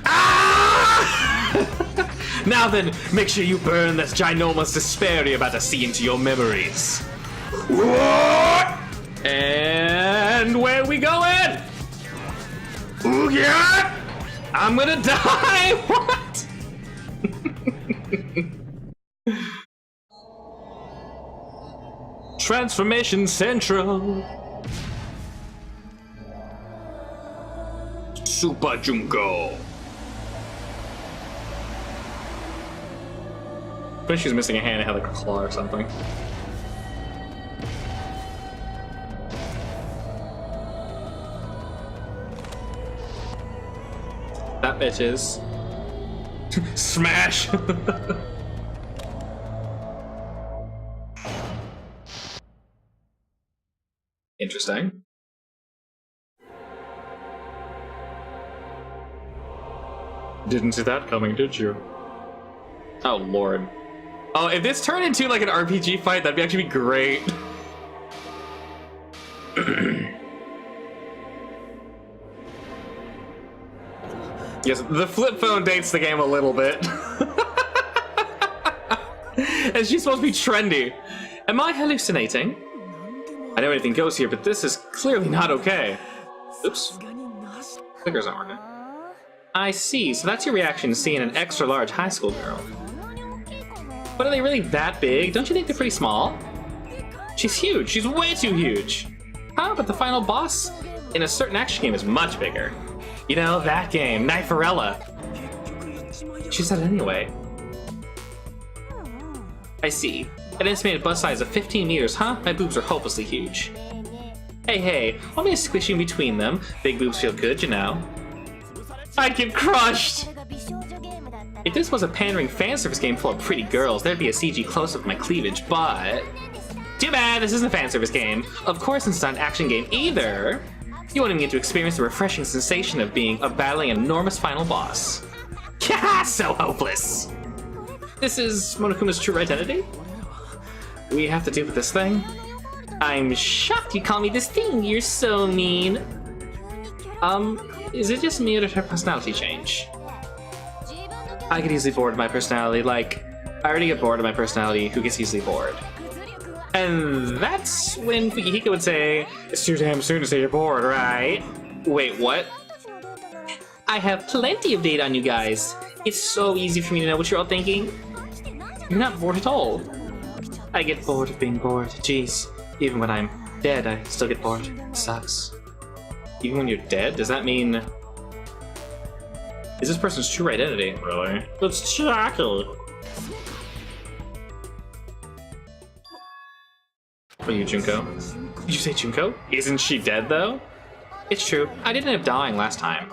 Ah! Now then, make sure you burn this ginormous despair you're about to see into your memories. And where are we going? Ooh, yeah! I'm gonna die! What? Transformation Central. Super Junko. I think she's missing a hand and had like a claw or something. That bitch is. Smash! Interesting. Didn't see that coming, did you? Oh, Lord. Oh, if this turned into like an RPG fight, that'd actually be great. Yes, the flip phone dates the game a little bit. And she's supposed to be trendy. Am I hallucinating? I know anything goes here, but this is clearly not okay. Oops. Clicker's not working. I see, so that's your reaction to seeing an extra large high school girl. But are they really that big? Don't you think they're pretty small? She's huge. She's way too huge. Huh? But the final boss in a certain action game is much bigger. You know, that game, Kniferella. She said it anyway. I see. An estimated bust size of 15 meters, huh? My boobs are hopelessly huge. Hey, want me to squish you in between them? Big boobs feel good, you know. I'd get crushed! If this was a pandering fan service game full of pretty girls, there'd be a CG close-up of my cleavage, but... Too bad, this isn't a fan service game. Of course it's not an action game either. You won't even get to experience the refreshing sensation of battling an enormous final boss. Haha, so hopeless! This is Monokuma's true identity? We have to deal with this thing? I'm shocked you call me this thing, you're so mean. Is it just me or did her personality change? I get easily bored of my personality, like, I already get bored of my personality, who gets easily bored? And that's when Fukihiko would say, it's too damn soon to say you're bored, right? Wait, what? I have plenty of data on you guys. It's so easy for me to know what you're all thinking. You're not bored at all. I get bored of being bored, jeez. Even when I'm dead, I still get bored. It sucks. Even when you're dead? Does that mean... Is this person's true identity? Really? That's shocking. Are you Junko? Did you say Junko? Isn't she dead though? It's true. I didn't end up dying last time.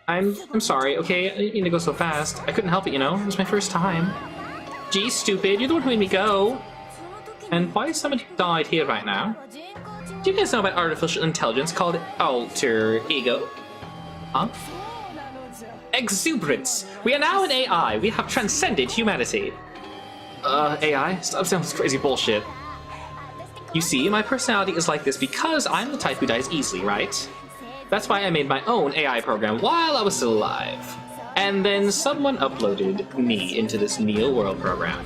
I'm sorry, okay? I didn't mean to go so fast. I couldn't help it, you know? It was my first time. Gee, stupid, you're the one who made me go. And why is somebody who died here right now? Do you guys know about artificial intelligence called alter ego? Huh? Exuberance! We are now an AI. We have transcended humanity. AI? Stop saying this crazy bullshit. You see, my personality is like this because I'm the type who dies easily, right? That's why I made my own AI program while I was still alive. And then someone uploaded me into this Neo World program.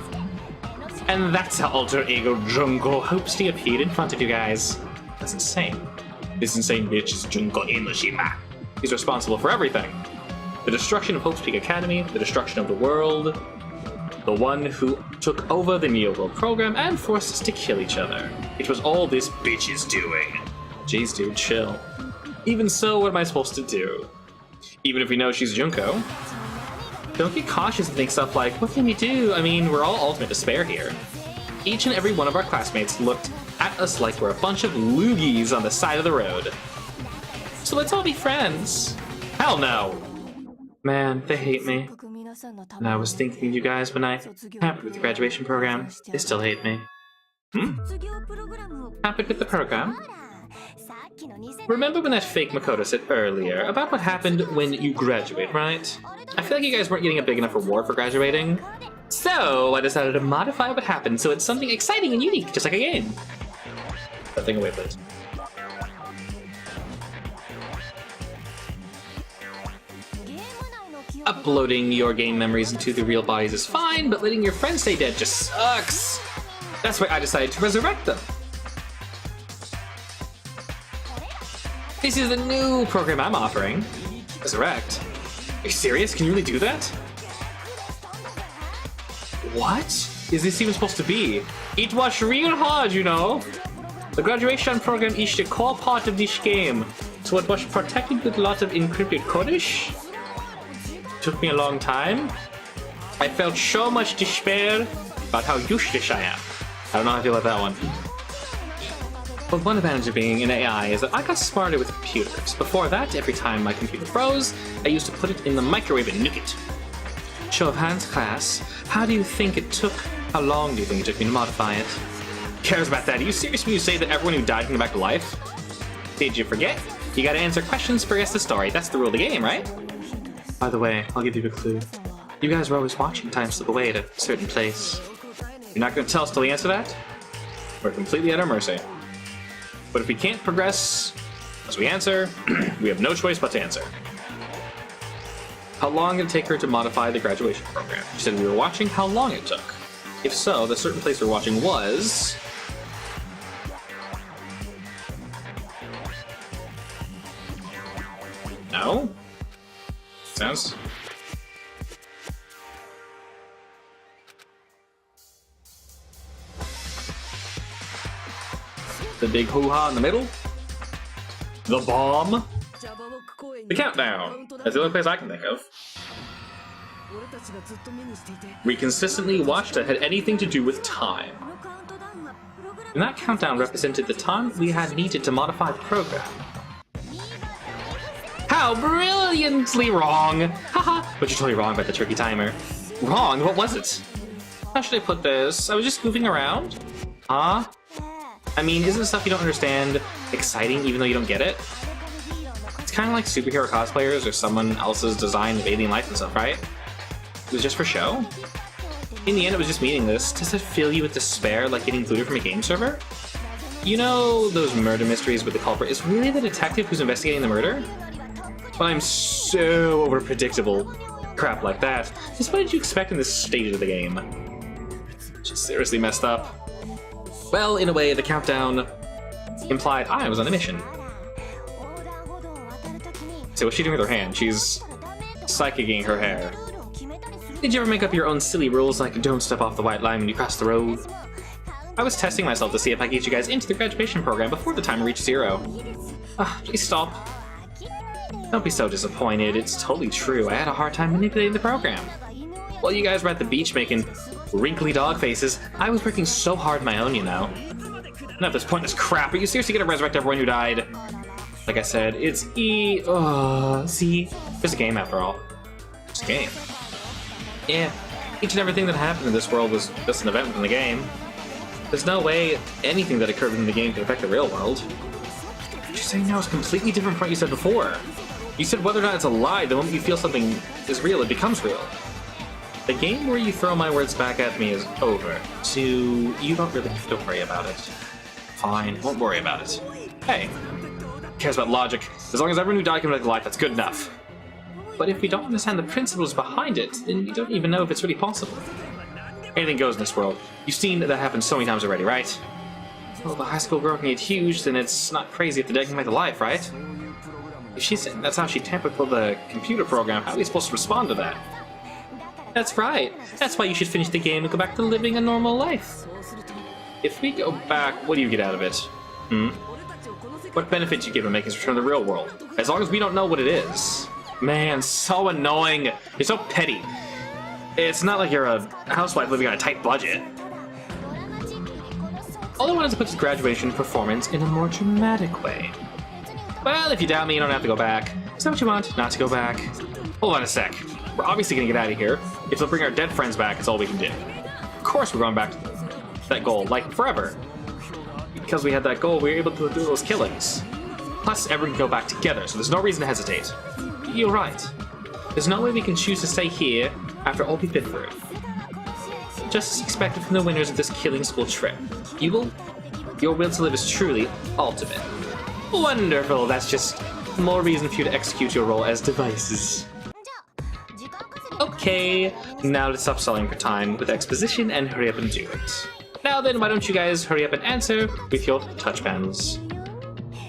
And that's how alter ego Junko hopes to appear in front of you guys. That's insane. This insane bitch is Junko Enoshima. He's responsible for everything. The destruction of Hope's Peak Academy, the destruction of the world, the one who took over the Neo World program and forced us to kill each other. It was all this bitch is doing. Jeez, dude, chill. Even so, what am I supposed to do? Even if we know she's Junko, don't get cautious and think stuff like, what can we do? I mean, we're all ultimate despair here. Each and every one of our classmates looked at us like we're a bunch of loogies on the side of the road. So let's all be friends. Hell no! Man, they hate me. And I was thinking of you guys when I happened with the graduation program. They still hate me. Happened with the program? Remember when that fake Makoto said earlier about what happened when you graduate, right? I feel like you guys weren't getting a big enough reward for graduating. So I decided to modify what happened so it's something exciting and unique, just like a game. That thing away, please. Uploading your game memories into the real bodies is fine, but letting your friends stay dead just sucks. That's why I decided to resurrect them. This is the new program I'm offering. Resurrect? Are you serious? Can you really do that? What is this even supposed to be? It was real hard, you know. The graduation program is the core part of this game, so it was protected with a lot of encrypted codage. Took me a long time. I felt so much despair about how useless I am. I don't know how I feel about that one. But one advantage of being an AI is that I got smarter with computers. Before that, every time my computer froze, I used to put it in the microwave and nuke it. Show of hands, class. How do you think it took? How long do you think it took me to modify it? Who cares about that? Are you serious when you say that everyone who died can come back to life? Did you forget? You gotta answer questions for guess the story. That's the rule of the game, right? By the way, I'll give you a clue. You guys were always watching time slip away at a certain place. You're not gonna tell us till we answer that? We're completely at our mercy. But if we can't progress as we answer, we have no choice but to answer. How long did it take her to modify the graduation program? She said we were watching how long it took. If so, the certain place we were watching was... No? Sounds... The big hoo-ha in the middle? The bomb? The countdown! That's the only place I can think of. We consistently watched that had anything to do with time. And that countdown represented the time we had needed to modify the program. How brilliantly wrong! Haha! But you're totally wrong about the turkey timer. Wrong? What was it? How should I put this? I was just goofing around? Huh? I mean, isn't stuff you don't understand exciting even though you don't get it? It's kind of like superhero cosplayers or someone else's design of alien life and stuff, right? It was just for show? In the end, it was just meaningless. Does it fill you with despair like getting booted from a game server? You know those murder mysteries where the culprit is really the detective who's investigating the murder? But I'm so over-predictable. Crap like that. Just what did you expect in this stage of the game? Just seriously messed up. Well, in a way, the countdown implied I was on a mission. So what's she doing with her hand? She's psychicking her hair. Did you ever make up your own silly rules like don't step off the white line when you cross the road? I was testing myself to see if I could get you guys into the graduation program before the timer reached 0. Please stop. Don't be so disappointed, it's totally true. I had a hard time manipulating the program. While you guys were at the beach making wrinkly dog faces, I was working so hard my own, you know. Enough this pointless crap, are you seriously gonna resurrect everyone who died? Like I said, it's see? There's a game after all. It's a game. Yeah, each and everything that happened in this world was just an event within the game. There's no way anything that occurred within the game could affect the real world. What you're saying now is completely different from what you said before. You said whether or not it's a lie, the moment you feel something is real, it becomes real. The game where you throw my words back at me is over, so you don't really have to worry about it. Fine, won't worry about it. Hey, who cares about logic? As long as everyone who died comes back to life, that's good enough. But if we don't understand the principles behind it, then we don't even know if it's really possible. Anything goes in this world. You've seen that happen so many times already, right? Well, if a high school girl can get huge, then it's not crazy if the dead can come back to life, right? If she's saying that's how she tampered with the computer program, how are we supposed to respond to that? That's right. That's why you should finish the game and go back to living a normal life. If we go back, what do you get out of it? What benefit do you give him making us return to the real world? As long as we don't know what it is. Man, so annoying. You're so petty. It's not like you're a housewife living on a tight budget. All I wanted to put is graduation performance in a more dramatic way. Well, if you doubt me, you don't have to go back. Is that what you want? Not to go back? Hold on a sec. We're obviously gonna get out of here. If they'll bring our dead friends back, it's all we can do. Of course we're going back to that goal, like forever. Because we had that goal, we were able to do those killings. Plus, everyone can go back together, so there's no reason to hesitate. You're right. There's no way we can choose to stay here after all we've been through. Just as expected from the winners of this killing school trip. Your will to live is truly ultimate. Wonderful, that's just more reason for you to execute your role as devices. Okay, now let's stop stalling for time with exposition and hurry up and do it. Now then, why don't you guys hurry up and answer with your touch pens.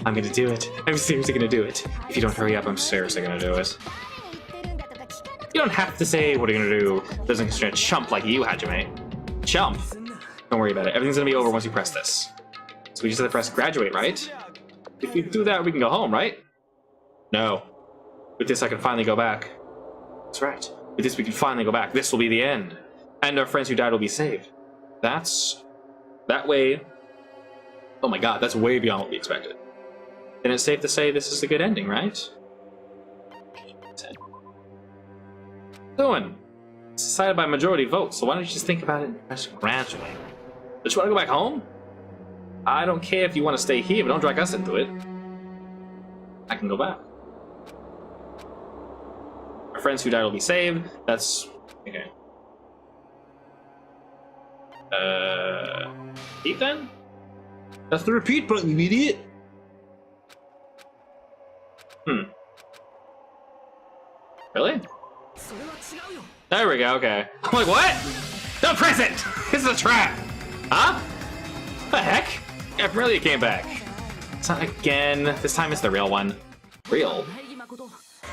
I'm gonna do it. I'm seriously gonna do it. If you don't hurry up, I'm seriously gonna do it. You don't have to say what are you gonna do. Doesn't concern a chump like you, Hajime. Chump? Don't worry about it. Everything's gonna be over once you press this. So we just have to press graduate, right? If we do that, we can go home, right? No. With this, I can finally go back. That's right. With this, we can finally go back. This will be the end. And our friends who died will be saved. That way... Oh my god, that's way beyond what we expected. And it's safe to say this is a good ending, right? Doing. It's decided by majority vote, so why don't you just think about it and press graduate? Don't you want to go back home? I don't care if you want to stay here, but don't drag us into it. I can go back. Our friends who died will be saved. That's... okay. Keep then? That's the repeat button, you idiot! Really? There we go, okay. I'm like, what? Don't press it! This is a trap! Huh? The heck? Yeah, really it came back. It's not again. This time it's the real one. Real?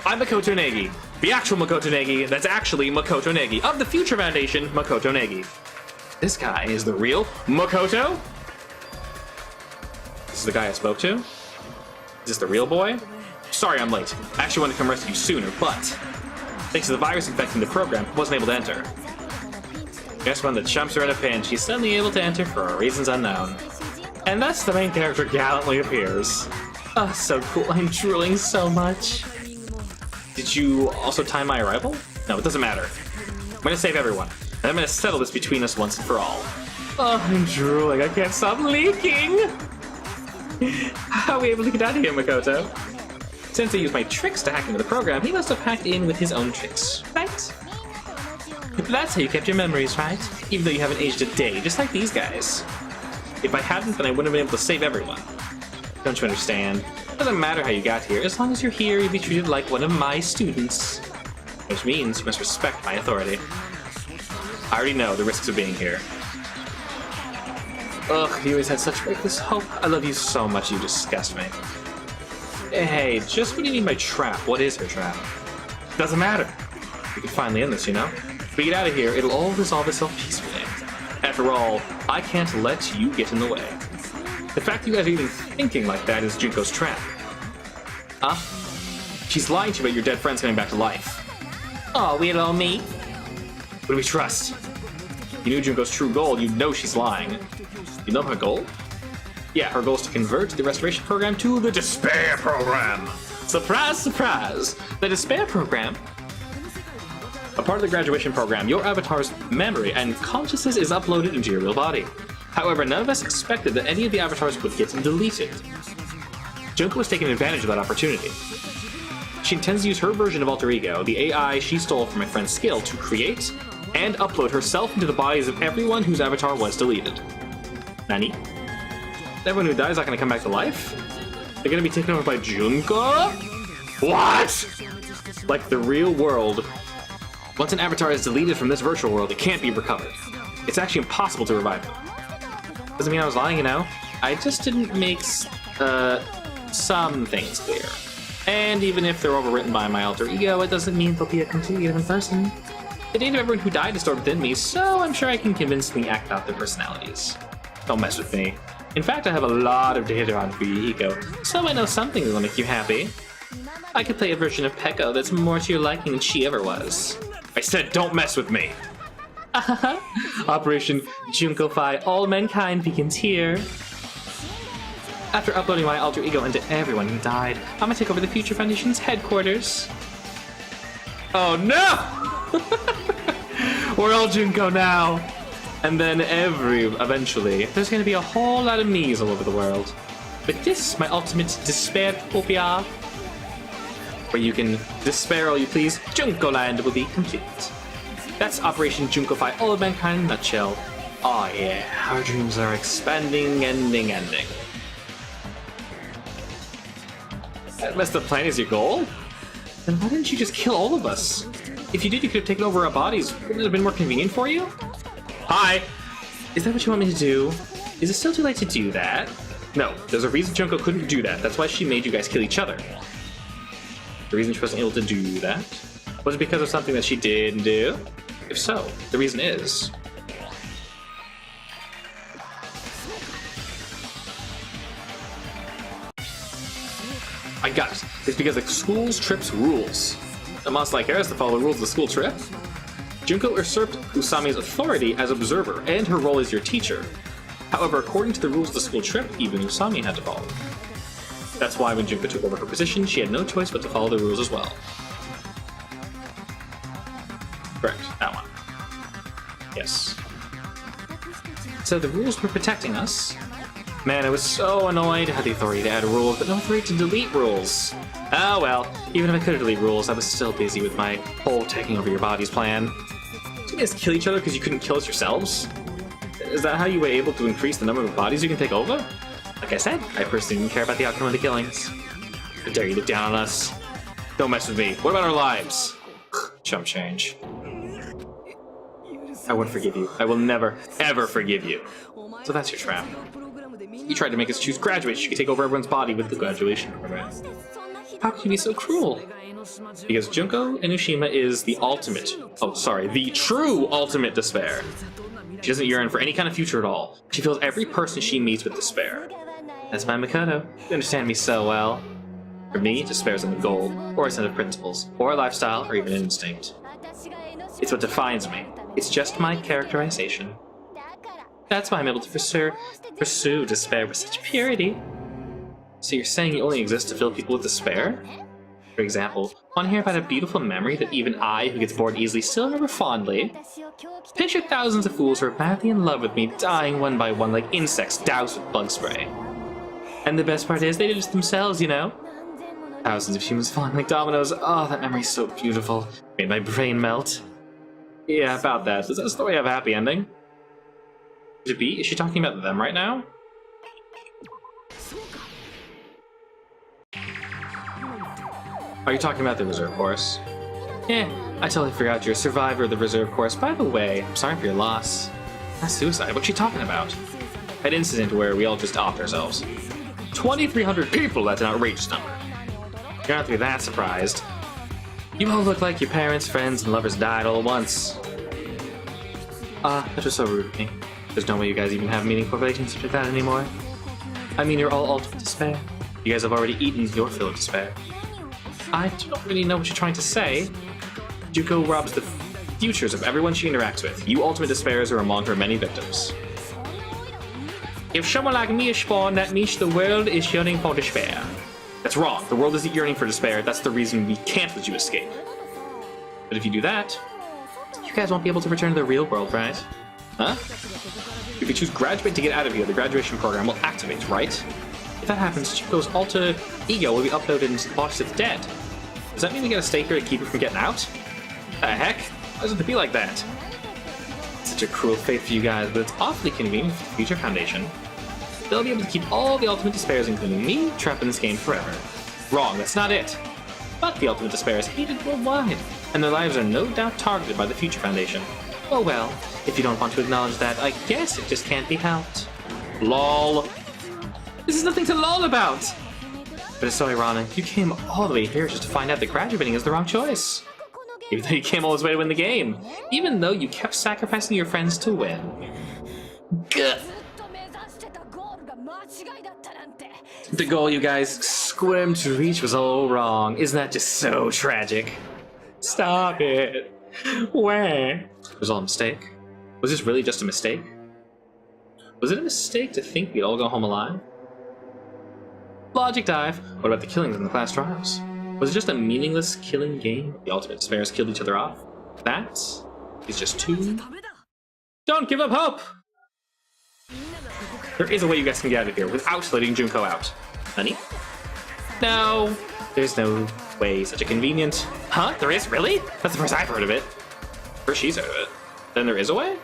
I'm Makoto Negi. The actual Makoto Negi that's actually Makoto Negi of the Future Foundation Makoto Negi. This guy is the real Makoto? This is the guy I spoke to? Is this the real boy? Sorry I'm late. I actually wanted to come rescue you sooner, but thanks to the virus infecting the program, I wasn't able to enter. Guess when the chumps are in a pinch, he's suddenly able to enter for reasons unknown. And thus the main character gallantly appears. Oh, so cool. I'm drooling so much. Did you also time my arrival? No, it doesn't matter. I'm gonna save everyone, and I'm gonna settle this between us once and for all. Oh, I'm drooling. I can't stop leaking. How are we able to get out of here, Makoto? Since I used my tricks to hack into the program, he must have hacked in with his own tricks, right? That's how you kept your memories, right? Even though you haven't aged a day, just like these guys. If I hadn't, then I wouldn't have been able to save everyone. Don't you understand? It doesn't matter how you got here. As long as you're here, you'll be treated like one of my students. Which means you must respect my authority. I already know the risks of being here. Ugh, you always had such reckless hope. I love you so much, you disgust me. Hey, just when you need my trap, what is her trap? Doesn't matter. We can finally end this, you know? If we get out of here, it'll all resolve itself peacefully. After all, I can't let you get in the way. The fact you guys are even thinking like that is Junko's trap. Huh? She's lying to you about your dead friends coming back to life. Oh, we all me? What do we trust? You knew Junko's true goal, you know she's lying. You know her goal? Yeah, her goal is to convert the restoration program to the despair program. Surprise, surprise! The despair program? A part of the graduation program, your avatar's memory and consciousness is uploaded into your real body. However, none of us expected that any of the avatars would get deleted. Junko was taking advantage of that opportunity. She intends to use her version of Alter Ego, the AI she stole from my friend's skill, to create and upload herself into the bodies of everyone whose avatar was deleted. Nani? Everyone who dies is not going to come back to life? They're going to be taken over by Junko? What? Like the real world. Once an avatar is deleted from this virtual world, it can't be recovered. It's actually impossible to revive them. Doesn't mean I was lying, you know? I just didn't make, some things clear. And even if they're overwritten by my alter ego, it doesn't mean they'll be a completely different person. The data of everyone who died is stored within me, so I'm sure I can convincingly act out their personalities. Don't mess with me. In fact, I have a lot of data on free ego, so I know something that'll make you happy. I could play a version of Pekko that's more to your liking than she ever was. I said don't mess with me! Operation Junko-fi All Mankind begins here. After uploading my alter ego into everyone who died, I'm gonna take over the Future Foundation's headquarters. Oh no! We're all Junko now! And then eventually, there's gonna be a whole lot of me's all over the world. With this, my ultimate despair-topia, where you can despair all you please, Junko Land will be complete. That's Operation Junko-fi All of Mankind in a nutshell. Oh yeah, our dreams are expanding, ending. Unless the plan is your goal? Then why didn't you just kill all of us? If you did, you could have taken over our bodies. Wouldn't it have been more convenient for you? Hi! Is that what you want me to do? Is it still too late to do that? No, there's a reason Junko couldn't do that. That's why she made you guys kill each other. The reason she wasn't able to do that? Was it because of something that she did do? If so, the reason is... I got it. It's because the school's trip's rules. A monster like her has to follow the rules of the school trip. Junko usurped Usami's authority as observer, and her role as your teacher. However, according to the rules of the school trip, even Usami had to follow. That's why when Junko took over her position, she had no choice but to follow the rules as well. Correct, that one. Yes. So the rules were protecting us. Man, I was so annoyed. I had the authority to add rules, but no authority to delete rules. Oh well, even if I could delete rules, I was still busy with my whole taking over your bodies plan. Did you guys kill each other because you couldn't kill us yourselves? Is that how you were able to increase the number of bodies you can take over? Like I said, I personally didn't care about the outcome of the killings. How dare you look down on us? Don't mess with me. What about our lives? Chump change. I won't forgive you. I will never, ever forgive you. So that's your trap. You tried to make us choose graduates. You could take over everyone's body with the graduation program. How could you be so cruel? Because Junko Enoshima is the ultimate, the true ultimate despair. She doesn't yearn for any kind of future at all. She fills every person she meets with despair. That's my Makoto. You understand me so well. For me, despair isn't a goal, or a set of principles, or a lifestyle, or even an instinct. It's what defines me. It's just my characterization. That's why I'm able to pursue despair with such purity. So you're saying you only exist to fill people with despair? For example, want to hear about a beautiful memory that even I, who gets bored easily, still remember fondly? Picture thousands of fools who are madly in love with me, dying one by one like insects doused with bug spray. And the best part is, they did it themselves, you know? Thousands of humans falling like dominoes. Oh, that memory's so beautiful. Made my brain melt. Yeah, about that. Does that story have a happy ending? Could it be? Is she talking about them right now? Are you talking about the reserve course? Yeah, I totally forgot you're a survivor of the reserve course. By the way, I'm sorry for your loss. That's suicide. What's she talking about? That incident where we all just offed ourselves. 2,300 people, that's an outrageous number. You don't have to be that surprised. You all look like your parents, friends, and lovers died all at once. That was so rude of me. There's no way you guys even have meaningful relationships like that anymore. I mean, you're all ultimate despair. You guys have already eaten your fill of despair. I don't really know what you're trying to say. Junko robs the futures of everyone she interacts with. You ultimate despairs are among her many victims. If someone like me is spawned, that means the world is yearning for despair. That's wrong. The world isn't yearning for despair. That's the reason we can't let you escape. But if you do that, you guys won't be able to return to the real world, right? Huh? If you choose graduate to get out of here, the graduation program will activate, right? If that happens, Chico's alter ego will be uploaded into the box if dead. Does that mean we gotta stay here to keep her from getting out? The heck? Why does it have to be like that? Such a cruel fate for you guys, but it's awfully convenient for the Future Foundation. They'll be able to keep all the Ultimate Despairs, including me, trapped in this game forever. Wrong, that's not it. But the Ultimate Despair is hated worldwide, and their lives are no doubt targeted by the Future Foundation. Oh well, if you don't want to acknowledge that, I guess it just can't be helped. LOL. This is nothing to lol about! But it's so ironic, you came all the way here just to find out that graduating is the wrong choice. Even though you came all this way to win the game. Even though you kept sacrificing your friends to win. Gah. The goal you guys squirmed to reach was all wrong. Isn't that just so tragic? Stop it. Where? It was all a mistake. Was this really just a mistake? Was it a mistake to think we'd all go home alive? Logic dive. What about the killings in the class trials? Was it just a meaningless killing game? The Ultimate Despairs killed each other off? That is just too... Don't give up hope! There is a way you guys can get out of here without letting Junko out. Honey? No, there's no way such a convenient... Huh? There is? Really? That's the first I've heard of it. First she's heard of it. Then there is a way?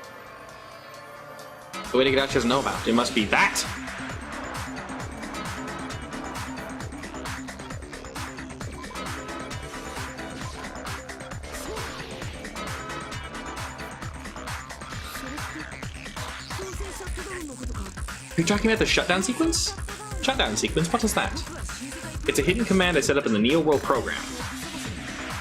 The way to get out she doesn't know about. It must be that! Are you talking about the shutdown sequence? Shutdown sequence? What is that? It's a hidden command I set up in the Neo World program.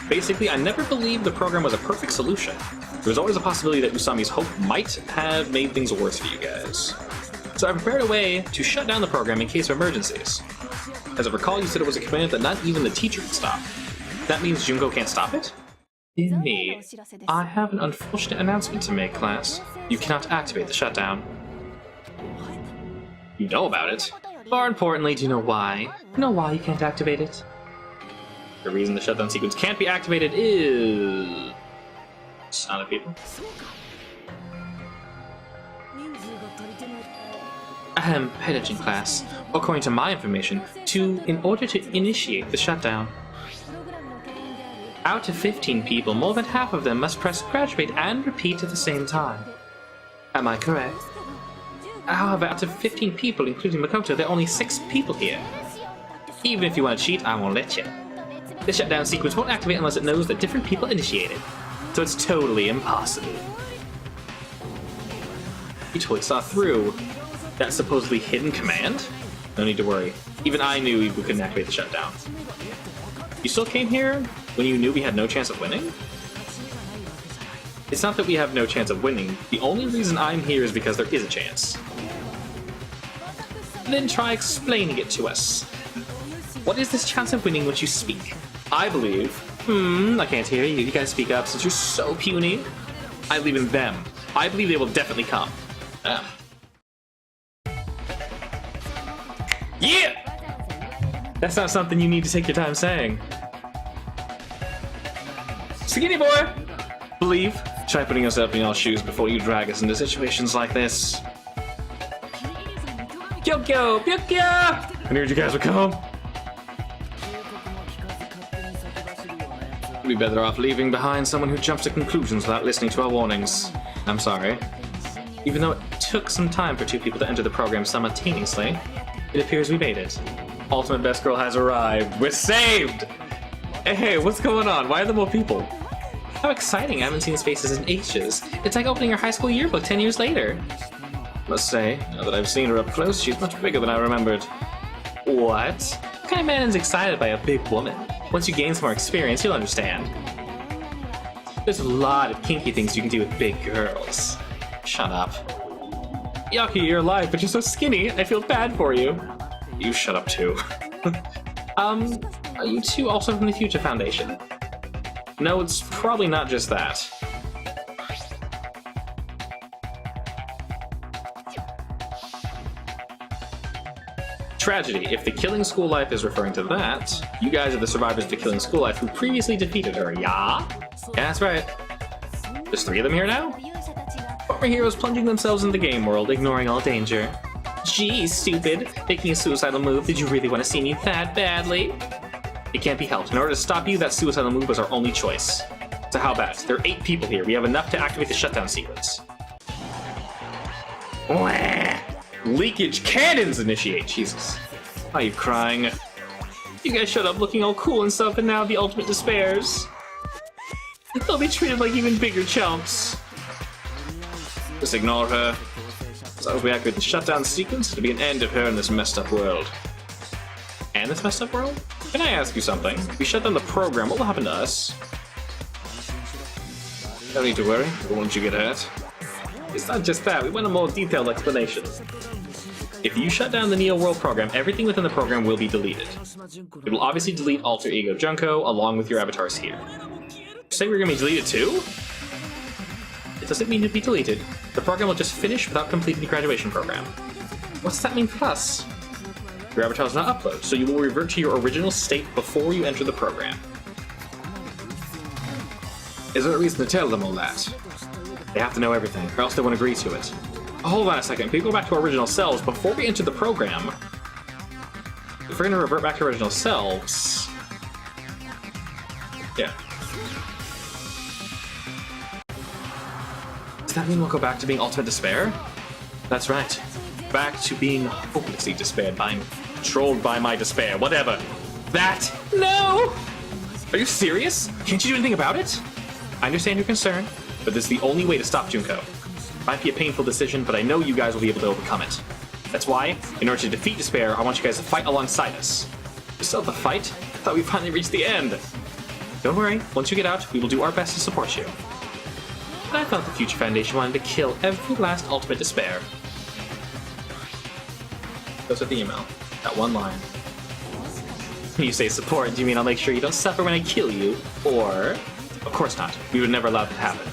Basically, I never believed the program was a perfect solution. There was always a possibility that Usami's hope might have made things worse for you guys. So I prepared a way to shut down the program in case of emergencies. As I recall, you said it was a command that not even the teacher could stop. That means Junko can't stop it? Dear me. I have an unfortunate announcement to make, class. You cannot activate the shutdown. You know about it. More importantly, do you know why? You know why you can't activate it? The reason the shutdown sequence can't be activated is... Sound of people. Pay attention, class. According to my information, in order to initiate the shutdown, out of 15 people, more than half of them must press graduate and repeat at the same time. Am I correct? However, out of 15 people, including Makoto, there are only 6 people here. Even if you want to cheat, I won't let you. The shutdown sequence won't activate unless it knows that different people initiate it. So it's totally impossible. You totally saw through that supposedly hidden command? No need to worry. Even I knew we couldn't activate the shutdown. You still came here when you knew we had no chance of winning? It's not that we have no chance of winning. The only reason I'm here is because there is a chance. Then try explaining it to us. What is this chance of winning which you speak? I believe... I can't hear you. You guys speak up since you're so puny. I believe in them. I believe they will definitely come. Yeah! That's not something you need to take your time saying. Skinny boy! Believe. Try putting yourself in your shoes before you drag us into situations like this. Kyokyo! Kyokyo! I knew you guys would come. You'd be better off leaving behind someone who jumps to conclusions without listening to our warnings. I'm sorry. Even though it took some time for 2 people to enter the program simultaneously, it appears we made it. Ultimate Best Girl has arrived. We're saved! Hey, what's going on? Why are there more people? How exciting, I haven't seen faces in ages. It's like opening your high school yearbook 10 years later. Must say, now that I've seen her up close, she's much bigger than I remembered. What? What kind of man is excited by a big woman? Once you gain some more experience, you'll understand. There's a lot of kinky things you can do with big girls. Shut up. Yaki, you're alive, but you're so skinny, I feel bad for you. You shut up too. Are you two also from the Future Foundation? No, it's probably not just that. Tragedy. If the Killing School Life is referring to that, you guys are the survivors of the Killing School Life who previously defeated her, yeah? Yeah, that's right. There's 3 of them here now? Former heroes plunging themselves in the game world, ignoring all danger. Geez, stupid. Making a suicidal move, did you really want to see me that badly? It can't be helped. In order to stop you, that suicidal move was our only choice. So how about it? There are 8 people here. We have enough to activate the shutdown sequence. Leakage cannons initiate. Jesus. Why are you crying? You guys showed up looking all cool and stuff, and now the ultimate despairs. They'll be treated like even bigger chumps. Just ignore her. As long as we activate the shutdown sequence, it'll be an end of her in this messed up world. And this messed up world? Can I ask you something? If we shut down the program, what will happen to us? No need to worry, we won't you get hurt. It's not just that, we want a more detailed explanation. If you shut down the Neo World program, everything within the program will be deleted. It will obviously delete Alter Ego Junko, along with your avatars here. Say we're gonna be deleted too? It doesn't mean to be deleted. The program will just finish without completing the graduation program. What's that mean for us? Your avatar is not uploaded, so you will revert to your original state before you enter the program. Is there a reason to tell them all that? They have to know everything, or else they won't agree to it. Hold on a second, if we go back to our original selves before we enter the program, if we're going to revert back to original selves... Yeah. Does that mean we'll go back to being Ultimate Despair? That's right. Back to being hopelessly despaired by, controlled by my despair, whatever. That? No! Are you serious? Can't you do anything about it? I understand your concern, but this is the only way to stop Junko. Might be a painful decision, but I know you guys will be able to overcome it. That's why, in order to defeat despair, I want you guys to fight alongside us. You still have to fight? I thought we finally reached the end. Don't worry, once you get out, we will do our best to support you. But I thought the Future Foundation wanted to kill every last Ultimate Despair. Goes with the email. That one line. When you say support, do you mean I'll make sure you don't suffer when I kill you? Or... Of course not. We would never allow that to happen.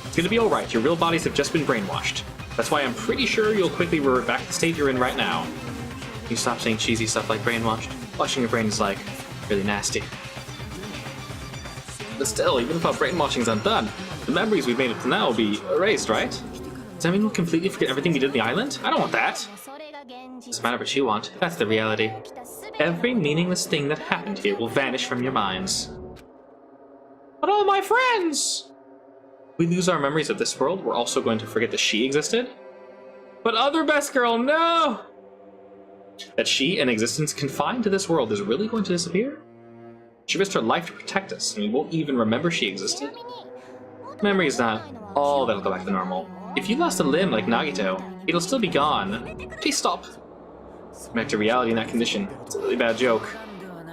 It's gonna be alright, your real bodies have just been brainwashed. That's why I'm pretty sure you'll quickly revert back to the state you're in right now. You stop saying cheesy stuff like brainwashed. Washing your brain is like, really nasty. But still, even if our brainwashing's undone, the memories we've made up to now will be erased, right? Does that mean we'll completely forget everything we did on the island? I don't want that! Doesn't matter what you want, that's the reality. Every meaningless thing that happened here will vanish from your minds. But all my friends! If we lose our memories of this world, we're also going to forget that she existed? But other best girl, no! That she, an existence confined to this world, is really going to disappear? She risked her life to protect us, and we won't even remember she existed? Memory is not all that'll go back to normal. If you lost a limb like Nagito, it'll still be gone. Please stop. Back to reality in that condition. It's a really bad joke.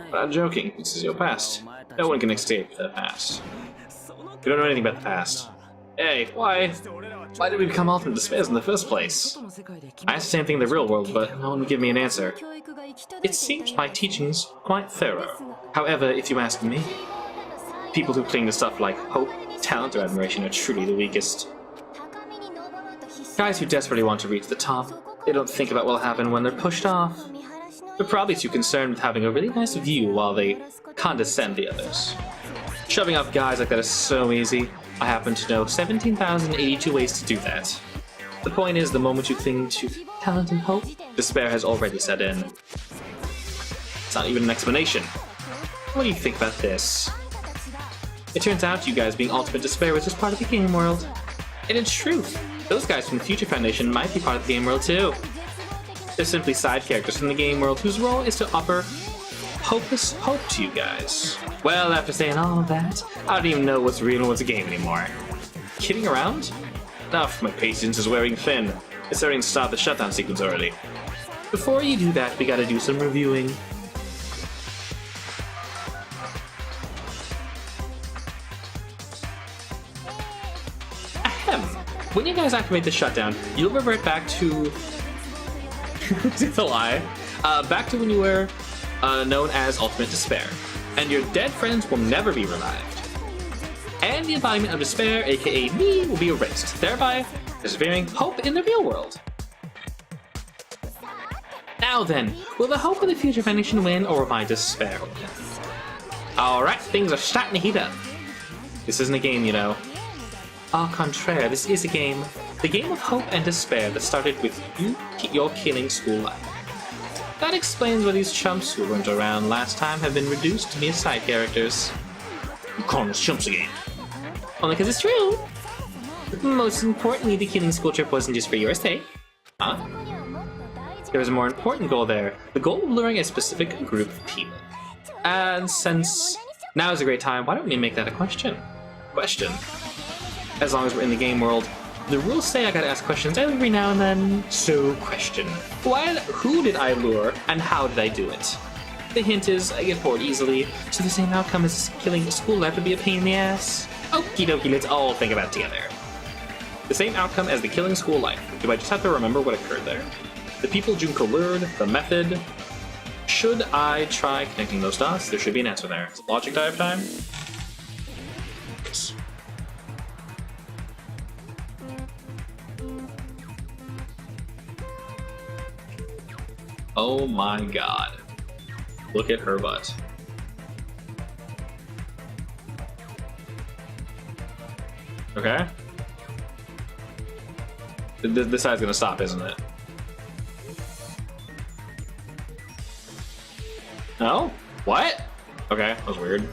But I'm joking. This is your past. No one can escape the past. You don't know anything about the past. Hey, why did we become ultimate despairs in the first place? I asked the same thing in the real world, but no one would give me an answer. It seems my teaching's quite thorough. However, if you ask me, people who cling to stuff like hope, talent, or admiration are truly the weakest. Guys who desperately want to reach the top, they don't think about what'll happen when they're pushed off. They're probably too concerned with having a really nice view while they condescend the others. Shoving off guys like that is so easy. I happen to know 17,082 ways to do that. The point is, the moment you cling to talent and hope, despair has already set in. It's not even an explanation. What do you think about this? It turns out you guys being ultimate despair was just part of the game world. And in truth, those guys from the Future Foundation might be part of the game world too. They're simply side characters from the game world whose role is to offer hopeless hope to you guys. Well, after saying all of that, I don't even know what's real and what's a game anymore. Kidding around? Enough, my patience is wearing thin. It's starting to stop the shutdown sequence already. Before you do that, we gotta do some reviewing. Ahem. When you guys activate the shutdown, you'll revert back to... it's a lie. Back to when you were known as Ultimate Despair. And your dead friends will never be revived. And the embodiment of despair, aka me, will be erased, thereby persevering hope in the real world. Now then, will the hope of the Future Foundation win, or will my despair win? Alright, things are starting to heat up. This isn't a game, you know. Au contraire, this is a game. The game of hope and despair that started with your killing school life. That explains why these chumps who weren't around last time have been reduced to mere side characters. You call us chumps again. Only because it's true. Most importantly, the killing school trip wasn't just for your sake. Huh? There was a more important goal there. The goal of luring a specific group of people. And since now is a great time, why don't we make that a question? Question. As long as we're in the game world, the rules say I gotta ask questions every now and then. So, question. Who did I lure, and how did I do it? The hint is, I get bored easily, so the same outcome as killing school life would be a pain in the ass. Okie dokie, let's all think about it together. The same outcome as the killing school life. Do I just have to remember what occurred there? The people Junko lured, the method. Should I try connecting those dots? There should be an answer there. Is it logic dive time? Yes. Oh my god. Look at her butt. Okay. This side's gonna stop, isn't it? No? What? Okay, that was weird.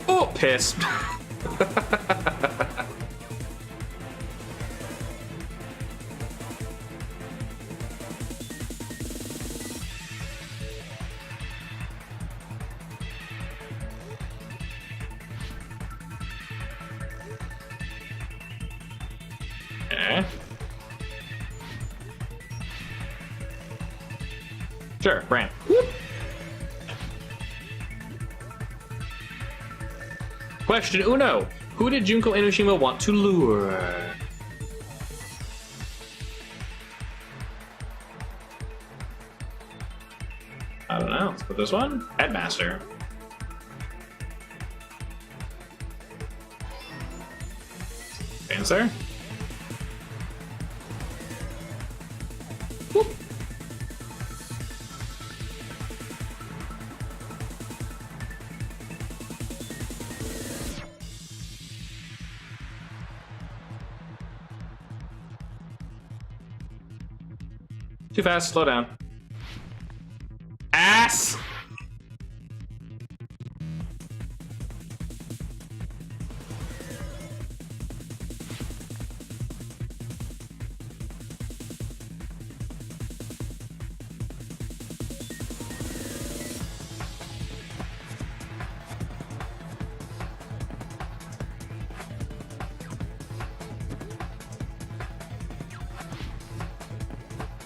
Oh, piss. Okay. Sure, Bran. Whoop. Question uno. Who did Junko Enoshima want to lure? I don't know. Let's put this one. Headmaster. Answer. Whoop. Too fast, slow down. Ass!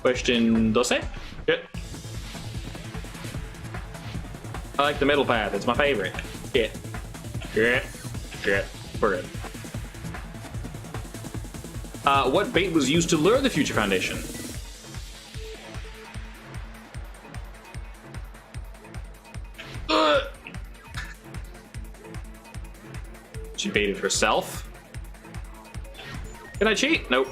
Question 12. Good. I like the middle path. It's my favorite. Shit. Shit. Shit. We're good. What bait was used to lure the Future Foundation? She baited herself. Can I cheat? Nope.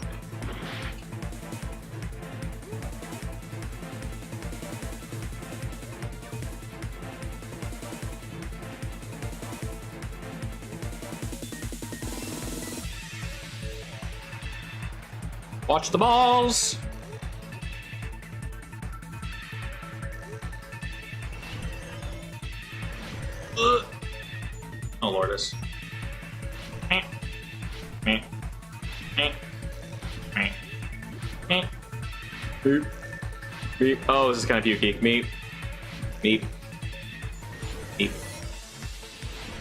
Watch the balls! Ugh. Oh, Lordus. Beep. Beep. Oh, this is kind of pukey. Meep. Meep. Meep.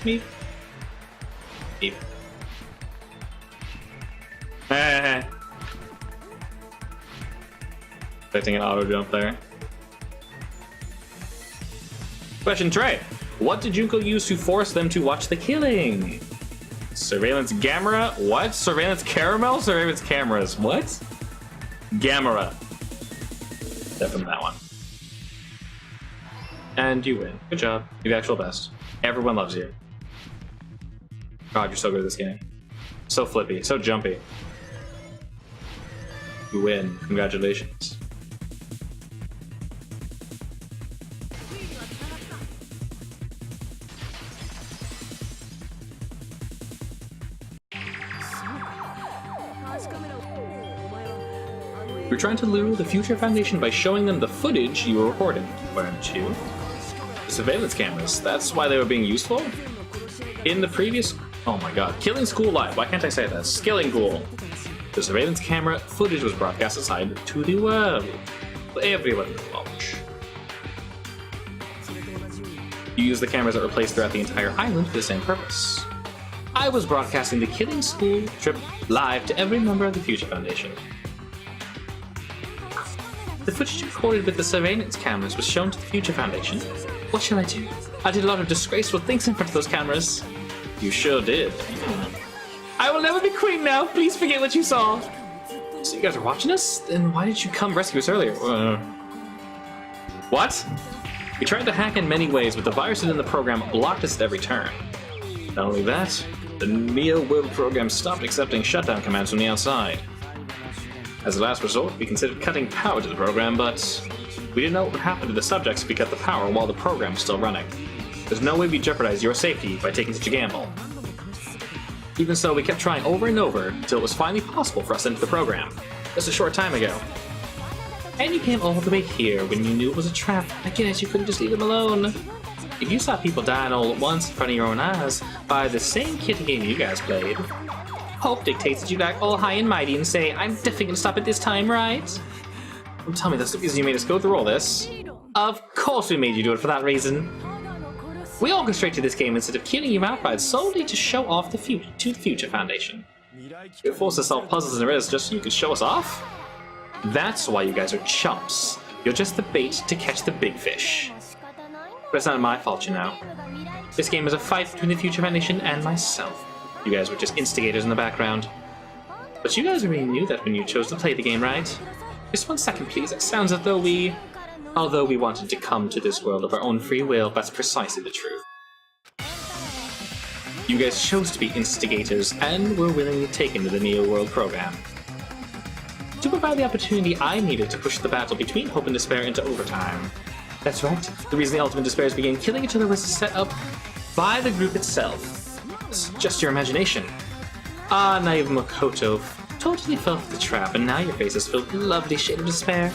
Meep. Meep. Expecting an auto jump there. Question 3. What did Junko use to force them to watch the killing? Surveillance Gamera? What? Surveillance caramel? Surveillance cameras? What? Gamera. Definitely that one. And you win. Good job. You're the actual best. Everyone loves you. God, you're so good at this game. So flippy. So jumpy. You win. Congratulations. You're trying to lure the Future Foundation by showing them the footage you were recording, weren't you? The surveillance cameras, that's why they were being useful? In the previous... Oh my god. Killing School Live, why can't I say that? Skilling Ghoul. The surveillance camera footage was broadcast aside to the world, for everyone to watch. You used the cameras that were placed throughout the entire island for the same purpose. I was broadcasting the Killing School trip live to every member of the Future Foundation. The footage recorded with the surveillance cameras was shown to the Future Foundation. What shall I do? I did a lot of disgraceful things in front of those cameras. You sure did. I will never be queen now. Please forget what you saw. So you guys are watching us? Then why did you come rescue us earlier? What? We tried to hack in many ways, but the viruses in the program blocked us at every turn. Not only that, the Neo World program stopped accepting shutdown commands from the outside. As a last resort, we considered cutting power to the program, but we didn't know what would happen to the subjects if we cut the power while the program was still running. There's no way we jeopardize your safety by taking such a gamble. Even so, we kept trying over and over until it was finally possible for us to enter the program, just a short time ago. And you came all the way here when you knew it was a trap. I guess you couldn't just leave them alone. If you saw people dying all at once in front of your own eyes by the same kitty game you guys played, hope dictates that you act all high and mighty and say, I'm definitely gonna stop it this time, right? Well, tell me, that's the reason you made us go through all this? Of course we made you do it for that reason. We orchestrated this game instead of killing you outright solely to show off to the Future Foundation. You forced us to solve puzzles and riddles just so you could show us off? That's why you guys are chumps. You're just the bait to catch the big fish. But it's not my fault, you know. This game is a fight between the Future Foundation and myself. You guys were just instigators in the background. But you guys already knew that when you chose to play the game, right? Just 1 second, please. It sounds as though although we wanted to come to this world of our own free will, that's precisely the truth. You guys chose to be instigators and were willingly taken to the Neo World program. To provide the opportunity I needed to push the battle between hope and despair into overtime. That's right. The reason the Ultimate Despairs began killing each other was set up by the group itself. It's just your imagination. Ah, naive Makoto, totally fell for the trap, and now your face is filled with a lovely shade of despair.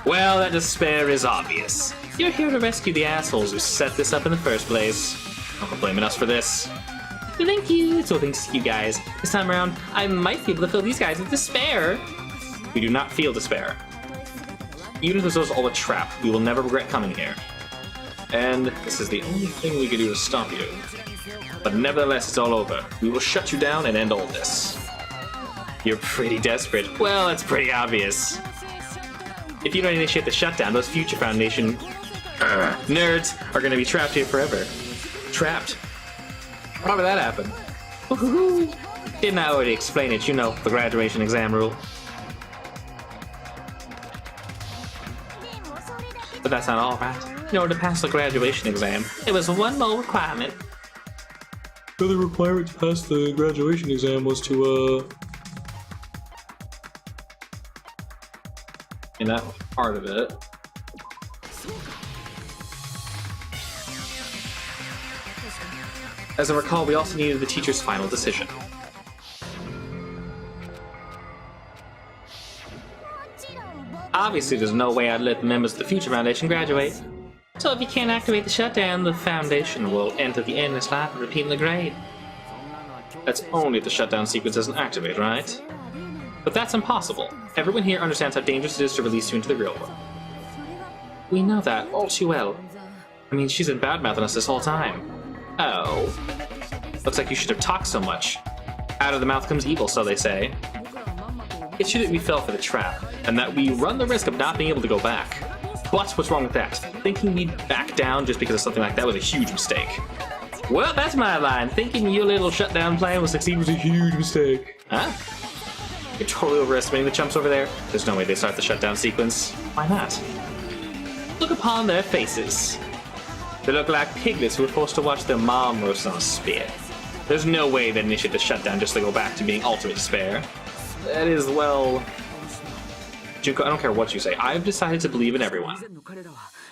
Well, that despair is obvious. You're here to rescue the assholes who set this up in the first place. Don't blame us for this. Thank you. It's all thanks to you guys. This time around, I might be able to fill these guys with despair. We do not feel despair. Even if this was all a trap, we will never regret coming here. And this is the only thing we can do to stop you. But nevertheless, it's all over. We will shut you down and end all this. You're pretty desperate. Well, that's pretty obvious. If you don't initiate the shutdown, those Future Foundation nerds are going to be trapped here forever. Trapped? How did that happen? Didn't I already explain it? You know, the graduation exam rule. But that's not all, right? In order to pass the graduation exam, there was one more requirement. The other requirement to pass the graduation exam was to, and that was part of it. As I recall, we also needed the teacher's final decision. Obviously, there's no way I'd let the members of the Future Foundation graduate. So if you can't activate the shutdown, the Foundation will enter the endless life of repeating the grade. That's only if the shutdown sequence doesn't activate, right? But that's impossible. Everyone here understands how dangerous it is to release you into the real world. We know that all too well. I mean, she's been badmouthing us this whole time. Oh. Looks like you should have talked so much. Out of the mouth comes evil, so they say. It's true that we fell for the trap, and that we run the risk of not being able to go back. But what's wrong with that? Thinking we'd back down just because of something like that was a huge mistake. Well, that's my line. Thinking your little shutdown plan will succeed was a huge mistake. Huh? You're totally overestimating the chumps over there. There's no way they start the shutdown sequence. Why not? Look upon their faces. They look like piglets who were forced to watch their mom roast on a spear. There's no way they'd initiate the shutdown just to go back to being ultimate despair. That is, well... Junko, I don't care what you say. I've decided to believe in everyone.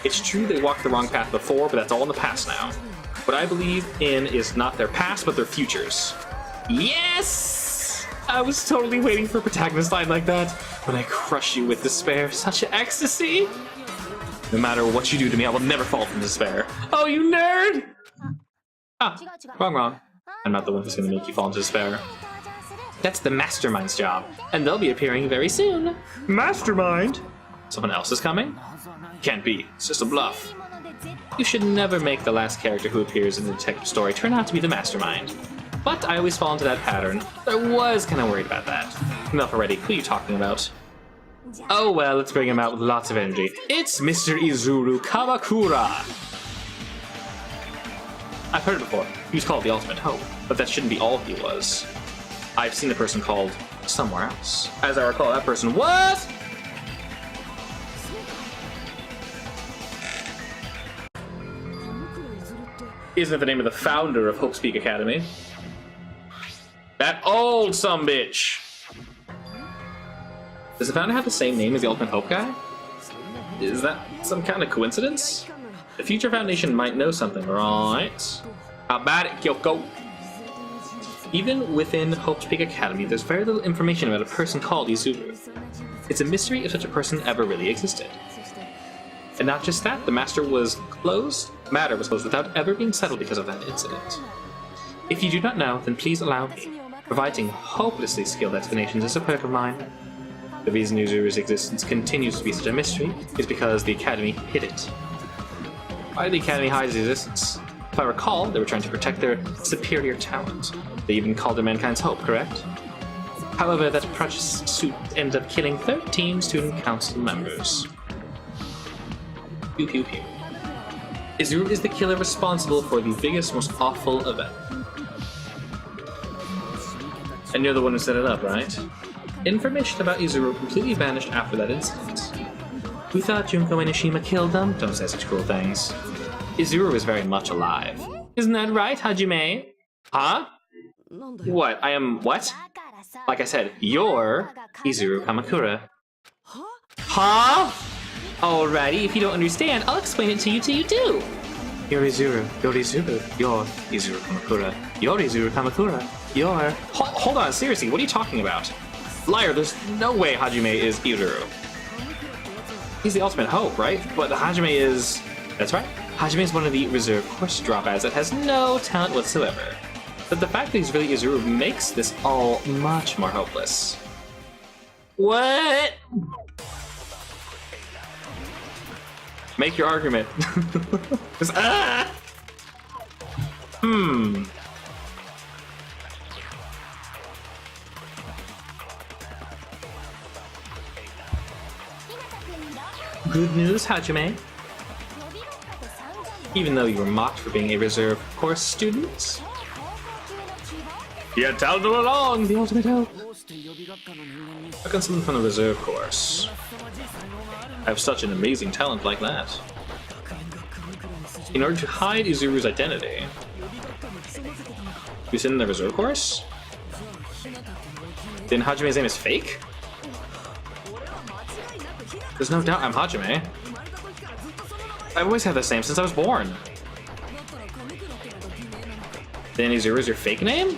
It's true they walked the wrong path before, but that's all in the past now. What I believe in is not their past, but their futures. Yes! I was totally waiting for a protagonist line like that. When I crush you with despair, such ecstasy! No matter what you do to me, I will never fall from despair. Oh, you nerd! Ah, wrong. I'm not the one who's gonna make you fall into despair. That's the Mastermind's job, and they'll be appearing very soon. Mastermind? Someone else is coming? Can't be, it's just a bluff. You should never make the last character who appears in the detective story turn out to be the Mastermind. But I always fall into that pattern. I was kinda worried about that. Enough already, who are you talking about? Oh well, let's bring him out with lots of energy. It's Mr. Izuru Kamakura! I've heard it before. He was called the Ultimate Hope, but that shouldn't be all he was. I've seen a person called somewhere else. As I recall, that person was... Isn't it the name of the founder of Hope's Peak Academy? That old sumbitch! Does the founder have the same name as the Ultimate Hope guy? Is that some kind of coincidence? The Future Foundation might know something, right? How about it, Kyoko? Even within Hope's Peak Academy, there's very little information about a person called Izuru. It's a mystery if such a person ever really existed. And not just that, the matter was closed without ever being settled because of that incident. If you do not know, then please allow me. Providing hopelessly skilled explanations is a pet of mine. The reason Izuru's existence continues to be such a mystery is because the Academy hid it. Why did the Academy hide his existence? If I recall, they were trying to protect their superior talent. They even called it Mankind's Hope, correct? However, that pursuit ended up killing 13 student council members. Pew pew pew. Izuru is the killer responsible for the biggest, most awful event. And you're the one who set it up, right? Information about Izuru completely vanished after that incident. We thought Junko and Ishima killed them. Don't say such cruel things. Izuru is very much alive. Isn't that right, Hajime? Huh? What? I am what? Like I said, you're Izuru Kamakura. Huh? Alrighty, if you don't understand, I'll explain it to you till you do. You're Izuru. You're Izuru. You're Izuru Kamakura. You're Izuru Kamakura. You're... Hold on, seriously, what are you talking about? Liar, there's no way Hajime is Izuru. He's the ultimate hope, right? But Hajime is... That's right. Hajime is one of the reserve course dropouts that has no talent whatsoever. But the fact that he's really Izuru makes this all much more hopeless. What? Make your argument. Good news, Hajime. Even though you were mocked for being a reserve course student, you had talent all along, the ultimate hope. How can someone from the reserve course have such an amazing talent like that? In order to hide Izuru's identity, he's in the reserve course? Then Hajime's name is fake? There's no doubt I'm Hajime. I've always had this name since I was born. Then Izuru's your fake name?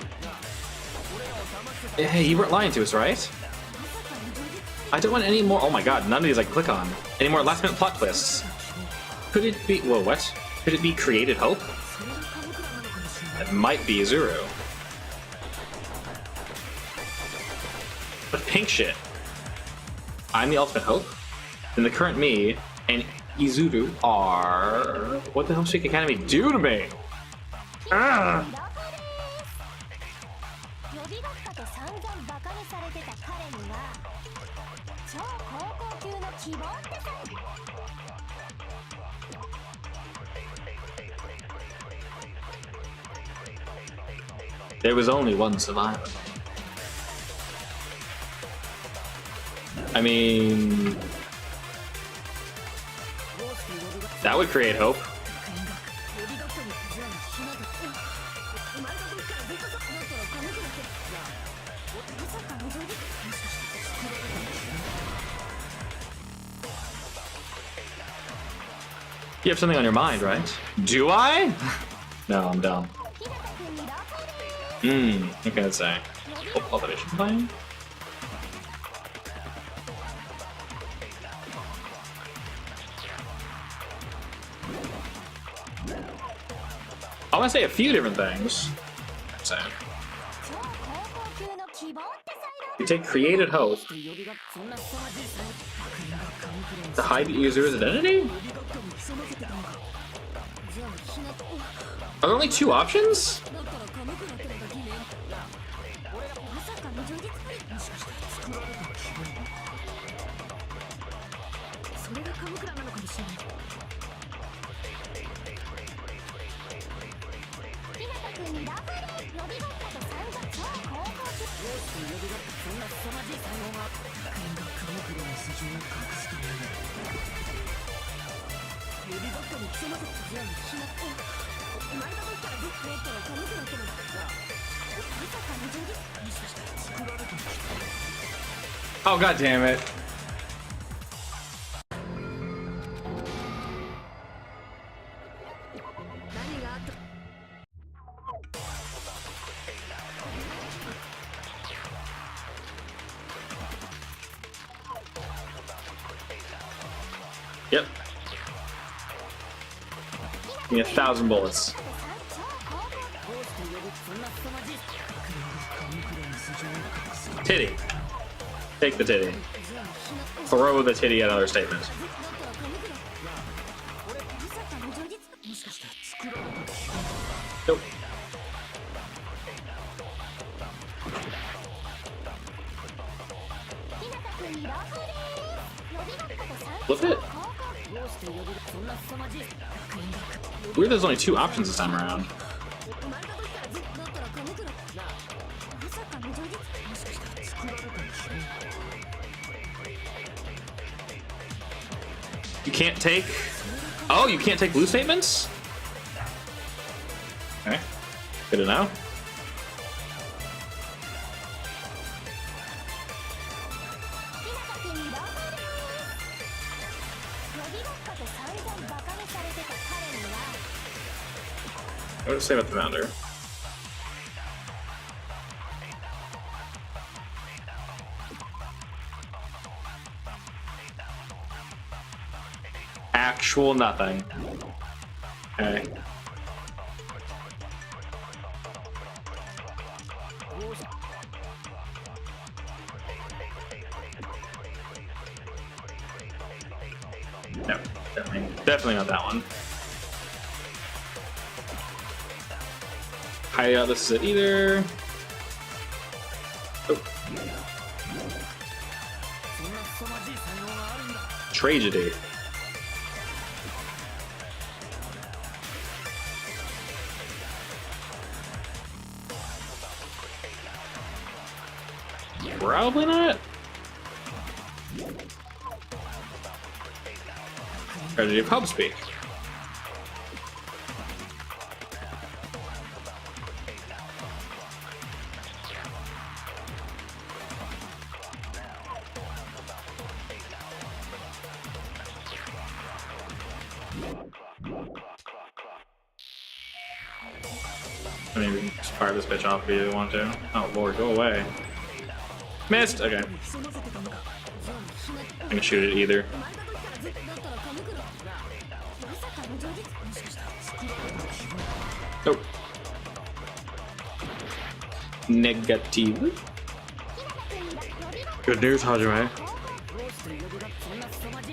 Hey, you weren't lying to us, right? I don't want any more. Oh my god, none of these I can click on. Any more last minute plot twists? Could it be. Whoa, what? Could it be Created Hope? That might be Izuru. But pink shit. I'm the ultimate hope. Then the current me and Izuru are. What the hell should Academy do to me? Ah! There was only one survivor. I mean... that would create hope. You have something on your mind, right? Do I? No, I'm dumb. Okay, let's say. Cultivation plan? I want to say a few different things. So. You take Created Hope to hide the user's identity? Are there only two options? Oh, god damn it. Yep. Give me 1,000 bullets. Titty. Take the titty. Throw the titty at another statement. Nope. Flip it. Weird there's only 2 options this time around. You can't take... Oh, you can't take blue statements? Okay. Good to know. What does it say about the founder? Actual nothing. Okay. No, definitely not that one. I doubt this is it either. Oh. Tragedy. Probably not. Tragedy of Hub Speak. I mean, we can just fire this bitch off if you want to. Oh lord, go away. Missed! Okay. I can shoot it either. Oh. Negative. Good news, Hajime.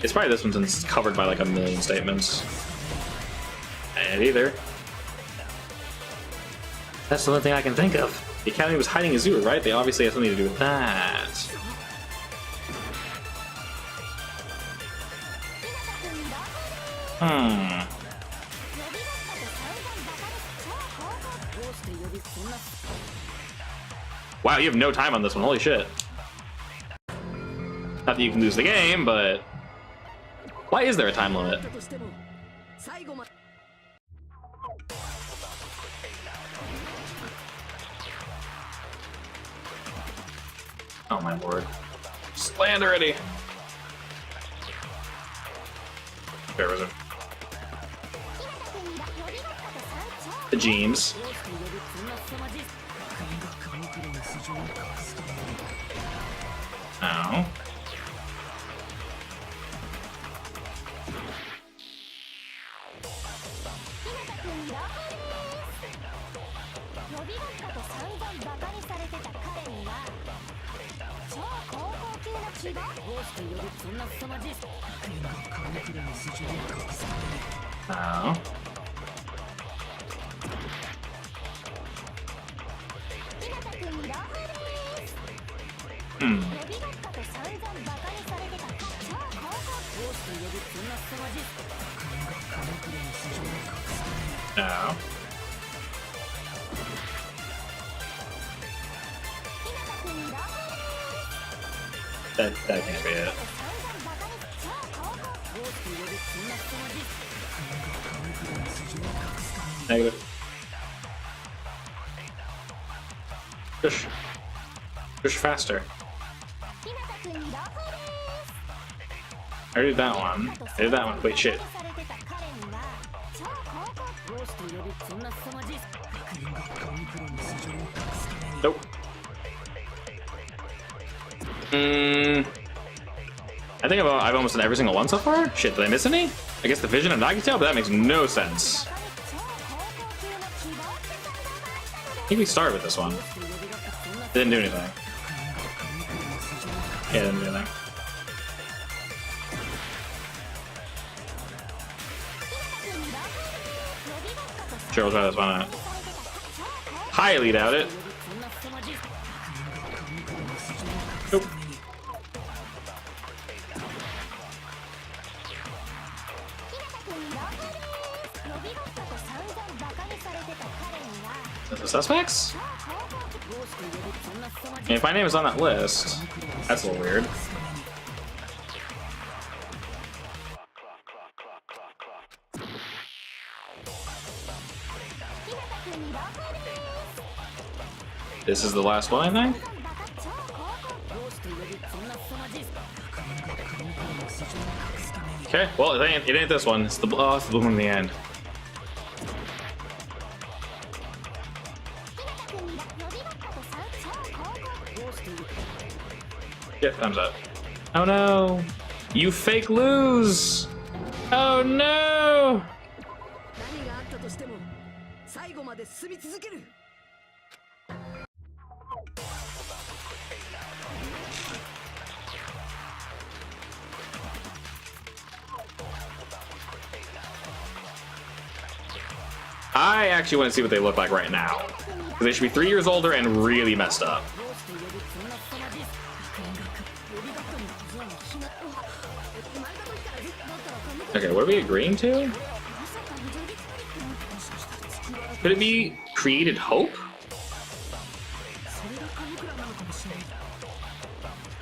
It's probably this one since it's covered by like a million statements. And either. That's the only thing I can think of. The Academy was hiding Azure, right? They obviously have something to do with that. Wow, you have no time on this one. Holy shit. Not that you can lose the game, but... Why is there a time limit? Oh my lord. Just land already. Where was it? The James. Oh. Oh. No. That can't be it. Negative. Push faster. I did that one. I did that one. Wait, shit. Nope. I think I've almost done every single one so far. Shit, did I miss any? I guess the Vision of Nagitail, but that makes no sense. I think we started with this one. Didn't do anything. Yeah, didn't do anything. Sure, we'll try this one out. Highly doubt it. Nope. The suspects? And if my name is on that list, that's a little weird. This is the last one, I think? Okay, well, it ain't this one. It's the blue one in the end. Yeah, thumbs up. Oh no! You fake lose! Oh no! I actually want to see what they look like right now. Because they should be 3 years older and really messed up. Okay, what are we agreeing to? Could it be created hope?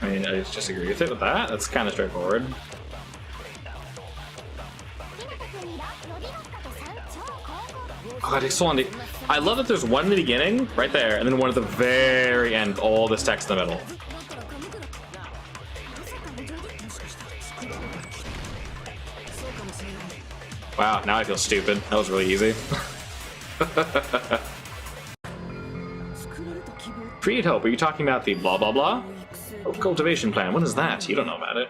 I mean, I just agree with it with that. That's kind of straightforward. Oh, God, I love that there's one in the beginning, right there, and then one at the very end, all this text in the middle. Wow, now I feel stupid. That was really easy. Create hope, are you talking about the blah blah blah? Hope cultivation plan, what is that? You don't know about it.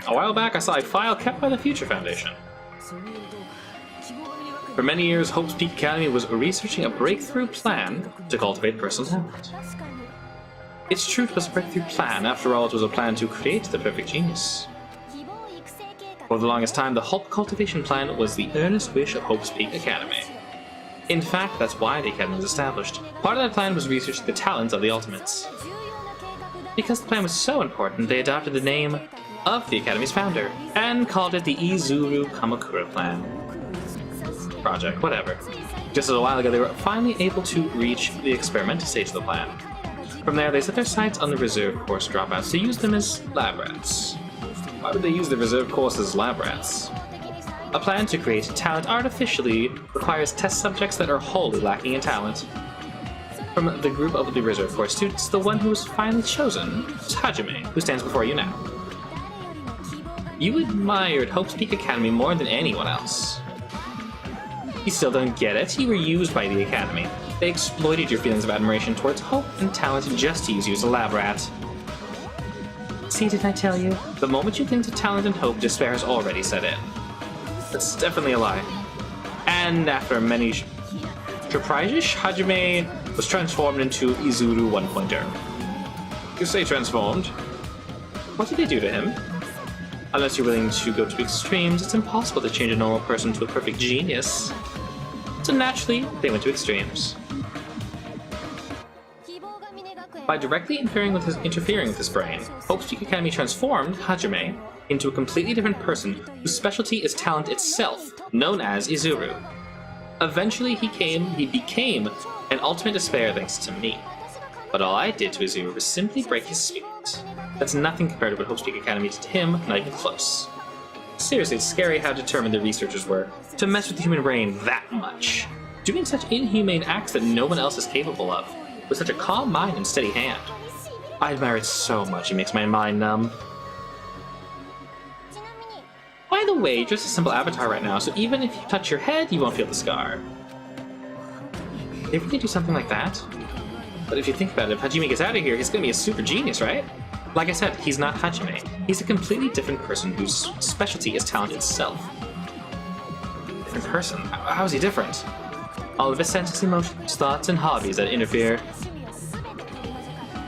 A while back I saw a file kept by the Future Foundation. For many years, Hope's Peak Academy was researching a breakthrough plan to cultivate personal talent. It's true it was a breakthrough plan. After all, it was a plan to create the perfect genius. For the longest time, the Hope cultivation plan was the earnest wish of Hope's Peak Academy. In fact, that's why the Academy was established. Part of that plan was researching the talents of the Ultimates. Because the plan was so important, they adopted the name of the Academy's founder, and called it the Izuru Kamakura Plan. Project, whatever. Just a while ago, they were finally able to reach the experimental stage of the plan. From there, they set their sights on the reserve course dropouts to use them as lab rats. Why would they use the reserve course as lab rats? A plan to create talent artificially requires test subjects that are wholly lacking in talent. From the group of the reserve course students, the one who was finally chosen was Hajime, who stands before you now. You admired Hope's Peak Academy more than anyone else. You still don't get it. You were used by the Academy. They exploited your feelings of admiration towards hope and talent just to use you as a lab rat. See, didn't I tell you? The moment you cling to talent and hope, despair has already set in. That's definitely a lie. And after many surprises, Hajime was transformed into Izuru 1.0. You say transformed. What did they do to him? Unless you're willing to go to extremes, it's impossible to change a normal person to a perfect genius. So naturally, they went to extremes. By directly interfering with his brain, Hope's Peak Academy transformed Hajime into a completely different person whose specialty is talent itself, known as Izuru. Eventually, he became an ultimate despair thanks to me. But all I did to Izuru was simply break his spirit. That's nothing compared to what Hope's Peak Academy did to him, not even close. Seriously, it's scary how determined the researchers were to mess with the human brain that much, doing such inhumane acts that no one else is capable of, with such a calm mind and steady hand. I admire it so much, it makes my mind numb. By the way, you're just a simple avatar right now, so even if you touch your head, you won't feel the scar. They really do something like that? But if you think about it, if Hajime gets out of here, he's gonna be a super genius, right? Like I said, he's not Hajime. He's a completely different person whose specialty is talent itself. Different person? How is he different? All of his senses, emotions, thoughts, and hobbies that interfere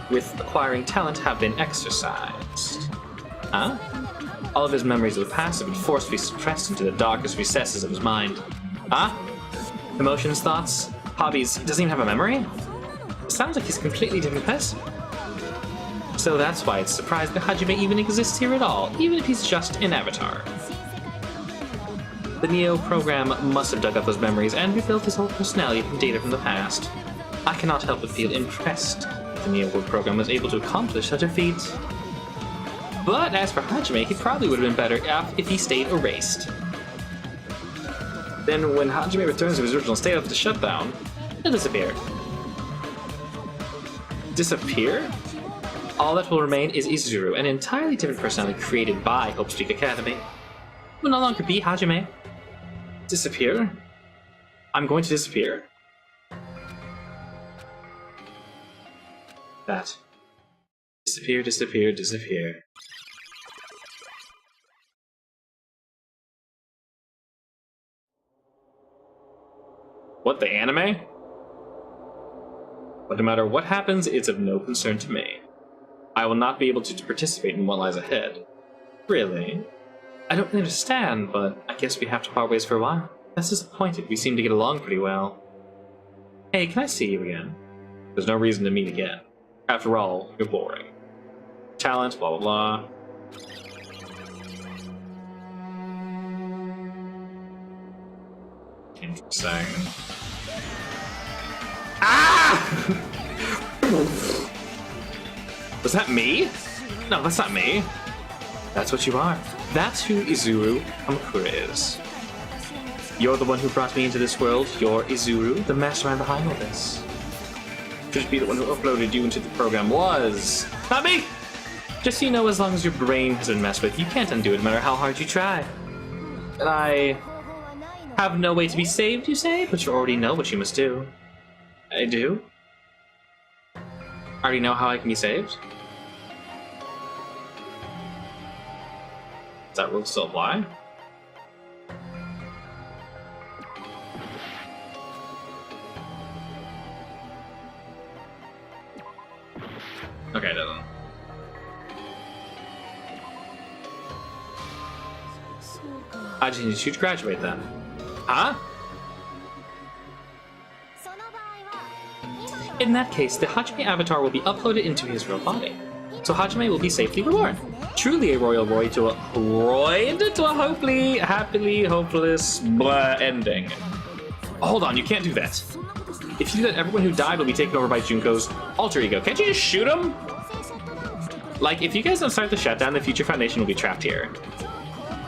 with acquiring talent have been exercised. Huh? All of his memories of the past have been forcefully suppressed into the darkest recesses of his mind. Huh? Emotions, thoughts, hobbies, he doesn't even have a memory? It sounds like he's a completely different person. So that's why it's surprising that Hajime even exists here at all, even if he's just an avatar. The Neo program must have dug up those memories and rebuilt his whole personality from data from the past. I cannot help but feel impressed that the Neo World program was able to accomplish such a feat. But as for Hajime, he probably would have been better if he stayed erased. Then when Hajime returns to his original state after the shutdown, he'll disappear. Disappear? All that will remain is Izuru, an entirely different personality created by Hope Street Academy. It will no longer be Hajime. Disappear? I'm going to disappear. That. Disappear, disappear, disappear. What, the anime? But no matter what happens, it's of no concern to me. I will not be able to participate in what lies ahead. Really? I don't really understand, but I guess we have to part ways for a while. That's disappointed. We seem to get along pretty well. Hey, can I see you again? There's no reason to meet again. After all, you're boring. Talent, blah blah blah. Interesting. Ah! Was that me? No, that's not me. That's what you are. That's who Izuru Kamakura is. You're the one who brought me into this world. You're Izuru, the mastermind behind all this. Should be the one who uploaded you into the program was not me! Just so you know, as long as your brain has been messed with, you can't undo it no matter how hard you try. And I have no way to be saved, you say? But you already know what you must do. I do? I already know how I can be saved? Does that rule still apply? Okay, it doesn't. I just need you to graduate then. Huh? In that case, the Hajime avatar will be uploaded into his real body. So Hajime will be safely reborn. Truly a royal roid to a hopefully, happily, hopeless, blah ending. Hold on, you can't do that. If you do that, everyone who died will be taken over by Junko's alter ego. Can't you just shoot him? Like, if you guys don't start the shutdown, the Future Foundation will be trapped here.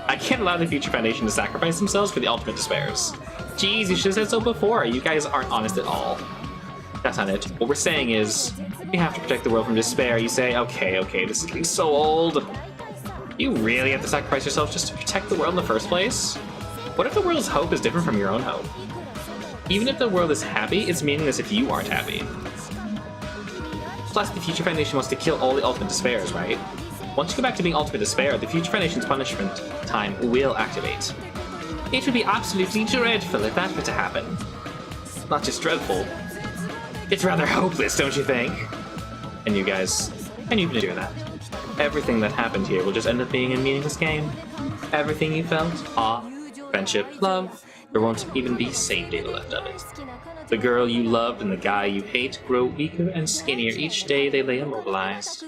I can't allow the Future Foundation to sacrifice themselves for the ultimate despairs. Jeez, you should have said so before. You guys aren't honest at all. That's not it. What we're saying is, we have to protect the world from despair. You say, okay, this is getting so old. You really have to sacrifice yourself just to protect the world in the first place? What if the world's hope is different from your own hope? Even if the world is happy, it's meaningless if you aren't happy. Plus, the Future Foundation wants to kill all the ultimate despairs, right? Once you go back to being ultimate despair, the Future Foundation's punishment time will activate. It would be absolutely dreadful if that were to happen. Not just dreadful. It's rather hopeless, don't you think? And you guys, can you do that? Everything that happened here will just end up being a meaningless game. Everything you felt, awe, friendship, love, there won't even be save data left of it. The girl you loved and the guy you hate grow weaker and skinnier each day they lay immobilized.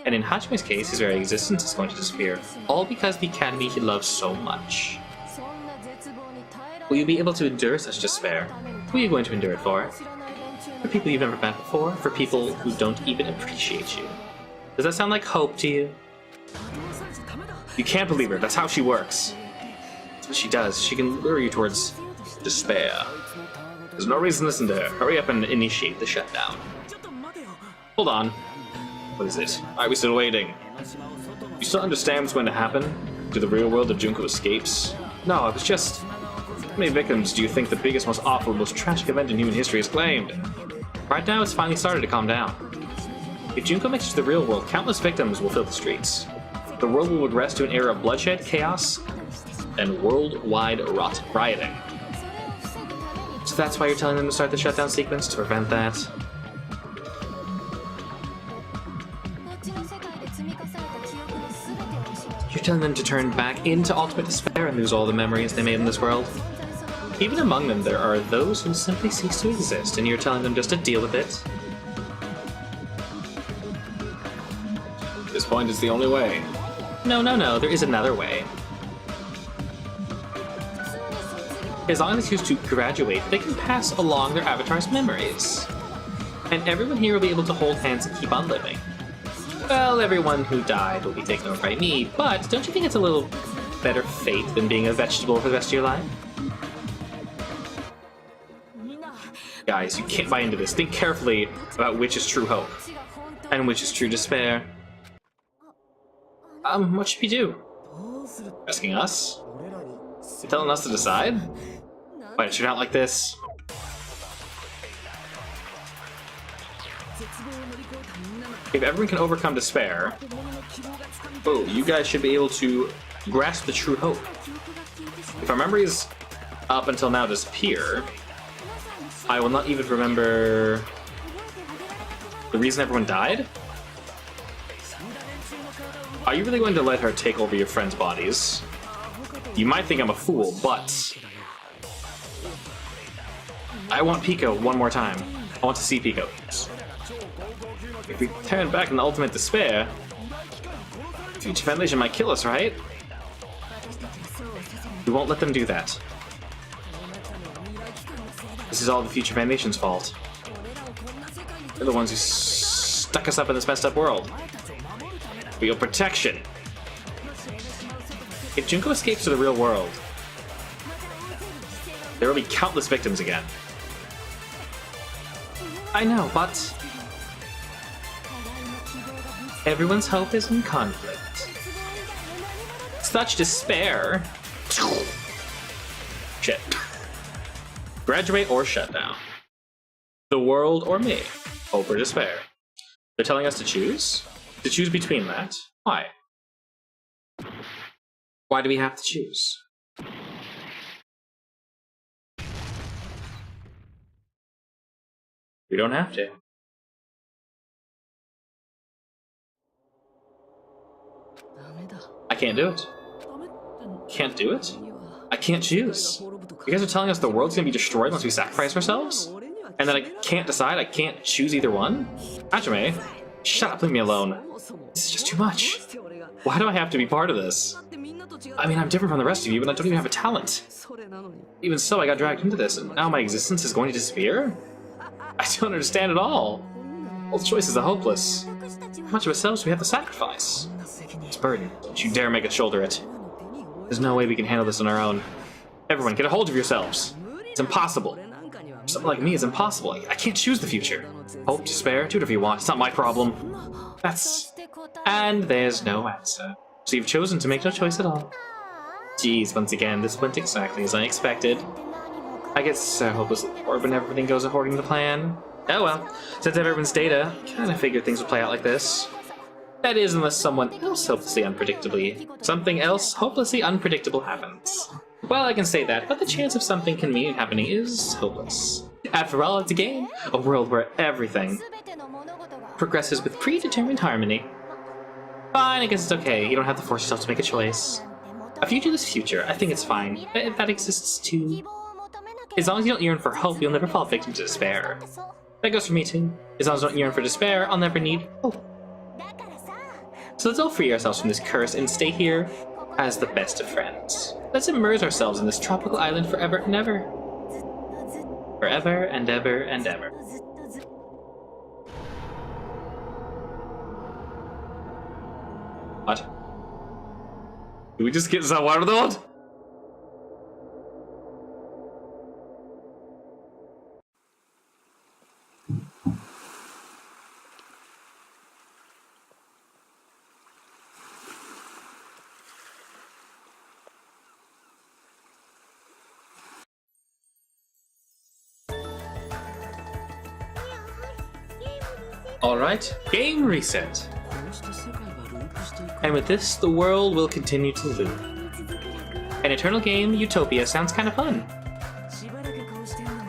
And in Hajime's case, his very existence is going to disappear, all because the academy he loves so much. Will you be able to endure such despair? Who are you going to endure it for? For people you've never met before? For people who don't even appreciate you? Does that sound like hope to you? You can't believe her, that's how she works. That's what she does, she can lure you towards despair. There's no reason to listen to her. Hurry up and initiate the shutdown. Hold on. What is it? Why are we still waiting? You still understand what's going to happen to the real world if Junko escapes? No, it was just... How many victims do you think the biggest, most awful, most tragic event in human history has claimed? Right now, it's finally started to calm down. If Junko makes it to the real world, countless victims will fill the streets. The world will regress to an era of bloodshed, chaos, and worldwide rioting. So that's why you're telling them to start the shutdown sequence, to prevent that? You're telling them to turn back into ultimate despair and lose all the memories they made in this world? Even among them, there are those who simply cease to exist, and you're telling them just to deal with it? At this point, it's the only way. No, there is another way. As long as they choose to graduate, they can pass along their avatar's memories. and everyone here will be able to hold hands and keep on living. Well, everyone who died will be taken over by me, but don't you think it's a little better fate than being a vegetable for the rest of your life? Guys, you can't buy into this. Think carefully about which is true hope and which is true despair. What should we do? Asking us? Telling us to decide? Why did it turn out like this? If everyone can overcome despair, oh, you guys should be able to grasp the true hope. If our memories up until now disappear, I will not even remember the reason everyone died? Are you really going to let her take over your friends' bodies? You might think I'm a fool, but I want Pico one more time. I want to see Pico. If we turn back in the ultimate despair, Future Foundation might kill us, right? We won't let them do that. This is all the Future Foundation's fault. They're the ones who stuck us up in this messed up world. We owe protection. If Junko escapes to the real world, there will be countless victims again. I know, but everyone's hope is in conflict. Such despair. Shit. Graduate or shut down. The world or me. Hope or despair. They're telling us to choose? To choose between that? Why? Why do we have to choose? We don't have to. I can't do it. Can't do it? I can't choose. You guys are telling us the world's gonna be destroyed unless we sacrifice ourselves? And that I can't decide? I can't choose either one? Hajime, shut up, leave me alone. This is just too much. Why do I have to be part of this? I mean, I'm different from the rest of you, but I don't even have a talent. Even so, I got dragged into this, and now my existence is going to disappear? I don't understand at all. Both choices are hopeless. How much of ourselves do we have to sacrifice? This burden, don't you dare make us shoulder it. There's no way we can handle this on our own. Everyone, get a hold of yourselves. It's impossible. For someone like me, it's impossible. I can't choose the future. Hope, despair, do whatever you want. It's not my problem. That's... And there's no answer. So you've chosen to make no choice at all. Geez, once again, this went exactly as I expected. I get so hopelessly bored when everything goes according to plan. Oh well, since I have everyone's data, I kinda figured things would play out like this. That is, unless someone else hopelessly something else hopelessly unpredictable happens. Well, I can say that, but the chance of something convenient happening is hopeless. After all, it's a game, a world where everything progresses with predetermined harmony. Fine, I guess it's okay. You don't have to force yourself to make a choice. A futureless future, I think it's fine. If that exists too. As long as you don't yearn for hope, you'll never fall victim to despair. That goes for me too. As long as I don't yearn for despair, I'll never need hope. So let's all free ourselves from this curse and stay here as the best of friends. Let's immerse ourselves in this tropical island forever and ever. Forever and ever and ever. What? Did we just get Zawardoed? Alright, game reset. And with this, the world will continue to loop. An eternal game, Utopia, sounds kind of fun.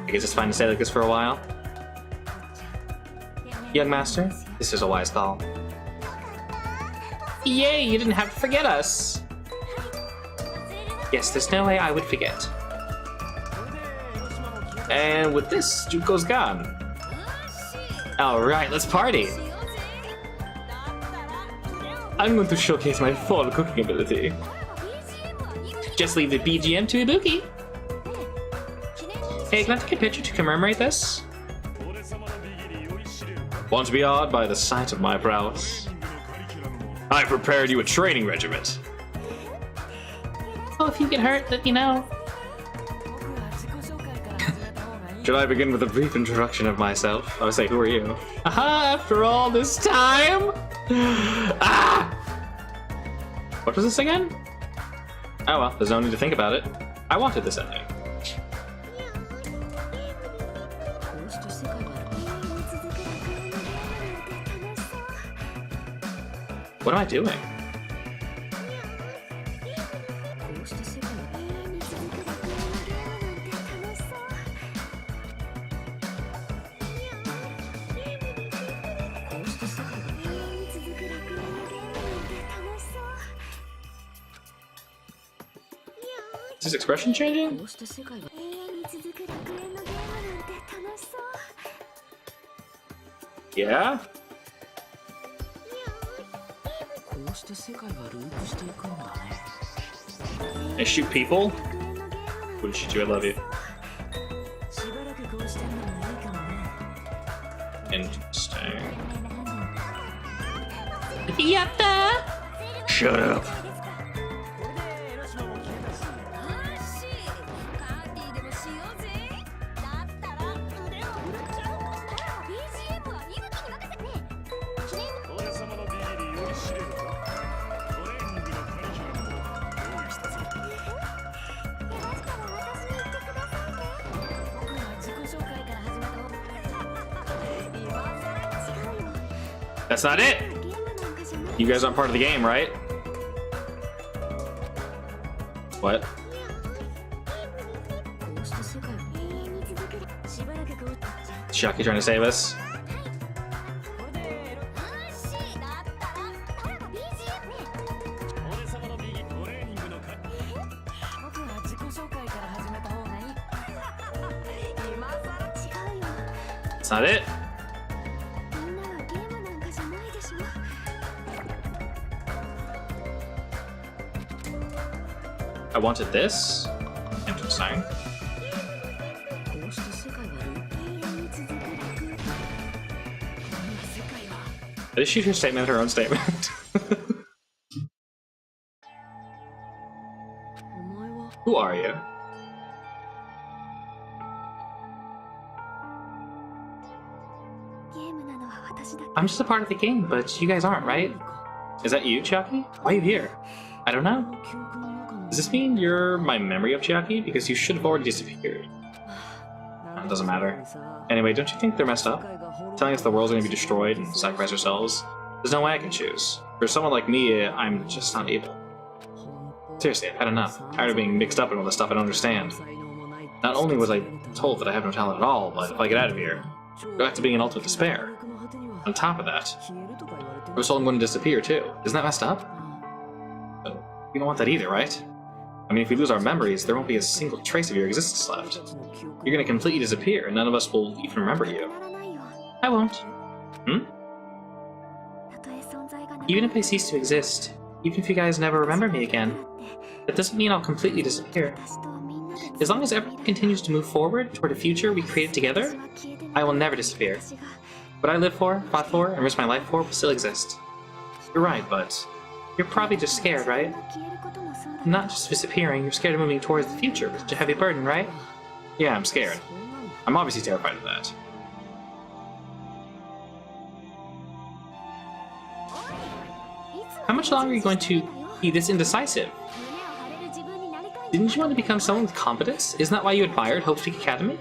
I guess it's fine to stay like this for a while. Young master, this is a wise call. Yay, you didn't have to forget us! Yes, there's no way I would forget. And with this, Junko's gone. Alright, let's party! I'm going to showcase my full cooking ability. Just leave the BGM to Ibuki. Hey, can I take a picture to commemorate this? Want to be awed by the sight of my prowess? I prepared you a training regiment. Oh, if you get hurt, let me know. Should I begin with a brief introduction of myself? I would say, who are you? Aha, after all this time? Ah! What was this again? Oh well, there's no need to think about it. I wanted this ending. What am I doing? Is his expression changing? Yeah? I shoot people? Wouldn't shoot you, I love you. Interesting. Yatta! Shut up. That's not it! You guys aren't part of the game, right? What? Chucky trying to save us? That's not it. I wanted this. Interesting. Did she her statement her own statement? Who are you? I'm just a part of the game, but you guys aren't, right? Is that you, Chucky? Why are you here? I don't know. Does this mean you're my memory of Chucky? Because you should have already disappeared. It doesn't matter. Anyway, don't you think they're messed up? Telling us the world's gonna be destroyed and sacrifice ourselves? There's no way I can choose. For someone like me, I'm just not able. Seriously, I've had enough. I'm tired of being mixed up in all this stuff I don't understand. Not only was I told that I have no talent at all, but if I get out of here, go back to being in ultimate despair. On top of that, your soul going to disappear too. Isn't that messed up? But we don't want that either, right? I mean, if we lose our memories, there won't be a single trace of your existence left. You're gonna completely disappear, and none of us will even remember you. I won't. Hmm? Even if I cease to exist, even if you guys never remember me again, that doesn't mean I'll completely disappear. As long as everyone continues to move forward toward a future we created together, I will never disappear. What I live for, fought for, and risked my life for will still exist. You're right, but you're probably just scared, right? Not just disappearing, you're scared of moving towards the future with such a heavy burden, right? Yeah, I'm scared. I'm obviously terrified of that. How much longer are you going to be this indecisive? Didn't you want to become someone with competence? Isn't that why you admired Hope Peak Academy?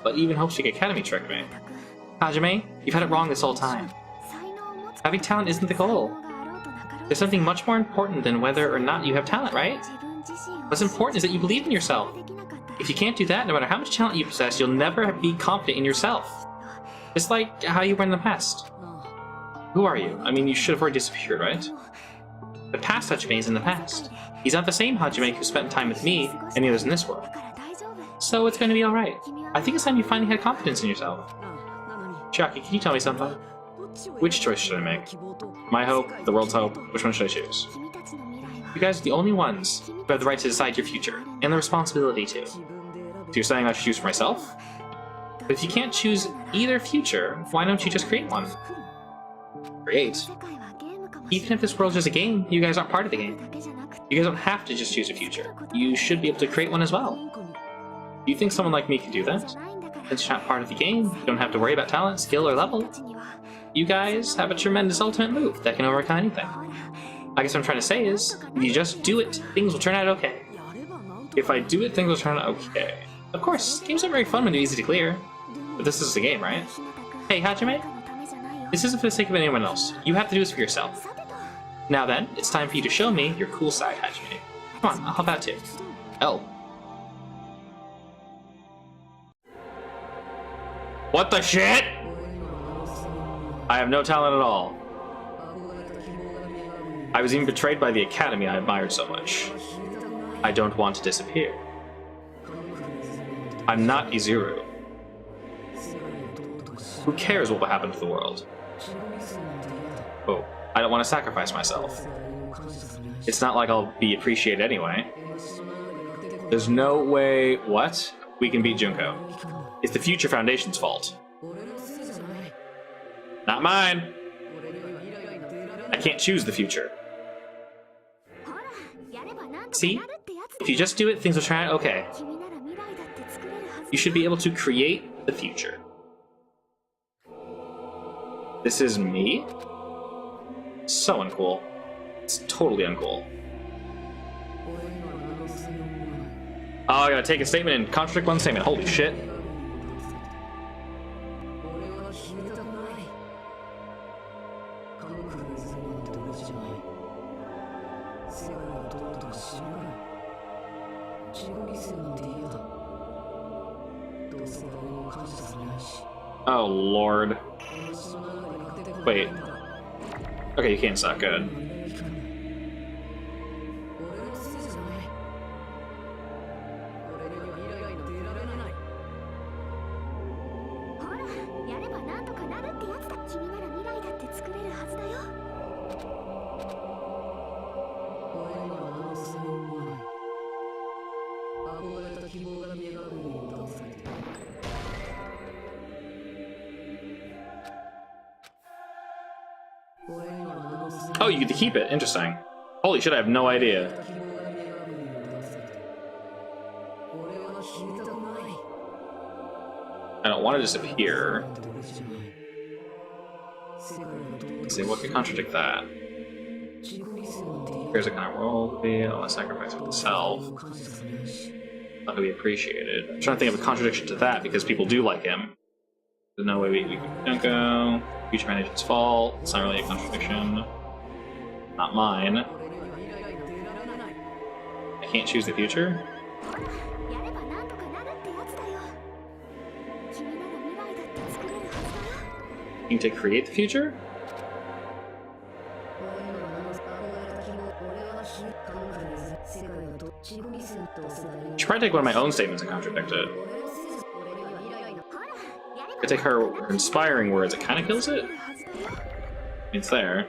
But even Hope Peak Academy tricked me. Hajime, you've had it wrong this whole time. Having talent isn't the goal. There's something much more important than whether or not you have talent, right? What's important is that you believe in yourself. If you can't do that, no matter how much talent you possess, you'll never be confident in yourself. Just like how you were in the past. Who are you? I mean, you should have already disappeared, right? The past Hajime is in the past. He's not the same Hajime who spent time with me and the others in this world. So it's going to be alright. I think it's time you finally had confidence in yourself. Chucky, can you tell me something? Which choice should I make? My hope, the world's hope, which one should I choose? You guys are the only ones who have the right to decide your future, and the responsibility to. So you're saying I should choose for myself? But if you can't choose either future, why don't you just create one? Create? Even if this world's just a game, you guys aren't part of the game. You guys don't have to just choose a future. You should be able to create one as well. Do you think someone like me could do that? Since you're not part of the game, you don't have to worry about talent, skill, or level. You guys have a tremendous ultimate move that can overcome anything. I guess what I'm trying to say is, if you just do it, things will turn out okay. If I do it, things will turn out okay. Of course, games aren't very fun when they're easy to clear. But this is a game, right? Hey, Hajime? This isn't for the sake of anyone else. You have to do this for yourself. Now then, it's time for you to show me your cool side, Hajime. Come on, I'll help out too. Oh. What the shit?! I have no talent at all. I was even betrayed by the academy I admired so much. I don't want to disappear. I'm not Izuru. Who cares what will happen to the world? Oh, I don't want to sacrifice myself. It's not like I'll be appreciated anyway. There's no way... What? We can beat Junko. It's the Future Foundation's fault. Not mine! I can't choose the future. See? If you just do it, things will turn out okay. You should be able to create the future. This is me? So uncool. It's totally uncool. Oh, I gotta take a statement and contradict one statement. Holy shit. Oh, Lord. Wait. Okay, you can't suck. Good. Oh, you get to keep it. Interesting. Holy shit, I have no idea. I don't want to disappear. Let's see, what could contradict that? Here's a kind of role to be. I want to sacrifice myself. Not to be appreciated. I'm trying to think of a contradiction to that because people do like him. There's no way we don't go. Future Foundation's fault. It's not really a contradiction. Not mine. I can't choose the future? You can create the future? I should probably take one of my own statements and contradict it. I take her inspiring words, it kind of kills it? It's there.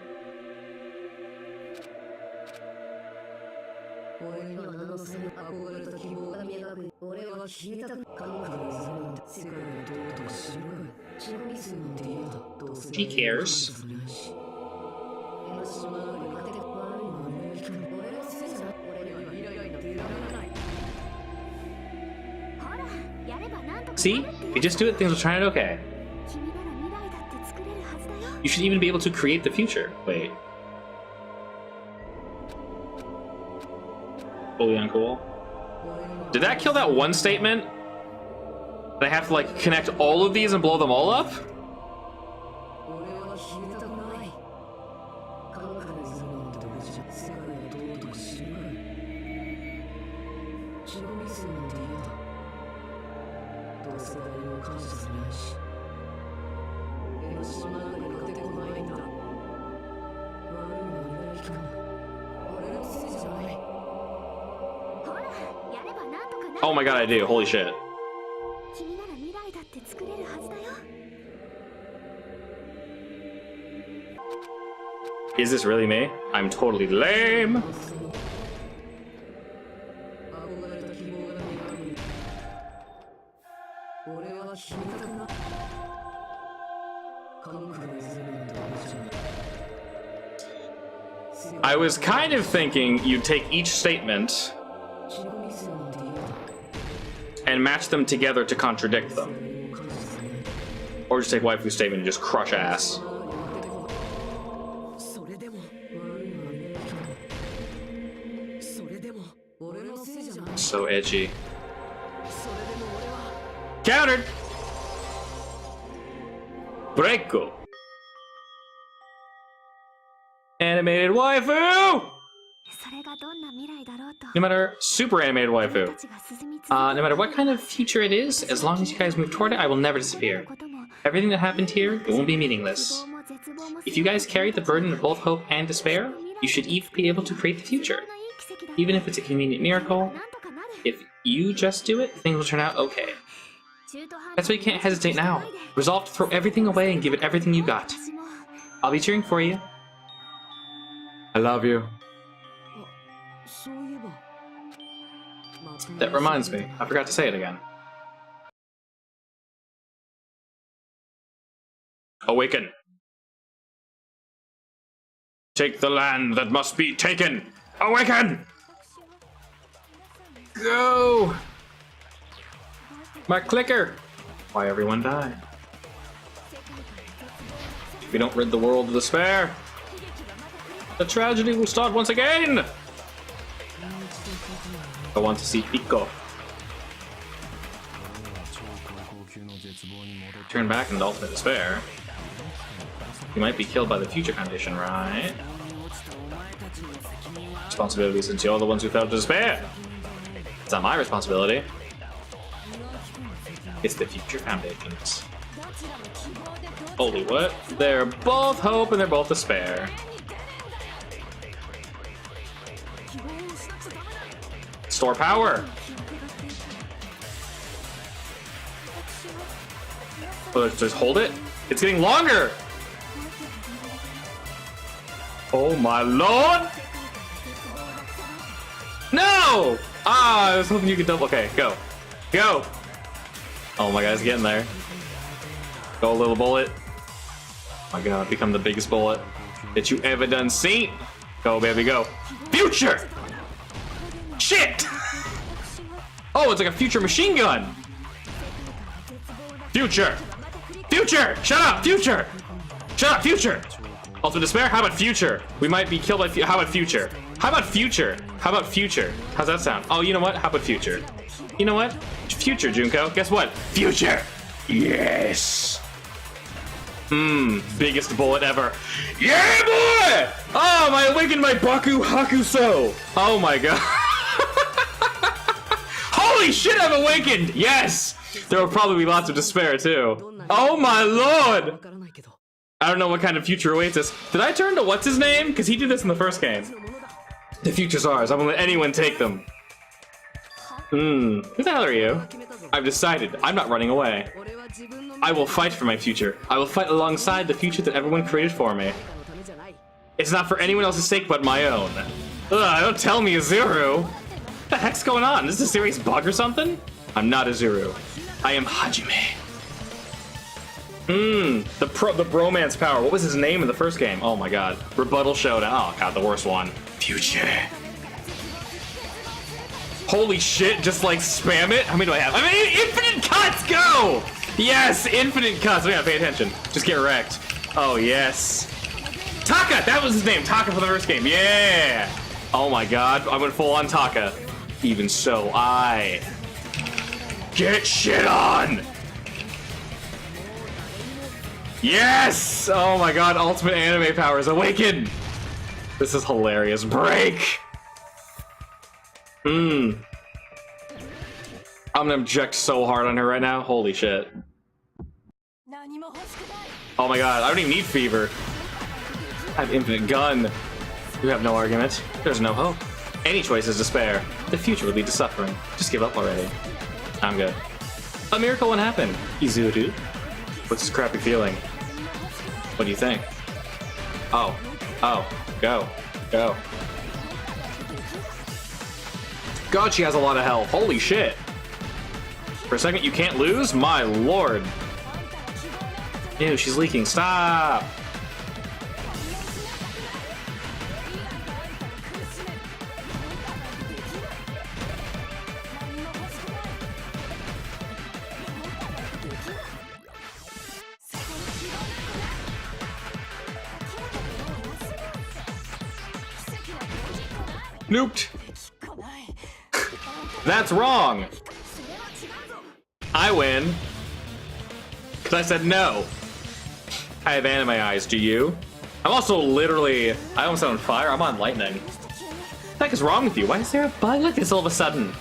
She cares. See? If you just do it, things will turn out okay. You should even be able to create the future. Wait. Fully uncool. Did that kill that one statement? Did I have to, like, connect all of these and blow them all up? Oh my god, I do. Holy shit. Is this really me? I'm totally lame. I was kind of thinking you'd take each statement and match them together to contradict them. Or just take waifu's statement and just crush ass. So edgy. Countered! Breako. Animated waifu! No matter super animated waifu. No matter what kind of future it is, as long as you guys move toward it, I will never disappear. Everything that happened here, it won't be meaningless. If you guys carry the burden of both hope and despair, you should each be able to create the future. Even if it's a convenient miracle, if you just do it, things will turn out okay. That's why you can't hesitate now. Resolve to throw everything away and give it everything you got. I'll be cheering for you. I love you. That reminds me, I forgot to say it again. Awaken. Take the land that must be taken. Awaken! Go! My clicker! Why everyone die? If we don't rid the world of despair, the tragedy will start once again! I want to see Pico. Turn back into ultimate despair. You might be killed by the future condition, right? Responsibility since you're the ones who fell to despair. It's not my responsibility. It's the future foundations. Holy what? They're both hope and they're both despair. Store power! Oh, just hold it? It's getting longer! Oh my lord! No! Ah, I was hoping you could double. Okay, go. Go! Oh my god, it's getting there. Go, little bullet. Oh my god, become the biggest bullet that you ever done seen. Go, baby, go. Future! Shit! Oh, it's like a future machine gun! Future! Future! Shut up, future! Shut up, future! Ultimate despair? How about future? We might be killed by how about future? How about future? How about future? How's that sound? Oh, you know what? How about future? You know what? Future, Junko. Guess what? Future! Yes! Biggest bullet ever. Yeah, boy! Oh, I awakened my Baku Hakuso! Oh my god. Holy shit, I've awakened! Yes! There will probably be lots of despair, too. Oh my lord! I don't know what kind of future awaits us. Did I turn to what's his name? Because he did this in the first game. The future's ours. I won't let anyone take them. Who the hell are you? I've decided. I'm not running away. I will fight for my future. I will fight alongside the future that everyone created for me. It's not for anyone else's sake but my own. Ugh, don't tell me, Azuru. What the heck's going on? Is this a serious bug or something? I'm not Azuru. I am Hajime. The bromance power. What was his name in the first game? Oh my god. Rebuttal Showdown. Oh god, the worst one. Future. Holy shit, just like spam it. How many do I have? I mean, infinite cuts, go! Yes, infinite cuts. We gotta pay attention. Just get wrecked. Oh, yes. Taka, that was his name. Taka for the first game. Yeah. Oh my god, I went full on Taka. Even so, I get shit on. Yes! Oh my god, ultimate anime powers awaken! This is hilarious. Break! I'm gonna object so hard on her right now. Holy shit. Oh my god, I don't even need fever. I have infinite gun. You have no argument. There's no hope. Any choice is despair. The future would lead to suffering. Just give up already. I'm good. A miracle won't happen. Izuru. What's this crappy feeling? What do you think? Oh. Oh. Go. Go. God, she has a lot of health. Holy shit. For a second, you can't lose? My lord. Ew, she's leaking. Stop! Nuked! That's wrong! I win. Because I said no. I have anime eyes, do you? I'm also literally... I almost on fire. I'm on lightning. What the heck is wrong with you? Why is there a bug like this all of a sudden?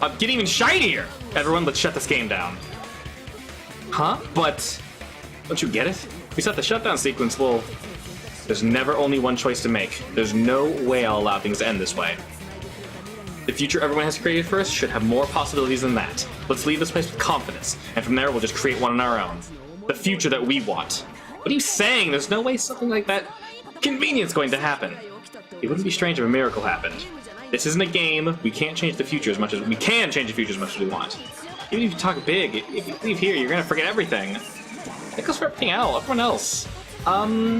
I'm getting even shinier! Everyone, let's shut this game down. Huh? But... Don't you get it? We set the shutdown sequence, well... There's never only one choice to make. There's no way I'll allow things to end this way. The future everyone has created for us should have more possibilities than that. Let's leave this place with confidence, and from there we'll just create one on our own. The future that we want. What are you saying? There's no way something like that convenient's going to happen. It wouldn't be strange if a miracle happened. This isn't a game. We can't change the future as much as we can change the future as much as we want. Even if you talk big, if you leave here, you're gonna forget everything. That goes for everything else, everyone else.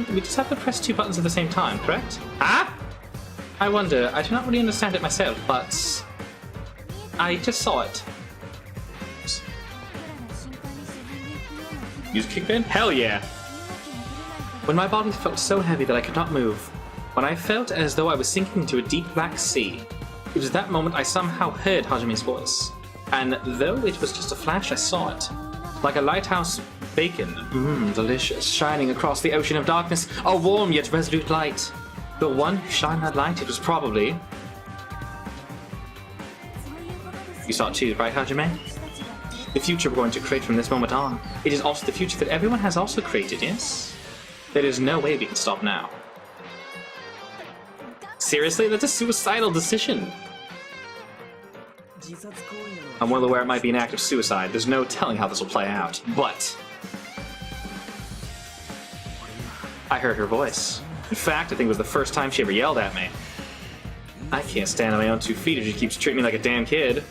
We just have to press 2 buttons at the same time, correct? Huh? I wonder, I do not really understand it myself, but... I just saw it. Music kicked in? Hell yeah! When my body felt so heavy that I could not move, when I felt as though I was sinking into a deep black sea, it was that moment I somehow heard Hajime's voice. And though it was just a flash, I saw it. Like a lighthouse beacon, delicious, shining across the ocean of darkness, a warm yet resolute light. The one who shined that light, it was probably... You saw it too, right, Hajime? The future we're going to create from this moment on. It is also the future that everyone has also created, yes? There is no way we can stop now. Seriously? That's a suicidal decision. I'm well aware it might be an act of suicide. There's no telling how this will play out. But... I heard her voice. In fact, I think it was the first time she ever yelled at me. I can't stand on my own 2 feet if she keeps treating me like a damn kid.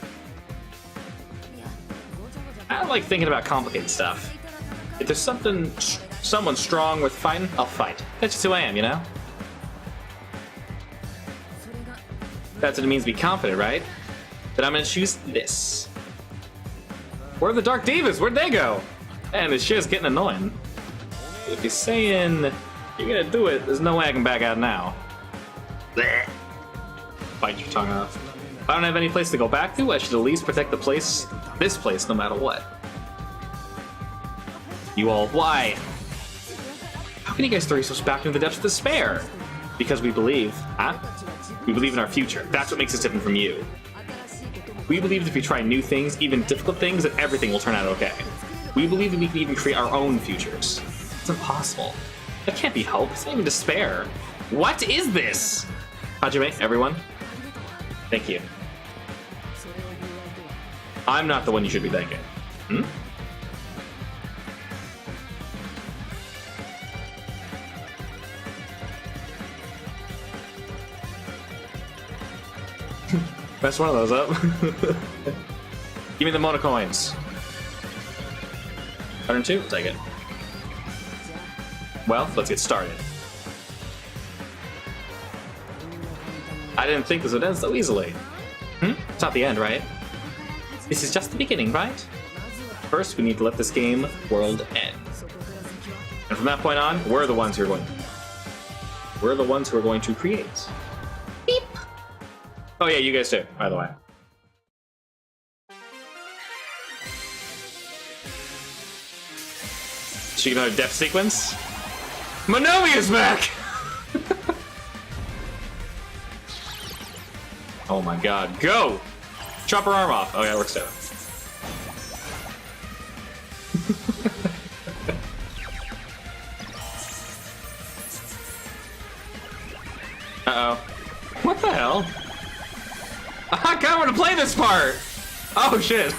I don't like thinking about complicated stuff. If there's someone strong worth fighting, I'll fight. That's just who I am, you know? That's what it means to be confident, right? Then I'm gonna choose this. Where are the Dark Divas? Where'd they go? Man, this shit's getting annoying. If you're saying you're gonna do it, there's no way I can back out now. Blech. Bite your tongue off. If I don't have any place to go back to, I should at least protect the place, this place, no matter what. You all, why? How can you guys throw yourselves back into the depths of despair? Because we believe, huh? We believe in our future. That's what makes us different from you. We believe that if we try new things, even difficult things, that everything will turn out okay. We believe that we can even create our own futures. It's impossible. That can't be hope. It's not even despair. What is this? Hajime, everyone. Thank you. I'm not the one you should be thanking. Hmm? Mess one of those up. Give me the mono coins. 102? I'll take it. Well, let's get started. I didn't think this would end so easily. It's not the end, right? This is just the beginning, right? First, we need to let this game world end. And from that point on, we're the ones who are going... We're the ones who are going to create. Beep! Oh yeah, you guys too, by the way. Should we get another death sequence? Monomi is back! Oh my god, go! Chop her arm off. Oh yeah, it works out. Uh-oh. What the hell? I kinda wanna play this part! Oh shit!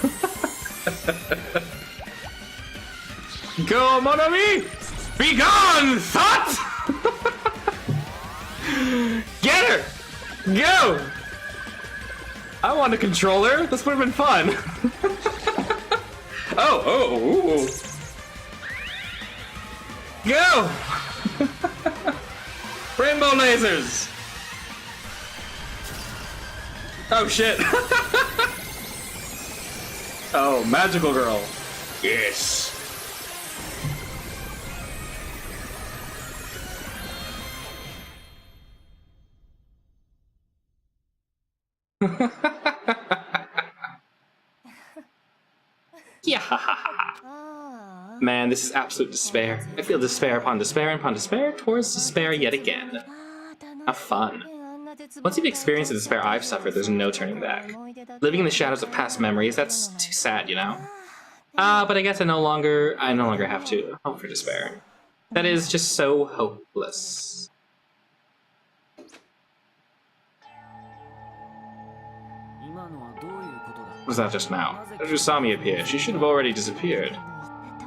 Go, mon ami! Be gone, thought! Get her! Go! I want a controller. This would have been fun. Oh, ooh. Go! Rainbow lasers! Oh shit! Oh, magical girl. Yes. Yeah. Man, this is absolute despair. I feel despair upon despair towards despair yet again. Have fun. Once you've experienced the despair I've suffered, there's no turning back. Living in the shadows of past memories, that's too sad, you know? But I guess I no longer have to hope for despair. That is just so hopeless. What was that just now? Usami appeared. She should have already disappeared.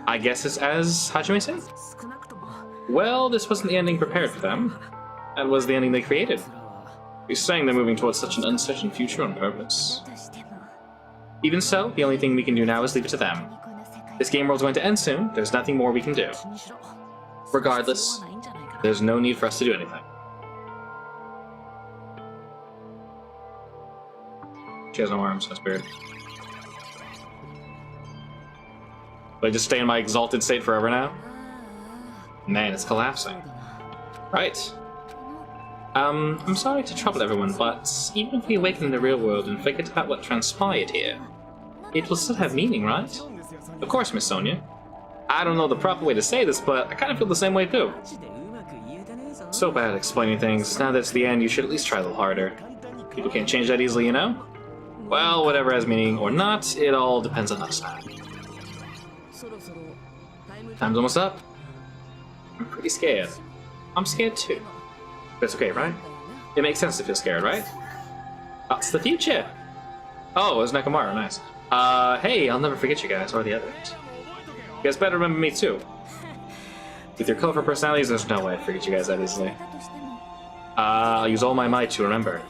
I guess it's as Hajime said. Well, this wasn't the ending prepared for them. That was the ending they created. You're saying they're moving towards such an uncertain future on purpose. Even so, the only thing we can do now is leave it to them. This game world's going to end soon. There's nothing more we can do. Regardless, there's no need for us to do anything. She has no arms, that's weird. Do I just stay in my exalted state forever now? Man, it's collapsing. Right. I'm sorry to trouble everyone, but even if we awaken in the real world and forget about what transpired here, it will still have meaning, right? Of course, Miss Sonia. I don't know the proper way to say this, but I kind of feel the same way too. So bad at explaining things. Now that it's the end, you should at least try a little harder. People can't change that easily, you know? Well, whatever has meaning or not, it all depends on us now. Time's almost up. I'm pretty scared. I'm scared too. That's okay, right? It makes sense to feel scared, right? That's the future! Oh, it was Nekomaru, nice. Hey, I'll never forget you guys, or the others. You guys better remember me too. With your colorful personalities, there's no way I'd forget you guys that easily. I'll use all my might to remember.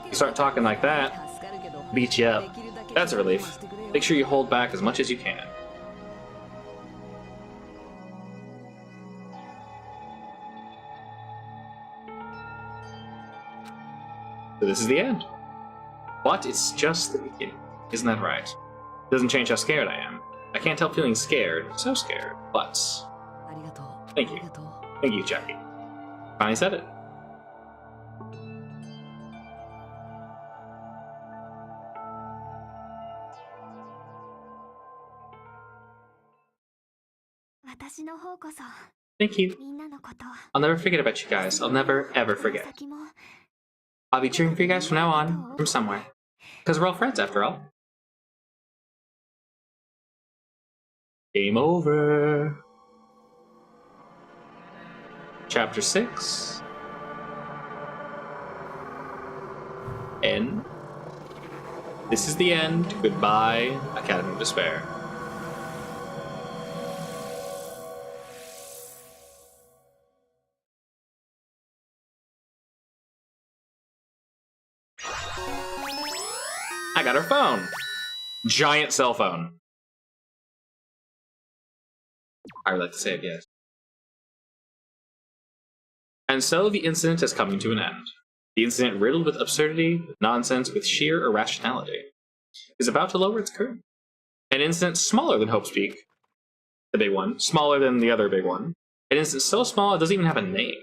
You start talking like that, beat you up. That's a relief. Make sure you hold back as much as you can. So this is the end. But it's just the beginning. Isn't that right? It doesn't change how scared I am. I can't help feeling scared. So scared. But... Thank you. Thank you, Jackie. Finally said it. Thank you. I'll never forget about you guys. I'll never, ever forget. I'll be cheering for you guys from now on, from somewhere. Because we're all friends, after all. Game over. Chapter 6. End. This is the end. Goodbye, Academy of Despair. I got her phone. Giant cell phone. I would like to save, yes. And so the incident is coming to an end. The incident, riddled with absurdity, with nonsense, with sheer irrationality, is about to lower its curtain. An incident smaller than Hope's Peak, the big one, smaller than the other big one. An incident so small it doesn't even have a name.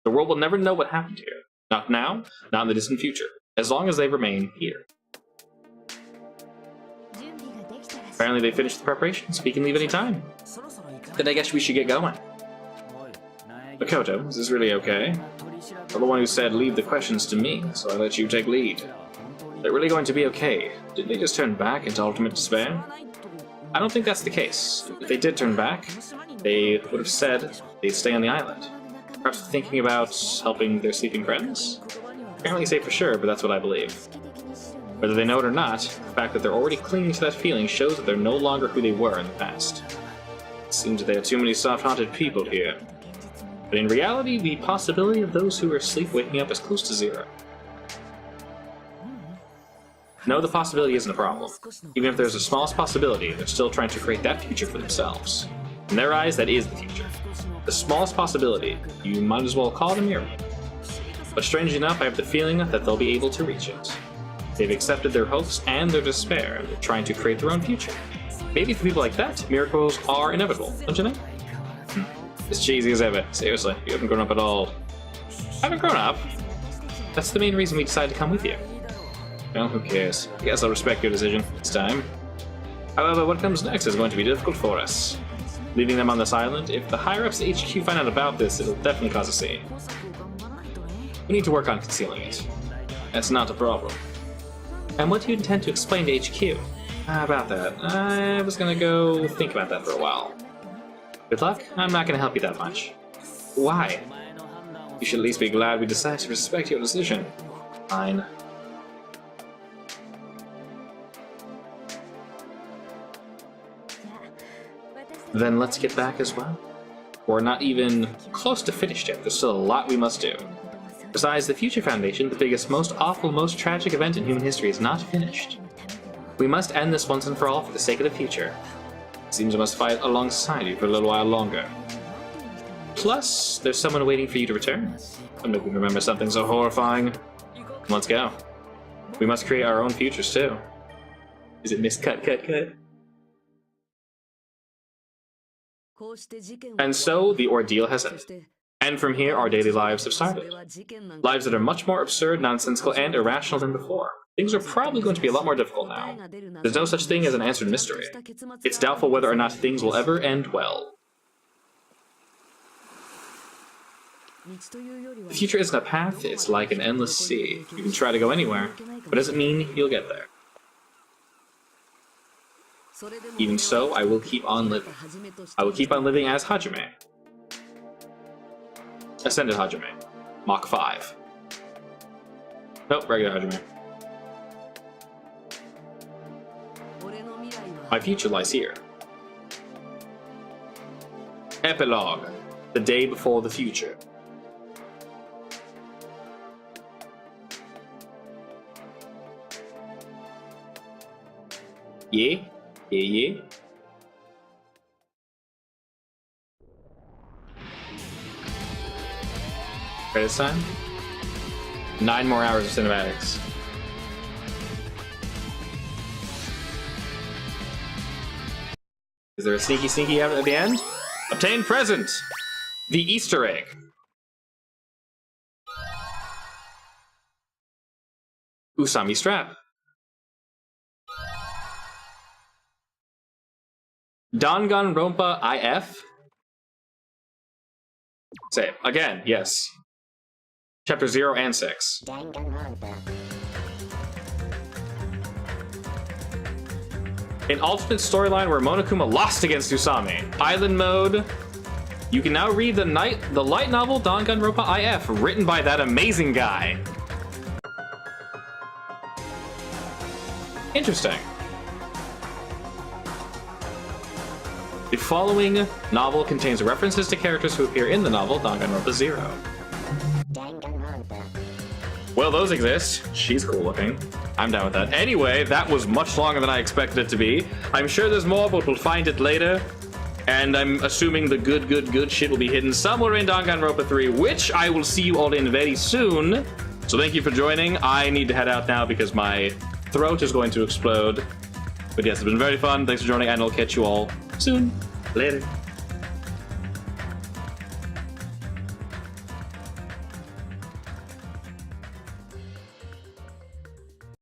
The world will never know what happened here. Not now, not in the distant future, as long as they remain here. Apparently they finished the preparations. We can leave any time. Then I guess we should get going. Makoto, is this really okay? You're the one who said leave the questions to me, so I let you take lead. They're really going to be okay. Didn't they just turn back into ultimate despair? I don't think that's the case. If they did turn back, they would have said they'd stay on the island. Perhaps thinking about helping their sleeping friends? I can't really say for sure, but that's what I believe. Whether they know it or not, the fact that they're already clinging to that feeling shows that they're no longer who they were in the past. It seems that there are too many soft-hearted people here. But in reality, the possibility of those who are asleep waking up is close to zero. No, the possibility isn't a problem. Even if there's the smallest possibility, they're still trying to create that future for themselves. In their eyes, that is the future. The smallest possibility, you might as well call it a miracle. But strangely enough, I have the feeling that they'll be able to reach it. They've accepted their hopes and their despair, and they're trying to create their own future. Maybe for people like that, miracles are inevitable, don't you think? As cheesy as ever. Seriously, you haven't grown up at all. I haven't grown up? That's the main reason we decided to come with you. Well, who cares? I guess I'll respect your decision this time. However, what comes next is going to be difficult for us. Leaving them on this island, if the higher-ups at HQ find out about this, it'll definitely cause a scene. We need to work on concealing it. That's not a problem. And what do you intend to explain to HQ? About that. I was gonna go think about that for a while. Good luck. I'm not gonna help you that much. Why? You should at least be glad we decided to respect your decision. Fine. Then let's get back as well. We're not even close to finished yet. There's still a lot we must do. Besides, the Future Foundation, the biggest, most awful, most tragic event in human history, is not finished. We must end this once and for all for the sake of the future. It seems I must fight alongside you for a little while longer. Plus, there's someone waiting for you to return. I'm making me remember something so horrifying. Let's go. We must create our own futures too. Is it Miss Cut? And so, the ordeal has ended. And from here, our daily lives have started. Lives that are much more absurd, nonsensical, and irrational than before. Things are probably going to be a lot more difficult now. There's no such thing as an answered mystery. It's doubtful whether or not things will ever end well. The future isn't a path, it's like an endless sea. You can try to go anywhere, but it doesn't mean you'll get there. Even so, I will keep on living. I will keep on living as Hajime. Ascended Hajime. Mach 5. Nope, regular Hajime. My future lies here. Epilogue. The day before the future. Yeah? Yeah. Credits time? 9 more hours of cinematics. Is there a sneaky out at the end? Obtain present! The Easter egg. Usami strap. Danganronpa IF? Say it. Again, yes. Chapter 0 and 6. An alternate storyline where Monokuma lost against Usami. Island mode. You can now read the light novel Danganronpa IF, written by that amazing guy. Interesting. The following novel contains references to characters who appear in the novel Danganronpa 0. Well, those exist. She's cool looking. I'm down with that. Anyway, that was much longer than I expected it to be. I'm sure there's more, but we'll find it later. And I'm assuming the good shit will be hidden somewhere in Danganronpa 3, which I will see you all in very soon. So thank you for joining. I need to head out now because my throat is going to explode. But yes, it's been very fun. Thanks for joining, and I'll catch you all soon. Later.